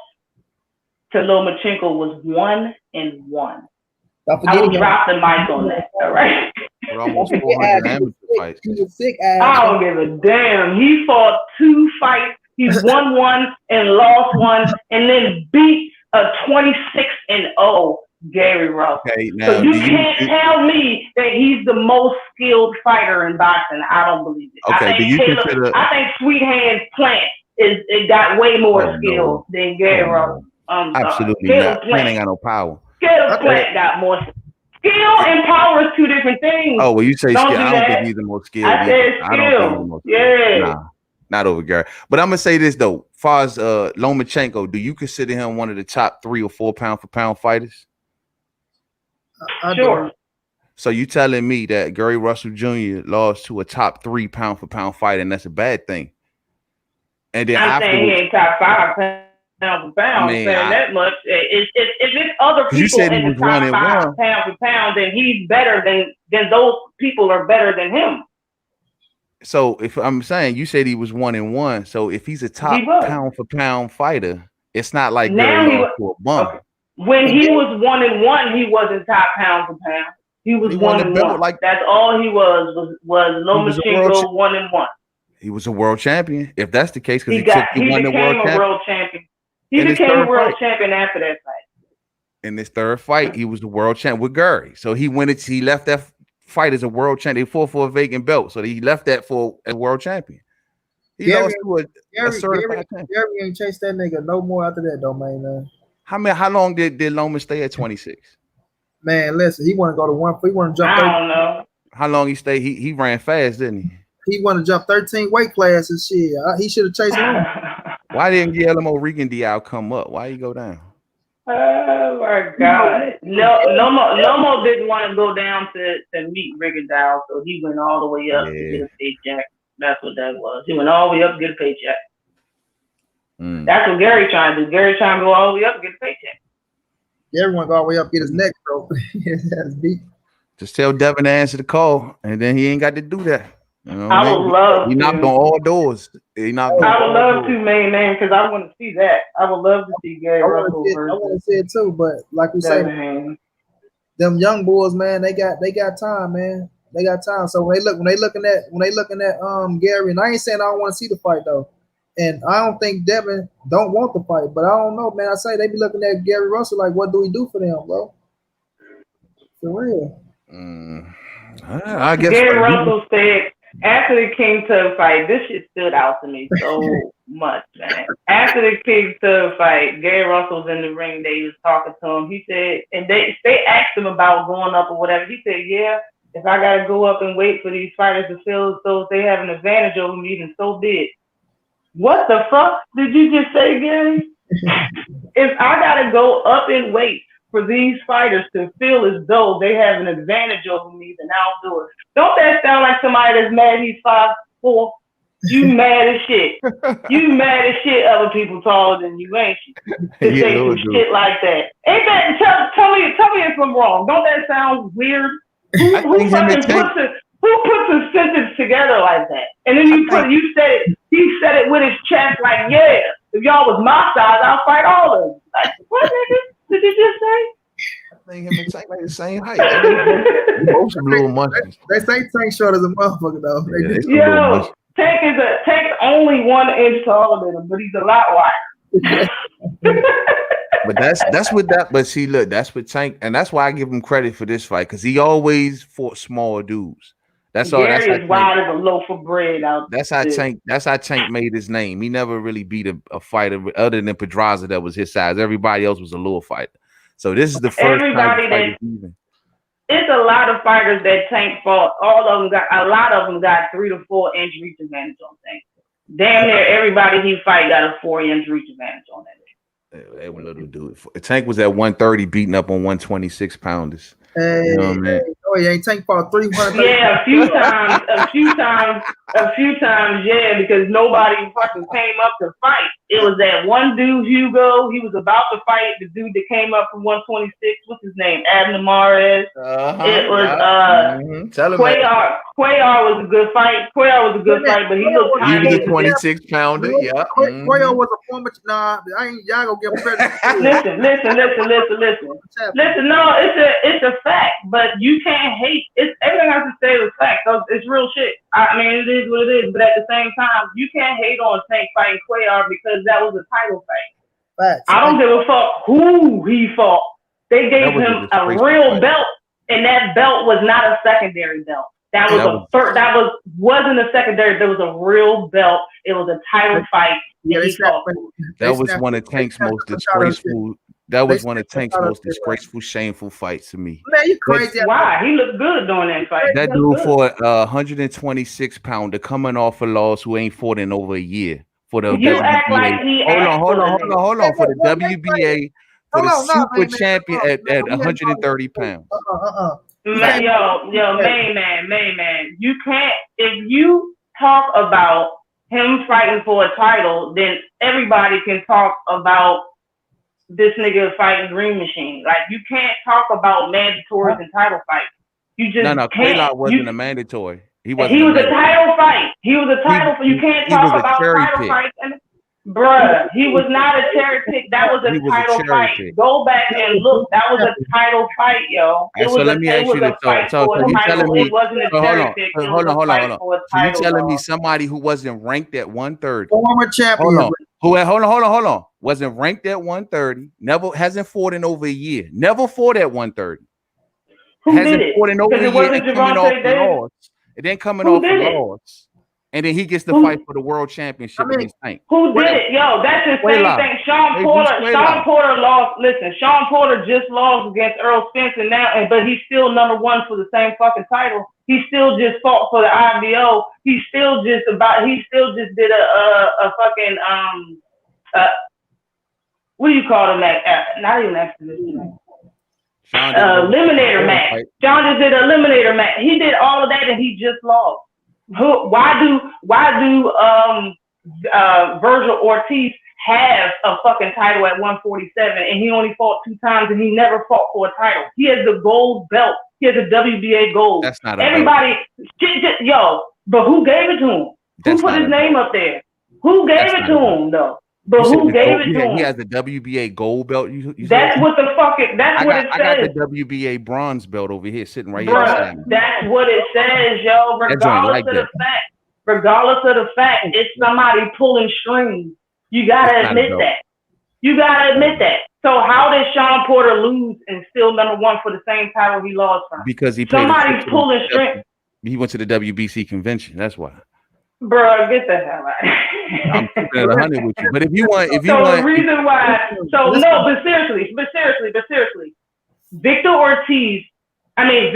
to Lomachenko was 1-1. I will drop the mic on that, all right? Almost 400 amateur fights. I don't give a damn. He fought 2 fights. He won 1 and lost 1, and then beat a 26-0 Gary Russell. Okay, now So you can't tell me that he's the most skilled fighter in boxing. I don't believe it. Okay, I think Sweet Hands Plant it got way more skill than Gary Russell. Absolutely not. Plant ain't got no power. Caleb Plant got more skill and power is two different things. Oh, well, you say skill. I don't think he's the most skilled. I said skill. Yeah. Nah, not over Gary. But I'm gonna say this though. As far as Lomachenko, do you consider him one of the top 3 or 4 pound for pound fighters? Sure. So you telling me that Gary Russell Jr. lost to a top 3 pound for pound fighter, and that's a bad thing? And then I'm saying he ain't top 5 pound for pound. I'm saying that much. If it's other people in the top 5 pound for pound, then he's better than those people are better than him. So if I'm saying you said he was 1-1, so if he's a top pound for pound fighter, it's not like Gary lost to a bum. Okay. When he was 1-1, he wasn't top pound for pound. He was 1-1. Like, that's all he was Lomachenko 1-1. He was a world champion. If that's the case, because he became a world champion. He became a world champion after that fight. In his third fight, he was the world champion with Gary. So he left that fight as a world champion. They fought for a vacant belt, so he left that for a world champion. Gary ain't chased that nigga no more after that, though, man. How long did Loma stay at 26? Man, listen, he want to go to one. He want to jump. I don't know how long he stayed. He ran fast, didn't he? He want to jump 13 weight classes. Shit, he should have chased him. Why didn't Guillermo Regan Diao come up? Why you go down? Oh my God! Lomo didn't want to go down to meet Regan Diao, so he went all the way up to get a paycheck. That's what that was. He went all the way up to get a paycheck. That's what Gary trying to do. Gary trying to go all the way up and get a paycheck. Gary want to go all the way up, get his neck broke. Just tell Devin to answer the call, and then he ain't got to do that. You know I would love. He knocked on all doors. I would love to, man, because I want to see that. I would love to see Gary Russell. I want to see it too, but like we say, them young boys, man, they got time, man. They got time. So when they looking at Gary, and I ain't saying I don't want to see the fight though. And I don't think Devin don't want the fight, but I don't know, man. I say they be looking at Gary Russell like, what do we do for them, bro? For real. I guess Gary Russell said after the King Tug fight, this shit stood out to me so much, man. After the King Tug fight, Gary Russell's in the ring. They was talking to him. He said, and they asked him about going up or whatever. He said, yeah, if I got to go up and wait for these fighters to feel so if they have an advantage over me, then so be it. What the fuck did you just say, Gary? If I gotta go up and wait for these fighters to feel as though they have an advantage over me, then I'll do it. Don't that sound like somebody that's mad he's 5'4"? You mad as shit. You mad as shit other people taller than you, ain't you? To say some shit like that. Ain't that tell me if I'm wrong. Don't that sound weird? Who puts a sentence together like that? And then he said it with his chest like, yeah, if y'all was my size, I'll fight all of them. Like, what nigga? Did you just say? I think him and Tank like the same height. Both some little monkeys. They say Tank short as a motherfucker though. Yo, Tank's only 1 inch taller than him, but he's a lot wider. But that's what that. But see, look, that's what Tank, and that's why I give him credit for this fight because he always fought small dudes. That's all. Gary is wild as a loaf of bread out there. That's how Tank made his name. He never really beat a fighter other than Pedraza that was his size. Everybody else was a little fighter. So this is the first time. It's a lot of fighters that Tank fought. A lot of them got 3 to 4 inch reach advantage on Tank. Damn near everybody he fight got a 4-inch reach advantage on that. They would let him do it. Tank was at 130, beating up on 126 pounders. Hey, you know what I mean? Oh yeah, Tank fought 300. Yeah, a few times, yeah, because nobody fucking came up to fight. It was that one dude, Hugo. He was about to fight the dude that came up from 126. What's his name? Abner Mares. It was Cuellar. Cuellar was a good fight. Cuellar was a good fight, but he looked tiny. He was a 26 pounder. Yeah. Cuellar was a former. Nah, I ain't. Y'all gonna give him credit. Listen. No, it's a fact, but you can't hate. It's everything I have to say was fact. It's real shit. I mean, it is what it is. But at the same time, you can't hate on Tank fighting Cuellar because that was a title fight. Facts. I don't give a fuck who he fought. They gave him a real belt, and that belt was not a secondary belt. That wasn't a secondary. There was a real belt. It was a title fight. That was one of Tank's most disgraceful. That was one of Tank's most disgraceful, shameful fights to me. Man, you crazy? Why? He looked good during that fight. That dude for 126 pounder coming off a loss who ain't fought in over a year for the you WBA. Act like he hold on for the WBA for the super champion at 130 pounds. Yo, main man. You can't, if you talk about him fighting for a title, then everybody can talk about this nigga fighting Green Machine. Like, you can't talk about mandatories and title fights. You just can't. Quaylaw wasn't a mandatory. He was a title fight. He was a title fight. You can't talk about title fights. Bruh, he was not a cherry pick. That was a title fight. Go back and look. That was a title fight, yo. So let me ask you this. So you telling me? Hold on. So you telling me somebody who wasn't ranked at 130? Former champion. Hold on. Wasn't ranked at 130. Never hasn't fought in over a year. Never fought at 130. Who hasn't did fought in over a year. And then coming off the loss. And then he gets to fight for the world championship against Tank. Who did it? Yo, that's the same thing. Sean Porter lost. Listen, Sean Porter just lost against Errol Spence, but he's still number one for the same fucking title. He still just fought for the IBO. He still just did a fucking what do you call them? Not even exhibition. Eliminator match. Sean just did an eliminator match. He did all of that and he just lost. Why do Virgil Ortiz have a fucking title at 147 and he only fought 2 times and he never fought for a title? He has the gold belt. He has a WBA gold. That's not everybody. But who gave it to him? Who put his name up there? Who gave it to him though? But who gave it to him? He has the WBA gold belt. That's what the fucking. That's what it says. I got the WBA bronze belt over here, sitting right here. That's what it says, yo. Regardless of the fact, it's somebody pulling strings. You gotta admit that. So how did Sean Porter lose and still number one for the same title he lost from? Because somebody's pulling strings. He went to the WBC convention. That's why. Bro, get the hell out. I'm keeping it 100 with you. But if you want, the reason why. So no, but seriously, Victor Ortiz. I mean,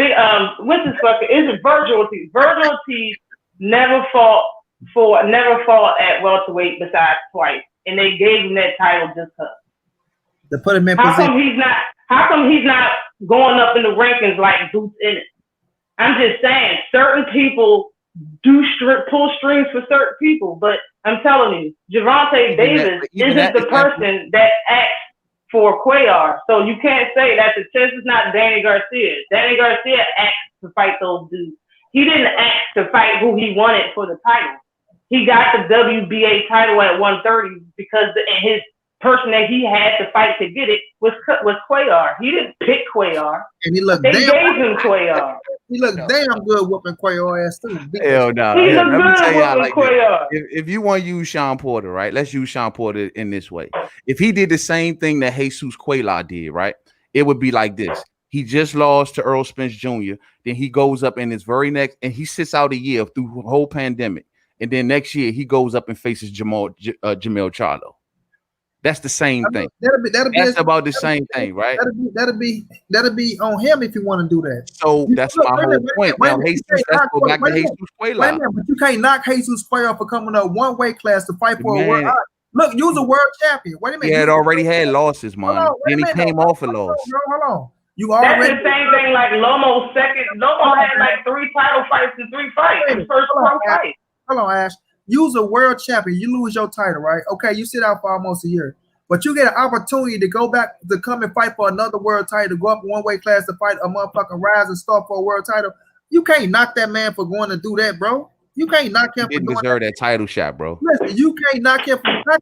what's his fucking? Is it Virgil Ortiz? Virgil Ortiz never fought at welterweight besides twice, and they gave him that title just because. To put him in How come he's not going up in the rankings like Boots in it? I'm just saying, certain people do pull strings for certain people, but I'm telling you, Gervonta Davis isn't the person that acts for Cuellar. So you can't say that the chance is not Danny Garcia. Danny Garcia acts to fight those dudes. He didn't act to fight who he wanted for the title. He got the WBA title at 130 because his person that he had to fight to get it was Cuellar. He didn't pick Cuellar. And he looked gave him Cuellar. He looked damn good whooping Cuellar ass too. Hell no. He looked good whooping Cuellar. If you want to use Sean Porter, right? Let's use Sean Porter in this way. If he did the same thing that Jesus Cuellar did, right? It would be like this. He just lost to Errol Spence Jr. Then he goes up in his very next, and he sits out a year through the whole pandemic. And then next year he goes up and faces Jamel Charlo. That's the same thing. That's about the same thing, right? That'll be on him if you want to do that. So that's my whole point. Now, Jesus, let's go back to Jesus Cuellar. But you can't knock Jesus Cuellar for coming up one weight class to fight for a world. Look, you was a world champion. Wait a minute. He had already had losses, man. Then he came off a loss. Hold on. That's the same thing like Lomo's second. Lomo had like 3 title fights in 3 fights. His first fight. Hold on, Ash. You was a world champion. You lose your title, right? Okay, you sit out for almost a year. But you get an opportunity to go back to come and fight for another world title, to go up one weight class to fight a motherfucking rising star for a world title. You can't knock that man for going to do that, bro. You can't knock him. He didn't deserve that title shot, bro. Listen, you can't knock him for that.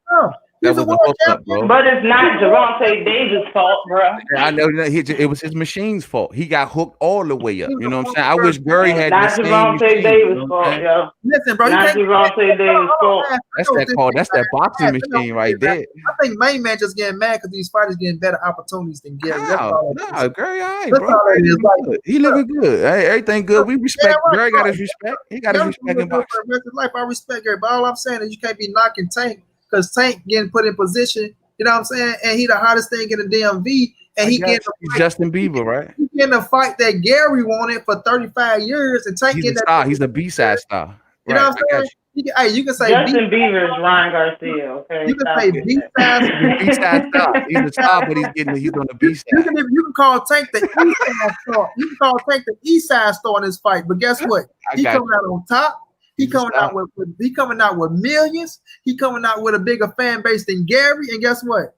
That He's a was a world hookup, champion. bro. But it's not Javante Davis' fault, bro. I know that it was his machine's fault. He got hooked all the way up. He was You a know what I'm former saying? I world wish Gurry And had the not same Javante machine. Davis' You know what I'm fault, saying? yo. Listen, bro, you Not can't. Javante Davis' fault. That's that called. That's that boxing machine right there. I think main man just getting mad because these fighters getting better opportunities than Gary. That's No, all. That is. no, Gurry, all right, That's bro. all Gurry it is. living Like, good. He living good. Hey, everything good. We respect. right, Gurry got bro. his respect. He got his Gary's respect gonna in do it boxing. for the rest of his life. I respect Gary, but all I'm saying is you can't be knocking Tank because Tank getting put in position. You know what I'm saying? And he the hottest thing in the DMV, and I he guess getting he's Justin Bieber, right? he getting a fight that Gary wanted for 35 years, and Tank He's getting a star. He's a B-side star. You know Right. what I I'm got saying? Hey, you can say Justin Bieber is Ryan Garcia, okay? You can Stop say with B that. side. you. B-side star. He's a star, but he's on the B-side. You can call Tank the East Side star. You can call Tank the East Side star in this fight. But guess what? He got coming out on top. He He's a coming star. out with millions. He coming out with a bigger fan base than Gary. And guess what?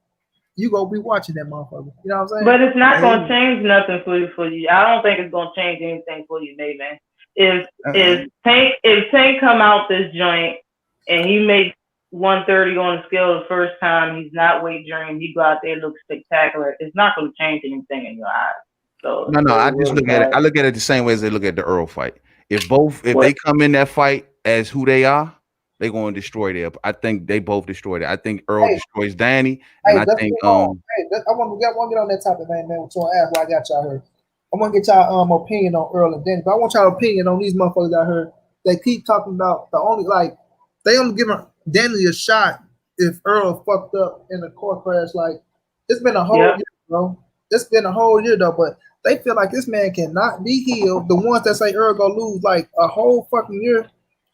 You gonna be watching that motherfucker. You know what I'm saying? But it's not gonna change nothing for you. I don't think it's gonna change anything for you, man. If Tank come out this joint and he makes 130 on the scale the first time, he's not weight drained, he go out there and look spectacular, it's not gonna change anything in your eyes. So No, I just look at it. I look at it the same way as they look at the Errol fight. If they come in that fight as who they are, they're going to destroy their. I think they both destroyed it. I think Errol destroys Danny, and I think I want to get on that topic, man. What you want to ask? Why I got y'all here? I want to get y'all opinion on Errol and Danny, but I want y'all opinion on these motherfuckers out here. They keep talking about they only giving Danny a shot if Errol fucked up in a car crash. Like it's been a whole year, bro. It's been a whole year though, but they feel like this man cannot be healed. The ones that say Errol gonna lose like a whole fucking year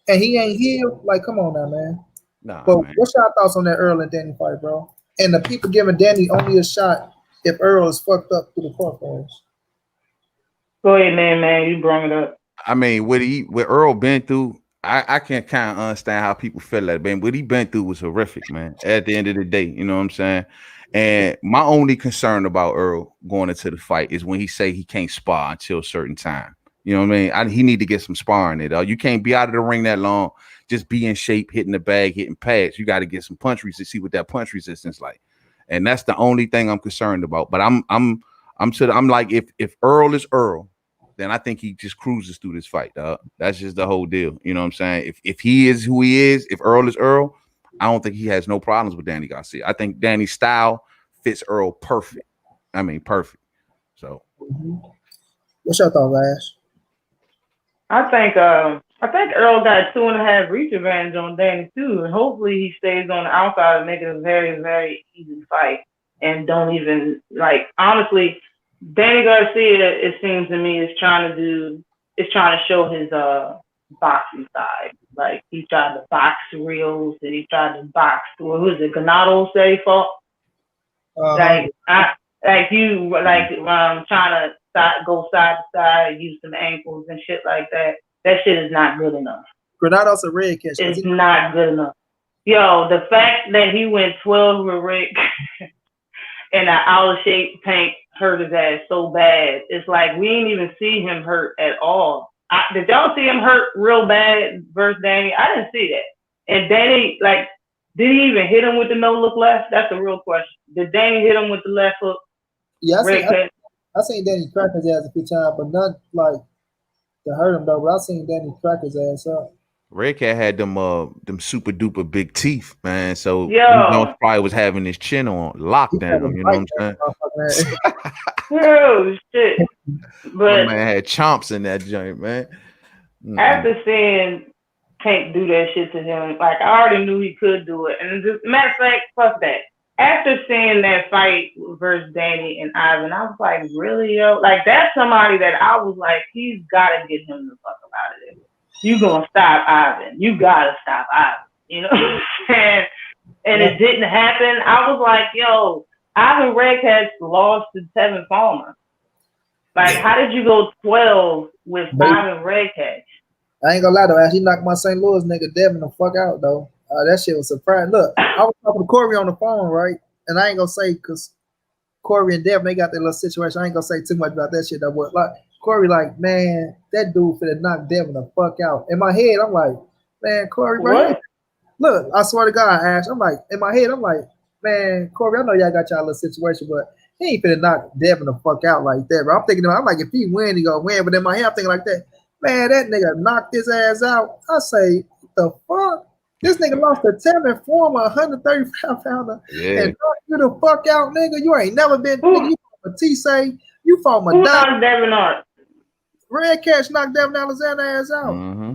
and he ain't healed. Like, come on now, man. Nah, but man. What's your thoughts on that Errol and Danny fight, bro? And the people giving Danny only a shot if Errol is fucked up through the car crash. Go ahead, man. You brought it up. I mean, what Errol been through, I can kind of understand how people feel like, man. What he been through was horrific, man. At the end of the day, you know what I'm saying? And my only concern about Errol going into the fight is when he say he can't spar until a certain time. You know what I mean? He need to get some sparring in it. You can't be out of the ring that long. Just be in shape, hitting the bag, hitting pads. You got to get some punch resistance, see what that punch resistance like. And that's the only thing I'm concerned about. But I'm like, if Errol is Errol, then I think he just cruises through this fight, dog. That's just the whole deal. You know what I'm saying? If he is who he is, if Errol is Errol, I don't think he has no problems with Danny Garcia. I think Danny's style fits Errol perfect. I mean, perfect. So, what's your thought, Ash? I think Errol got 2.5 reach advantage on Danny too, and hopefully he stays on the outside and make it a very, very easy fight. And don't even honestly, Danny Garcia, it seems to me, is trying to show his boxing side. Like he tried to box reels and he tried to box who is it? Ganado say fought. Trying to go side to side, use some ankles and shit like that. That shit is not good enough. Granado's a red catch. It's not good enough. Yo, the fact that he went 12 with Rick and an out of shape Tank hurt his ass so bad. It's like we didn't even see him hurt at all. Did y'all see him hurt real bad versus Danny? I didn't see that. And Danny, did he even hit him with the no look left? That's a real question. Did Danny hit him with the left hook? Yeah, I seen Danny crack his ass a few times, but not like to hurt him though. But I seen Danny crack his ass up. Red Cat had them super duper big teeth, man. So he probably was having his chin on lockdown. You know what I'm saying? Oh shit! But my man had chomps in that joint, man. After seeing Tank do that shit to him, I already knew he could do it. And just matter of fact, fuck that. After seeing that fight versus Danny and Ivan, I was like, really, yo? That's somebody that I was like, he's got to get him the fuck up out of there. You gonna stop Ivan. You gotta stop Ivan. You know what I'm saying? And it didn't happen. I was like, yo, Ivan Redcat's lost to Tevin Palmer. How did you go 12 with Ivan Redcat? I ain't gonna lie though, he knocked my St. Louis nigga Devin the fuck out though. That shit was surprising. Look, I was talking to Corey on the phone, right? And I ain't gonna say because Corey and Devin, they got their little situation. I ain't gonna say too much about that shit though. But Corey, man, that dude finna knock Devin the fuck out. In my head, I'm like, man, Corey, right? Look, I swear to God, Ash, I'm like, in my head, I'm like, Man, Corey, I know y'all got y'all little situation, but he ain't finna knock Devin the fuck out like that, bro. I'm thinking, I'm like, if he win, he gonna win. But in my head, I'm thinking like that. Man, that nigga knocked his ass out. I say, what the fuck? This nigga lost a 10 and former 135 pounder Yeah. and knocked you the fuck out, nigga. You ain't never been, nigga. You fought a T-Say. You fought Who Madonna. knocked Devin out? Red Catch knocked Devin Alexander ass out. Mm-hmm.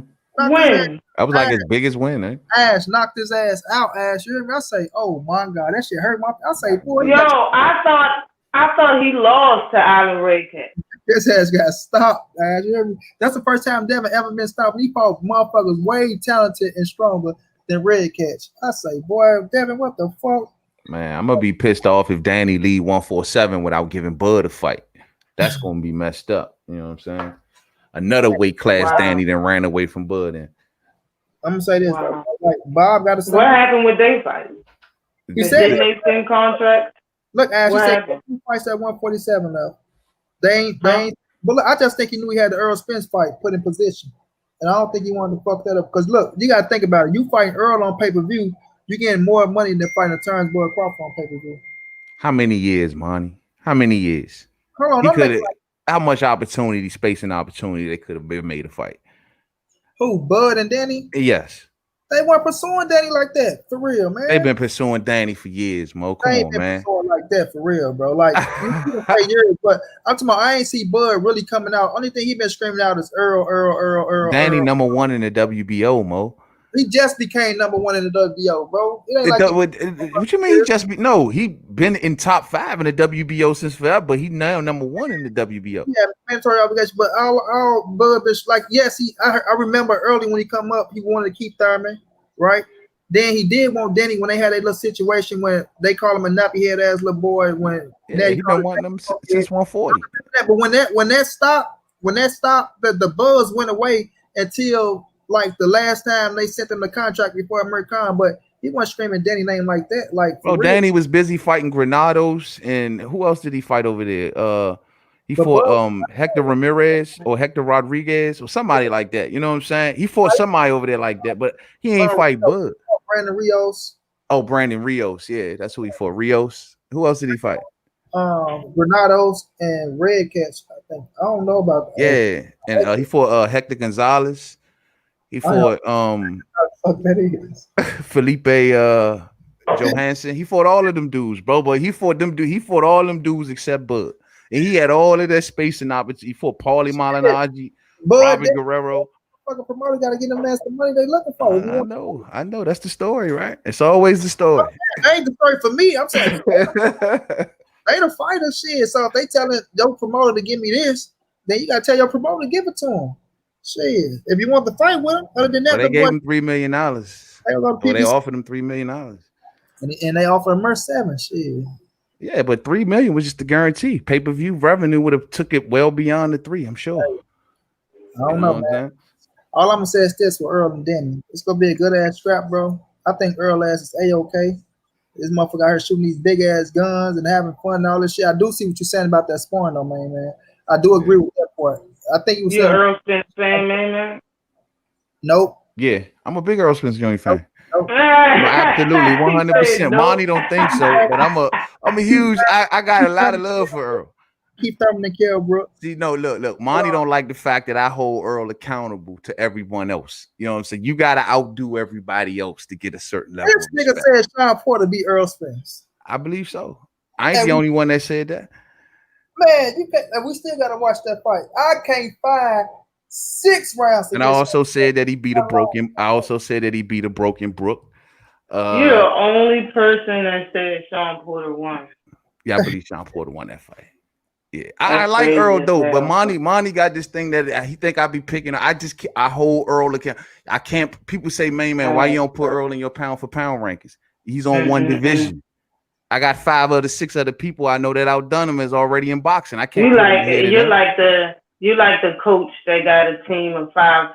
When? That was like his biggest win, eh? Ash knocked his ass out, Ash. You hear me? I say, oh my God, that shit hurt my. I say, boy, Yo, I thought he lost to Ivan Redcat. his ass got stopped, Ash. You hear me? That's the first time Devin ever been stopped. He fought motherfuckers way talented and stronger than Red Catch. I say, boy, Devin, what the fuck? Man, I'm gonna be pissed off if Danny lead 147 without giving Bud a fight. That's gonna be messed up. You know what I'm saying? Another weight class Danny then ran away from Bud. And I'm gonna say this, bro. Like Bob got to say. What happened with they fight? He said Didn't they extend contract? Look, Ash, he What said happened? he fights at 147 though. They ain't. But look, I just think he knew he had the Errol Spence fight put in position, and I don't think he wanted to fuck that up. Because look, you gotta think about it. You fighting Earl on pay-per-view, you getting more money than fighting Turnbull Crawford on pay-per-view. how many years, Monty? How many years? Hold on, He don't could make have. How much opportunity, space, and opportunity they could have been made a fight? who Bud and Danny? Yes, They weren't pursuing Danny like that for real, man. they've been pursuing Danny for years, Mo. Come They ain't on, been man. pursuing like that for real, bro. Like you can say years, but I'm talking about I ain't see Bud really coming out. Only thing he been screaming out is Earl. Danny number one in the WBO, Mo. He just became number one in the WBO, bro. It ain't like What you mean? He just no. He been in top 5 in the WBO since forever, but he now number 1 in the WBO. Yeah, mandatory obligation. But all Bud bitch, like yes, I remember early when he come up, he wanted to keep Thurman, right? Then he did want Denny when they had a little situation when they call him a nappy head ass little boy. When he been wanting them since 140. But when that stopped, the buzz went away until like the last time they sent him the contract before American. But he wasn't screaming Danny name like that. Like, bro, Danny was busy fighting Granados, and who else did he fight over there? He fought Hector Ramirez or Hector Rodriguez or somebody like that. You know what I'm saying? He fought somebody over there like that, but he ain't fight Bud. Brandon Rios. Oh, Brandon Rios. Yeah, that's who he fought. Rios. Who else did he fight? Granados and Red Catch, I think. I don't know about that. Yeah, and he fought Hector Gonzalez. He fought Felipe Johansson. He fought all of them dudes, bro. But he fought all them dudes except Bud. And he had all of that space and opportunity. He fought Paulie Malignaggi, Robert Guerrero. Fucking promoter got to get them the money they looking for. I know. That's the story, right? It's always the story. That ain't the story for me. I'm saying they the fighter shit. So if they telling your promoter to give me this, then you gotta tell your promoter to give it to him. Shit. If you want to fight with him, other than that, they gave him $3 million. They offered him $3 million. And they offered him $7. Shit. Yeah, but $3 million was just the guarantee. Pay-per-view revenue would have took it well beyond the 3, I'm sure. I don't know, man. All I'm gonna say is this for Earl and Danny. It's gonna be a good ass scrap, bro. I think Earl ass is A-okay. This motherfucker out here shooting these big ass guns and having fun and all this shit. I do see what you're saying about that sparring though, man. I do agree with that part. I think you saying Earl Spence fan, man. Nope. Yeah, I'm a big Earl Spence Jr. fan. Nope. Absolutely, 100%. Monty don't think so, but I'm a huge. I got a lot of love for Earl. Keep Thurman and Kell Brook. See, no, look. Monty don't like the fact that I hold Earl accountable to everyone else. You know what I'm saying? You got to outdo everybody else to get a certain level. This nigga said Sean Porter beat Earl Spence. I believe so. I ain't the only one that said that. Man, we still got to watch that fight. I can't find 6 rounds. And I also said that he beat a broken. I also said that he beat a broken Brook. You're the only person that said Sean Porter won. Yeah, I believe Sean Porter won that fight. Yeah, I like Earl though, but Monty got this thing that he think I be picking. I hold Earl account. I can't. People say, man, why you don't put Earl in your pound for pound rankings? He's on one division. I got 5 of the 6 other people I know that outdone him is already in boxing. I can't. You're like the coach that got a team of 5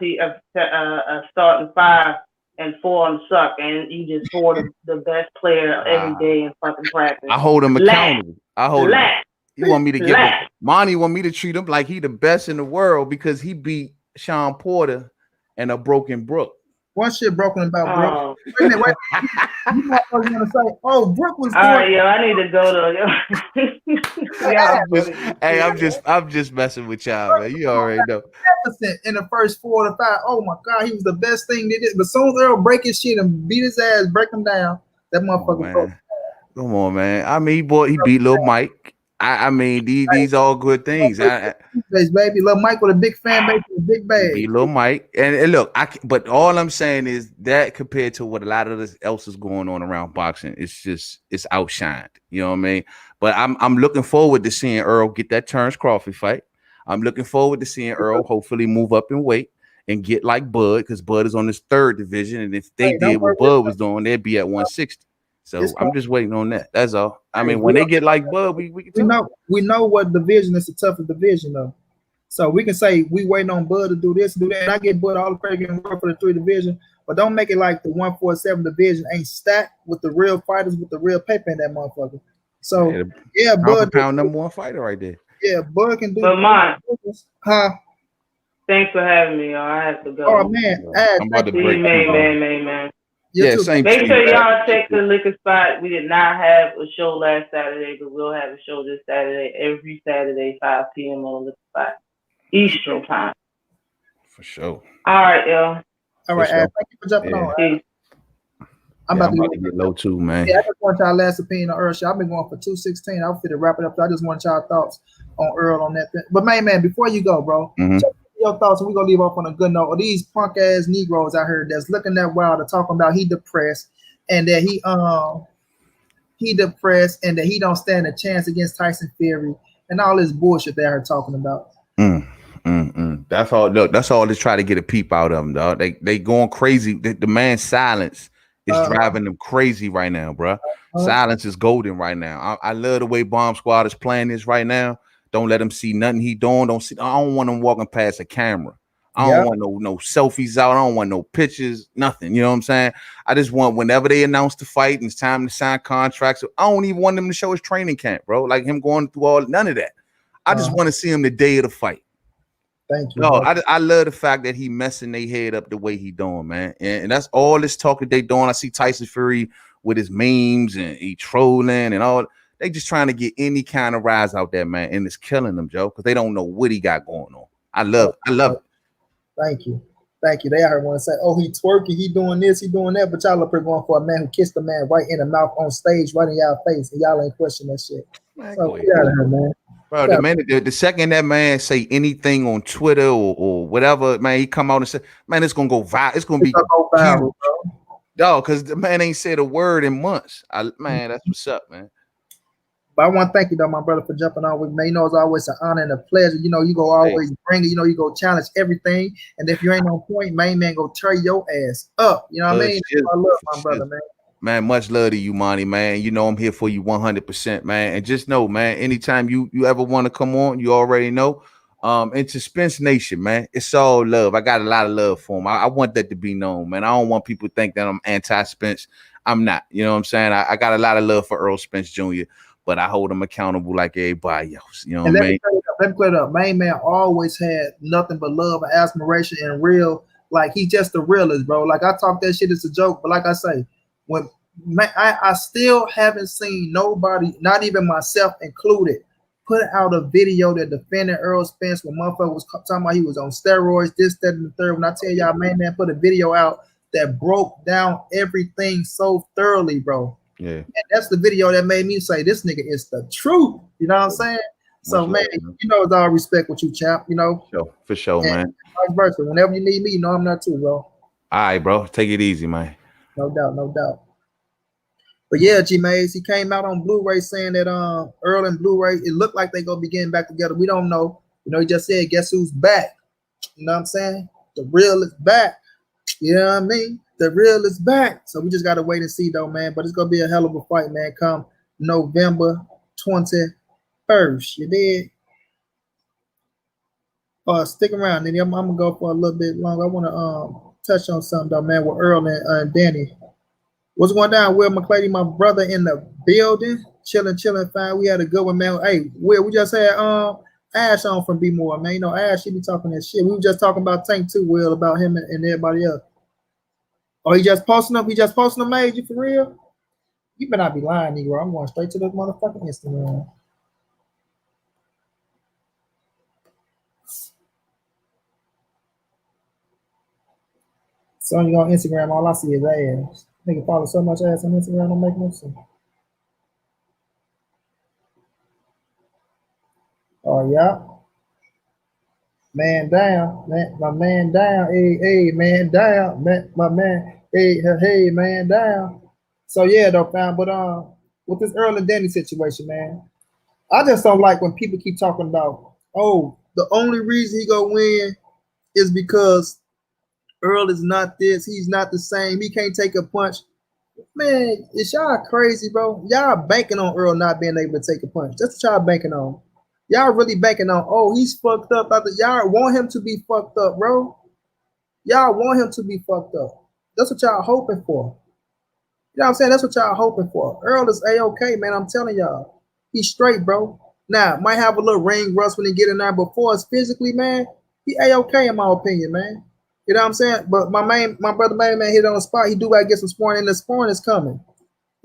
starting 5 and 4 on suck, and you just hold the best player every day in fucking practice. I hold him accountable. I hold him. You want me to give him? Monty want me to treat him like he the best in the world because he beat Sean Porter and a broken Brook. One shit broken about Brooke. Oh. Wait a minute, wait. You motherfuckers want to say, oh, Brooke was All doing right, yo, I need to go to I'm just messing with y'all, man. You already know. in the first 4 to 5. Oh my God, he was the best thing they did. But soon as Earl break his shit and beat his ass, break him down, that motherfucker broke. Come on, man. I mean, he beat Lil Mike. I mean, these all good things. Baby, Lil Mike with a big fan base, with a big bag. Beat Lil Mike, and look, but all I'm saying is that compared to what a lot of else is going on around boxing, it's outshined. You know what I mean? But I'm looking forward to seeing Earl get that Terrence Crawford fight. I'm looking forward to seeing Earl hopefully move up in weight and get like Bud, because Bud is on his 3rd division, and if they did what Bud was doing, they'd be at 160. So I'm just waiting on that. That's all. I mean, when they get like Bud, we know what division is the toughest division though. So we can say we waiting on Bud to do this, do that. And I get Bud all the credit in the world for the 3 division, but don't make it like the 147 division ain't stacked with the real fighters with the real paper in that motherfucker. So Bud, pound number 1 fighter right there. Yeah, Bud can do. But mine, huh? Thanks for having me, y'all. I have to go. Oh man, I'm about to break. Man. Yeah, same. Make sure y'all check the liquor spot. We did not have a show last Saturday, but we'll have a show this Saturday. Every Saturday, 5 p.m. on the liquor spot, Eastern time. For sure. All right, y'all. All right, thank you for jumping on. Peace. I'm about to get low too, man. Yeah, I just want y'all last opinion on Earl. I've been going for 216. I'll fit to wrap it up. So I just want y'all thoughts on Earl on that thing. But man, before you go, bro, your thoughts, and we're gonna leave off on a good note. Or these punk ass Negroes I heard that's looking that wild to talking about he depressed and that he depressed and that he don't stand a chance against Tyson Fury and all this bullshit they are talking about. That's all. Look, that's all they try to get a peep out of him, dog. They going crazy. The man's silence is driving them crazy right now, bro. Silence is golden right now. I love the way Bomb Squad is playing this right now. Don't let him see nothing he doing. I don't want him walking past a camera. I don't want no selfies out. I don't want no pictures, nothing. You know what I'm saying? I just want whenever they announce the fight and it's time to sign contracts, I don't even want them to show his training camp, bro. Like him going through none of that. I just want to see him the day of the fight. Thank you. No, I love the fact that he messing their head up the way he doing, man. And that's all this talk that they doing. I see Tyson Fury with his memes and he trolling and all. They just trying to get any kind of rise out there, man, and it's killing them, Joe, because they don't know what he got going on. I love it. Thank you. They out here want to say, oh, he twerking, he doing this, he doing that, but y'all up here going for a man who kissed a man right in the mouth on stage, right in y'all face, and y'all ain't questioning that shit. Man, so get out of here, man. Bro, the second that man say anything on Twitter or whatever, man, he come out and say, man, it's gonna go viral. It's gonna be viral, bro. Dog, because the man ain't said a word in months. Man, that's what's up, man. But I want to thank you, though, my brother, for jumping on with me. You know, it's always an honor and a pleasure. You know, you go always bring it. You know, you go challenge everything. And if you ain't on point, man, go tear your ass up. You know what I mean? I love my brother, man. Man, much love to you, Monty, man. You know I'm here for you 100%, man. And just know, man, anytime you ever want to come on, you already know. Into Spence Nation, man. It's all love. I got a lot of love for him. I want that to be known, man. I don't want people to think that I'm anti-Spence. I'm not. You know what I'm saying? I got a lot of love for Errol Spence Jr., but I hold him accountable like everybody else. You know what I mean? Let me clear it up. Main man always had nothing but love and admiration and real. Like, he's just the realest, bro. Like, I talk that shit as a joke, but like I say, when I still haven't seen nobody, not even myself included, put out a video that defended Errol Spence when motherfucker was talking about he was on steroids, this, that, and the third. When I tell y'all, man put a video out that broke down everything so thoroughly, bro. Yeah. And that's the video that made me say this nigga is the truth. You know what I'm saying? So, man, you know, it's all respect with you, champ. You know, for sure, man. Vice versa. Whenever you need me, you know I'm not too, bro. All right, bro. Take it easy, man. No doubt. But yeah, G-Maze, he came out on Blu-ray saying that Earl and Blu-ray, it looked like they gonna be getting back together. We don't know. You know, he just said, guess who's back? You know what I'm saying? The real is back. You know what I mean? The real is back. So we just gotta wait and see though, man. But it's gonna be a hell of a fight, man. Come November 21st. You did? Stick around, Nitty. I'm gonna go for a little bit longer. I wanna touch on something though, man, with Earl and Danny. What's going down? Will McClady, my brother in the building. Chilling, fine. We had a good one, man. Hey, Will, we just had Ash on from B More, man. You know, Ash, he be talking that shit. We were just talking about Tank too, Will, about him and everybody else. Oh, he just posting them. He just posting them, made you for real? You better not be lying, Negro. I'm going straight to this motherfucking Instagram. So you on Instagram, all I see is ass. Nigga follow so much ass on Instagram, don't make no sense. Oh yeah. Man down, man, my man down, hey, man down, man, my man, hey, man down. So yeah, though, fam. But with this Earl and Danny situation, man, I just don't like when people keep talking about, oh, the only reason he gonna win is because Earl is not this, he's not the same, he can't take a punch. Man, is y'all crazy, bro? Y'all banking on Earl not being able to take a punch. That's what y'all banking on. Y'all really banking on, oh, he's fucked up. Y'all want him to be fucked up, bro. Y'all want him to be fucked up. That's what y'all hoping for. You know what I'm saying? That's what y'all hoping for. Earl is A-okay, man. I'm telling y'all. He's straight, bro. Now, might have a little ring rust when he get in there, but for us physically, man, he A-okay in my opinion, man. You know what I'm saying? But my brother, man, hit on the spot. He do gotta get some sparring, and the sparring is coming.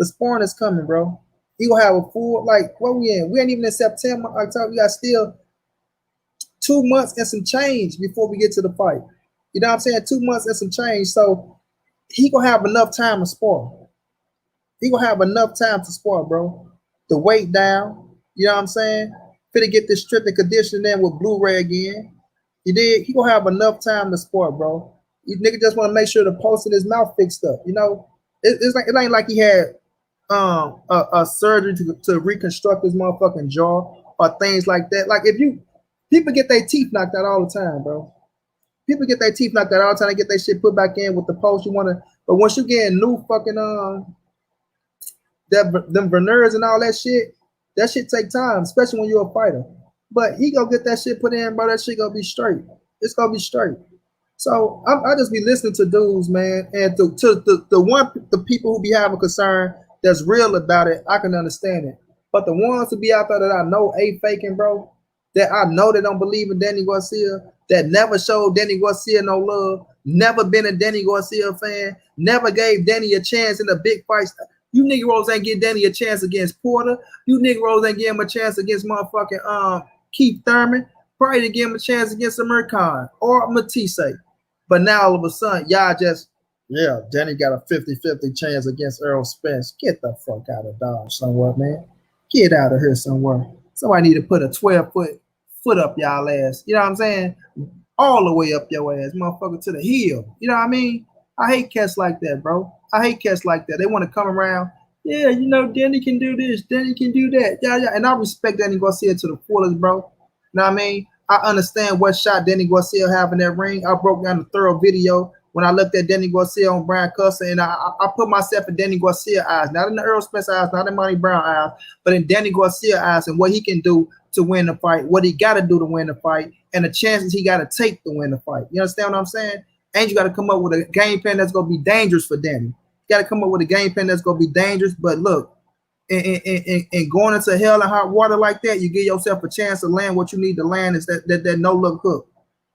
The sparring is coming, bro. He gonna have a full, like, what we in? We ain't even in September, October. We got still 2 months and some change before we get to the fight. You know what I'm saying? 2 months and some change. So he gonna have enough time to spar. He gonna have enough time to spar, bro. The weight down. You know what I'm saying? Finna get this strength and conditioning in with Blu-ray again. You did. He gonna have enough time to spar, bro. You nigga just want to make sure the post in his mouth fixed up. You know, it's like it ain't like he had a surgery to reconstruct his motherfucking jaw or things like that. Like if you people get their teeth knocked out all the time, bro. People get their teeth knocked out all the time. They get their shit put back in with the post you want to. But once you get new fucking them veneers and all that shit take time, especially when you're a fighter. But he gonna get that shit put in, bro. That shit gonna be straight. It's gonna be straight. So I just be listening to dudes, man, and to the people who be having concern that's real about it, I can understand it. But the ones who be out there that I know ain't faking, bro, that I know that don't believe in Danny Garcia, that never showed Danny Garcia no love, never been a Danny Garcia fan, never gave Danny a chance in the big fights. You Negroes ain't give Danny a chance against Porter. You Negroes ain't give him a chance against motherfucking Keith Thurman. Probably didn't give him a chance against Amir Khan or Matisse. But now all of a sudden, y'all just, yeah, Danny got a 50-50 chance against Errol Spence. Get the fuck out of Dodge somewhere, man. Get out of here somewhere. Somebody need to put a 12-foot up y'all ass. You know what I'm saying? All the way up your ass, motherfucker, to the heel. You know what I mean? I hate cats like that, bro. I hate cats like that. They want to come around. Yeah, you know, Danny can do this. Danny can do that. Yeah. And I respect Danny Garcia to the fullest, bro. You know what I mean? I understand what shot Danny Garcia have in that ring. I broke down the thorough video when I looked at Danny Garcia on Brian Custer, and I put myself in Danny Garcia eyes, not in the Errol Spence eyes, not in Monty Brown eyes, but in Danny Garcia eyes and what he can do to win the fight, what he got to do to win the fight, and the chances he got to take to win the fight. You understand what I'm saying? And you got to come up with a game plan that's going to be dangerous for Danny. You got to come up with a game plan that's going to be dangerous, but look, and going into hell and hot water like that, you give yourself a chance to land what you need to land is that no-look hook.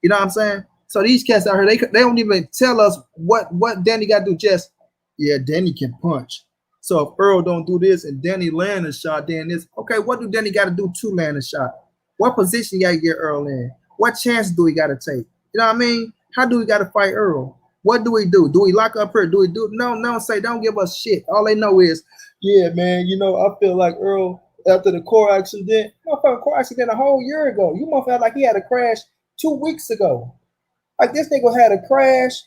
You know what I'm saying? So these cats out here, they don't even tell us what Danny got to do. Just, yeah, Danny can punch. So if Earl don't do this and Danny land a shot, then this. Okay, what do Danny got to do to land a shot? What position you got to get Earl in? What chance do we got to take? You know what I mean? How do we got to fight Earl? What do we do? Do we lock up here? Do we do? No, say don't give us shit. All they know is, yeah, man, you know, I feel like Earl, after the car accident, motherfucking car accident a whole year ago. You motherfucker like he had a crash 2 weeks ago. Like this nigga had a crash,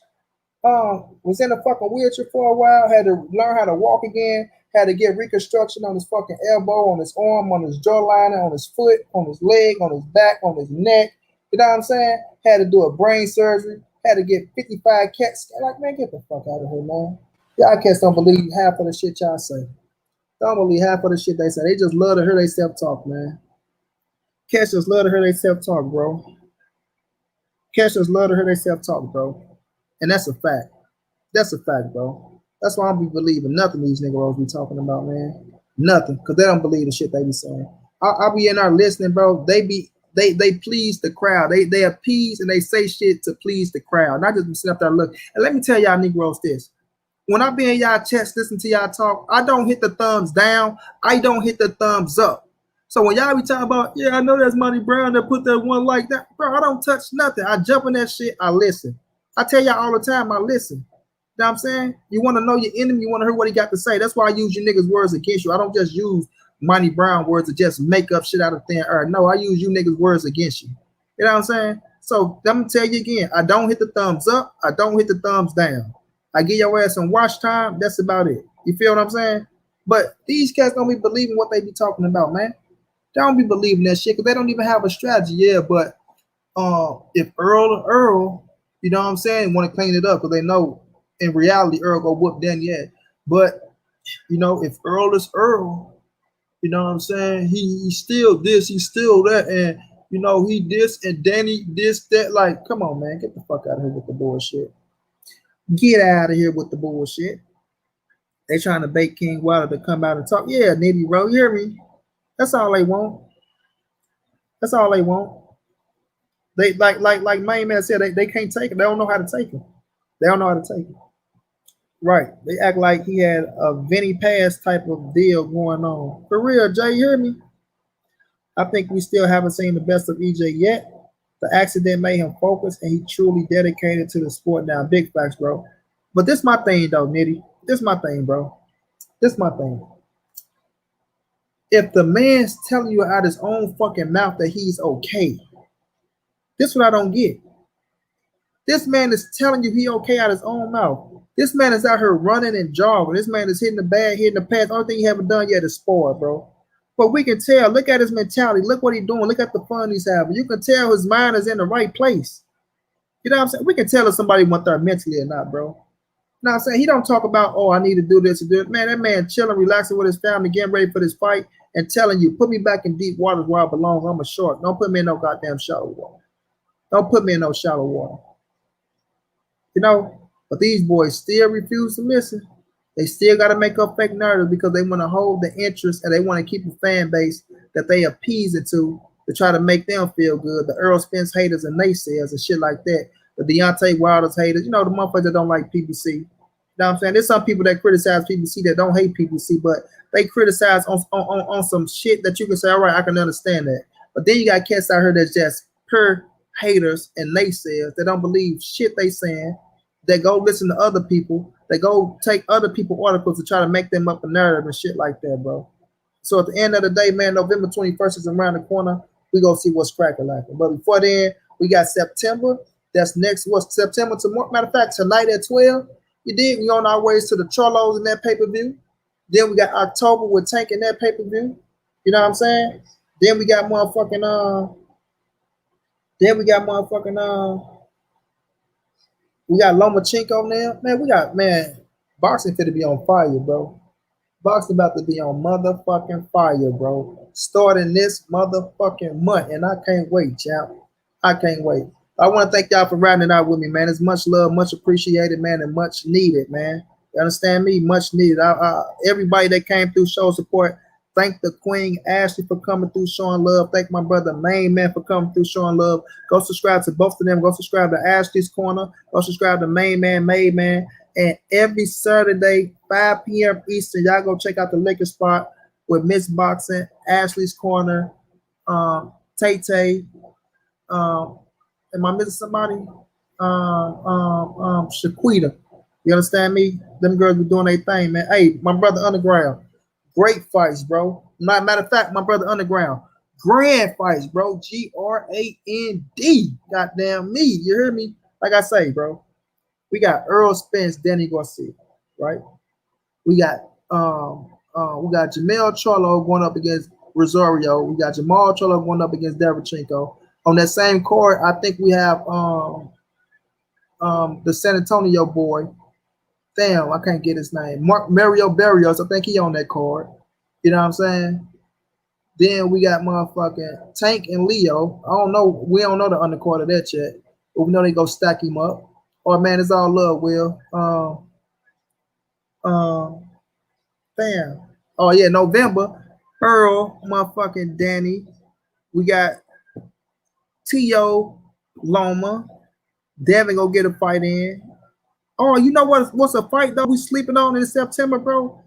was in a fucking wheelchair for a while, had to learn how to walk again, had to get reconstruction on his fucking elbow, on his arm, on his jawline, on his foot, on his leg, on his back, on his neck. You know what I'm saying? Had to do a brain surgery, had to get 55 CAT scans. Like, man, get the fuck out of here, man. Y'all cats don't believe half of the shit y'all say. Don't believe half of the shit they say. They just love to hear they self-talk, man. Cats just love to hear they self-talk, bro. Cats just love to hear they self-talk, bro. And that's a fact. That's a fact, bro. That's why I don't be believing nothing these niggas be talking about, man. Nothing. Because they don't believe the shit they be saying. I'll be in there listening, bro. They please the crowd. They appease and they say shit to please the crowd. Not just sitting up there look. And let me tell y'all Negroes this. when I be in y'all chats, listen to y'all talk, I don't hit the thumbs down. I don't hit the thumbs up. So when y'all be talking about, yeah, I know that's Monty Brown that put that one like that, bro, I don't touch nothing. I jump in that shit. I listen. I tell y'all all the time, I listen. You know what I'm saying? You want to know your enemy. You want to hear what he got to say. That's why I use you niggas' words against you. I don't just use Monty Brown words to just make up shit out of thin air. No, I use you niggas' words against you. You know what I'm saying? So let me tell you again, I don't hit the thumbs up. I don't hit the thumbs down. I give your ass some watch time. That's about it. You feel what I'm saying? But these cats don't be believing what they be talking about, man. They don't be believing that shit because they don't even have a strategy. Yeah, but if Errol, you know what I'm saying, want to clean it up because they know in reality Errol go whoop Dan, yeah. But you know, if Errol is Errol, you know what I'm saying, he's still this, he's still that, and you know, he this and Danny this, that. Like, come on, man, get the fuck out of here with the bullshit. Get out of here with the bullshit. They trying to bait King Wilder to come out and talk. Yeah, Nitty Row, you hear me? That's all they want. That's all they want. They like my man said, they can't take it. They don't know how to take it. They don't know how to take it. Right. They act like he had a Vinny Pass type of deal going on. For real, Jay, you hear me? I think we still haven't seen the best of EJ yet. The accident made him focus, and he truly dedicated to the sport now. Big facts, bro. But this my thing, though, Nitty. This my thing, bro. This my thing. If the man's telling you out his own fucking mouth that he's okay, this what I don't get. This man is telling you he okay out his own mouth. This man is out here running and jogging. This man is hitting the bag, hitting the pass. Only thing he haven't done yet is sport, bro. But we can tell. Look at his mentality. Look what he's doing. Look at the fun he's having. You can tell his mind is in the right place. You know what I'm saying? We can tell if somebody went there mentally or not, bro. You know what I'm saying? He don't talk about, oh, I need to do this and do it. Man, that man chilling, relaxing with his family, getting ready for this fight, and telling you, put me back in deep waters where I belong. I'm a shark. Don't put me in no goddamn shallow water. Don't put me in no shallow water. You know, but these boys still refuse to listen. They still got to make up fake narratives because they want to hold the interest and they want to keep a fan base that they appease it to try to make them feel good. The Errol Spence haters and naysayers and shit like that. The Deontay Wilder's haters, you know, the motherfuckers that don't like PBC. You know what I'm saying? There's some people that criticize PBC that don't hate PBC, but they criticize on some shit that you can say, all right, I can understand that. But then you got cats out here that's just pure haters and naysayers that don't believe shit they saying. They go listen to other people. They go take other people's articles to try to make them up a narrative and shit like that, bro. So at the end of the day, man, November 21st is around the corner. We gonna see what's cracking like. But before then, we got September. That's next. What's September tomorrow? Matter of fact, tonight at 12. You did. We on our ways to the Cholos in that pay-per-view. Then we got October with Tank in that pay-per-view. You know what I'm saying? Then we got motherfucking we got Lomachenko now. Man, we got, man, boxing fit to be on fire, bro. Boxing about to be on motherfucking fire, bro. Starting this motherfucking month, and I can't wait, champ. I can't wait. I want to thank y'all for riding it out with me, man. It's much love, much appreciated, man, and much needed, man. You understand me? Much needed. Everybody that came through show support. Thank the Queen Ashley for coming through showing love. Thank my brother Main Man for coming through showing love. Go subscribe to both of them. Go subscribe to Ashley's Corner. Go subscribe to Main Man, Made Man. And every Saturday, 5 p.m. Eastern, y'all go check out the liquor spot with Miss Boxing, Ashley's Corner, Tay-Tay. Am I missing somebody? Shaquita. You understand me? Them girls be doing their thing, man. Hey, my brother Underground. Great fights, bro. Matter of fact, my brother Underground. Grand fights, bro. G-R-A-N-D. Goddamn me. You hear me? Like I say, bro. We got Errol Spence, Danny Garcia, right? We got Jamel Charlo going up against Rosario. We got Jamal Charlo going up against Derevchenko. On that same card, I think we have the San Antonio boy. Damn, I can't get his name. Mario Barrios. I think he on that card. You know what I'm saying? Then we got motherfucking Tank and Leo. I don't know. We don't know the undercard of that yet. But we know they go stack him up. Oh man, it's all love, Will. Damn. Oh yeah, November. Earl, motherfucking Danny. We got T.O. Loma. Devin go get a fight in. Oh, you know what's a fight though we sleeping on in September, bro?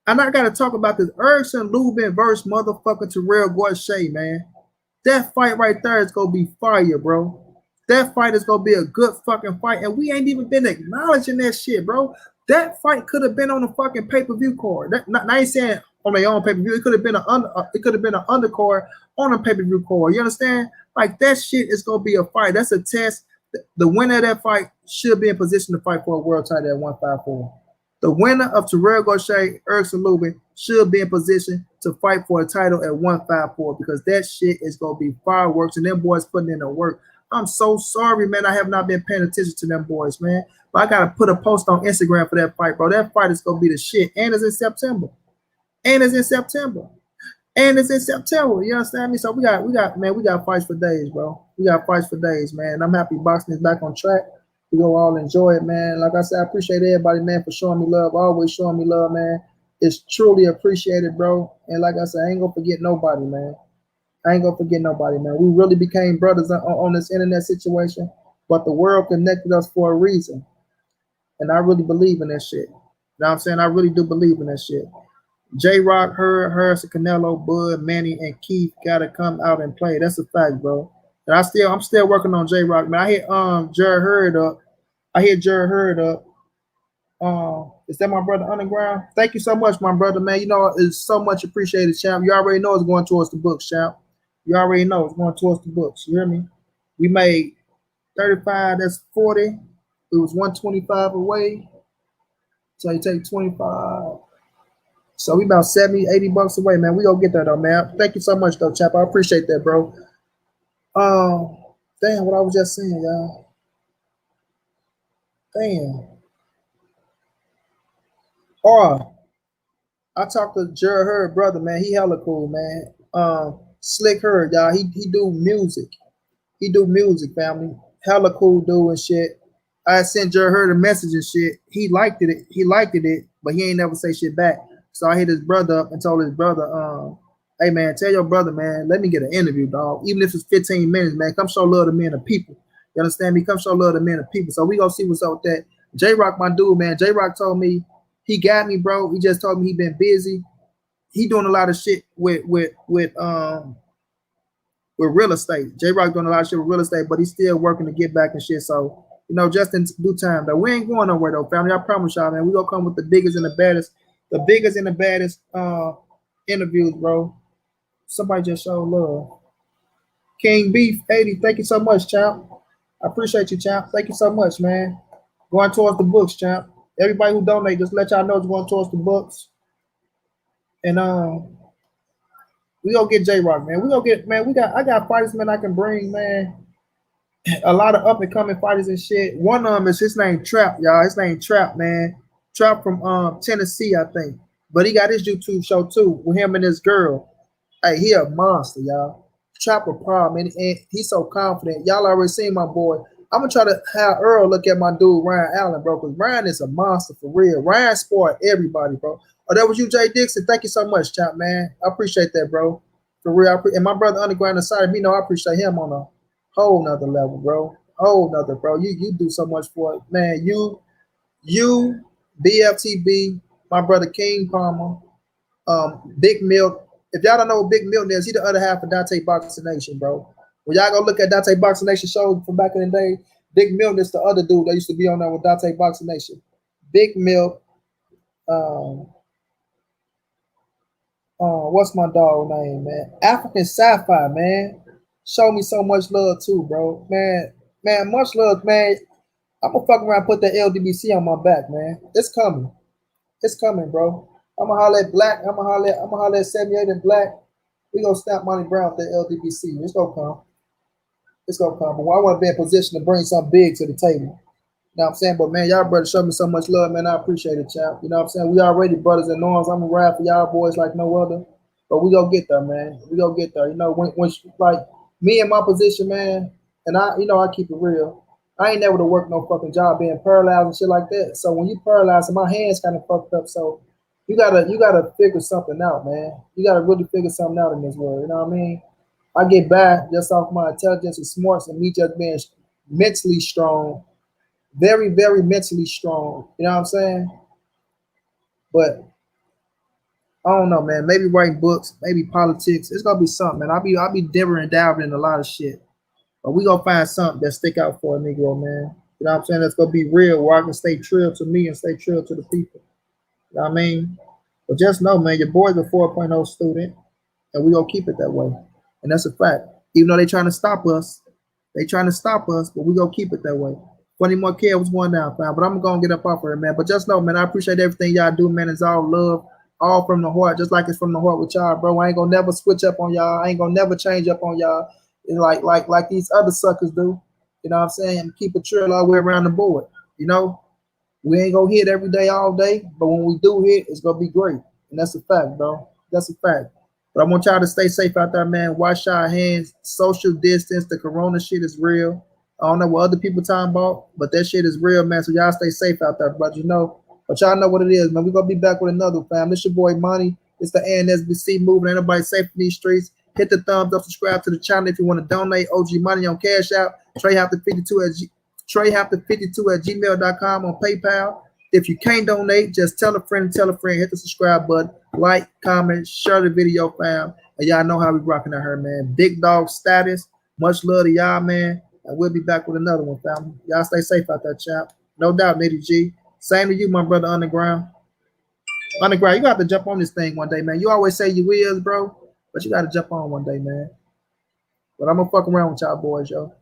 And I gotta talk about this Erikson Lubin versus motherfucking Terrell Gorshey, man. That fight right there is gonna be fire, bro. That fight is gonna be a good fucking fight, and we ain't even been acknowledging that shit, bro. That fight could have been on the fucking pay-per-view card. I ain't saying on their own pay-per-view. It could have been an undercard on a pay-per-view card. You understand? Like that shit is gonna be a fight. That's a test. The winner of that fight should be in position to fight for a world title at 154. The winner of Terrell Gorshey, Erikson Lubin, should be in position to fight for a title at 154 because that shit is going to be fireworks and them boys putting in the work. I'm so sorry, man. I have not been paying attention to them boys, man. But I got to put a post on Instagram for that fight, bro. That fight is going to be the shit. And it's in September. You understand me? So we got fights for days, bro. We got fights for days, man. I'm happy boxing is back on track. We go all enjoy it, man. Like I said, I appreciate everybody, man, for showing me love. Always showing me love, man. It's truly appreciated, bro. And like I said, I ain't gonna forget nobody, man. We really became brothers on this internet situation, but the world connected us for a reason. And I really believe in that shit. You know what I'm saying? I really do believe in that shit. J-Rock, Harrison, Canelo, Bud, Manny, and Keith gotta come out and play. That's a fact, bro. And I'm still working on J-Rock, man. I hit Jared Hurd up. Is that my brother Underground? Thank you so much, my brother, man. You know, it's so much appreciated, champ. You already know it's going towards the books, champ. You already know it's going towards the books. You hear me? We made 35, that's 40. It was 125 away. So you take 25. So we about 70, 80 bucks away, man. We gonna get that though, man. Thank you so much though, champ. I appreciate that, bro. Damn, what I was just saying, y'all. Damn. Oh, I talked to Jared Hurd, brother, man. He hella cool, man. Slick Hurd, y'all. He do music. He do music, family. Hella cool dude and shit. I sent Jared Hurd a message and shit. He liked it, but he ain't never say shit back. So I hit his brother up and told his brother, hey man, tell your brother, man, let me get an interview, dog. Even if it's 15 minutes, man, come show love to me and the people. You understand me? Come show love to me and the people. So we gonna see what's up with that. J-Rock, my dude, man. J-Rock told me he got me, bro. He just told me he been busy. He doing a lot of shit with real estate. J-Rock doing a lot of shit with real estate, but he's still working to get back and shit. So, you know, just in due time, though. We ain't going nowhere, though, family. I promise y'all, man. We gonna come with the biggest and the baddest interviews, bro. Somebody just showed love. King Beef 80, thank you so much, champ. I appreciate you, champ. Thank you so much, man. Going towards the books, champ. Everybody who donate, just let y'all know it's going towards the books. And we gonna get J-Rock, man. I got fighters, man, I can bring, man. A lot of up and coming fighters and shit. One of them is his name Trap, y'all. His name Trap, man. Trap from Tennessee, I think. But he got his YouTube show too with him and his girl. Hey, he a monster, y'all. Trap a problem, and he's so confident. Y'all already seen my boy. I'm gonna try to have Errol look at my dude Ryan Allen, bro, because Ryan is a monster for real. Ryan spoiled everybody, bro. Oh, that was you, Jay Dixon. Thank you so much, champ, man. I appreciate that, bro. For real. And my brother Underground inside me, know I appreciate him on a whole nother level, bro. Whole nother, bro. You do so much for it, man. You, BFTB, my brother King Palmer, Big Milk. If y'all don't know what Big Milk is, he the other half of Dante Boxing Nation, bro. When y'all go look at Dante Boxing Nation shows from back in the day, Big Milk is the other dude that used to be on there with Dante Boxing Nation. Big Milk. What's my dog name, man? African Sci-Fi, man. Show me so much love too, bro. Man, much love, man. I'm gonna fuck around and put that LDBC on my back, man. It's coming. It's coming, bro. I'm gonna holler at Black. I'm gonna holler at 78 and Black. We gonna snap Monty Brown with that LDBC. It's gonna come. It's gonna come. But I want to be in position to bring something big to the table. You know what I'm saying? But man, y'all brothers show me so much love, man. I appreciate it, champ. You know what I'm saying? We already brothers in arms. I'm gonna ride for y'all boys like no other. But we gonna get there, man. We gonna get there. You know, when like me in my position, man, and I keep it real. I ain't never to work no fucking job being paralyzed and shit like that. So when you paralyzed, and my hands kind of fucked up, so you gotta figure something out, man. You gotta really figure something out in this world. You know what I mean? I get back just off my intelligence and smarts and me just being mentally strong very, very mentally strong. You know what I'm saying? But I don't know, man. Maybe writing books, maybe politics. It's gonna be something, man. I'll be dipping and dabbling in a lot of shit. But we gonna find something that stick out for a Negro, man. You know what I'm saying? That's gonna be real, where I can stay true to me and stay true to the people. You know what I mean? But just know, man, your boy's a 4.0 student, and we gonna keep it that way. And that's a fact. Even though they trying to stop us, but we gonna keep it that way. Funny more care what's going down, fam. But I'm gonna get up off of here, man. But just know, man, I appreciate everything y'all do, man. It's all love, all from the heart, just like it's from the heart with y'all, bro. I ain't gonna never switch up on y'all. I ain't gonna never change up on y'all. And like these other suckers do. You know what I'm saying? And keep it true all the way around the board. You know, we ain't gonna hit every day, all day, but when we do hit, it's gonna be great. And that's a fact, bro. That's a fact. But I want y'all to stay safe out there, man. Wash your hands, social distance. The corona shit is real. I don't know what other people talking about, but that shit is real, man. So y'all stay safe out there, but but y'all know what it is, man. We're gonna be back with another fam. This your boy Money. It's the ANSBC moving. Ain't nobody safe in these streets. Hit the thumbs up, subscribe to the channel if you want to donate. OG Money on Cash App. TreyHafter52 at gmail.com on PayPal. If you can't donate, just tell a friend, hit the subscribe button, like, comment, share the video, fam. And y'all know how we rocking out here, man. Big dog status. Much love to y'all, man. And we'll be back with another one, fam. Y'all stay safe out there, champ. No doubt, Nitty G. Same to you, my brother Underground. Underground, you got to jump on this thing one day, man. You always say you will, bro, but you got to jump on one day, man. But I'm going to fuck around with y'all boys, yo.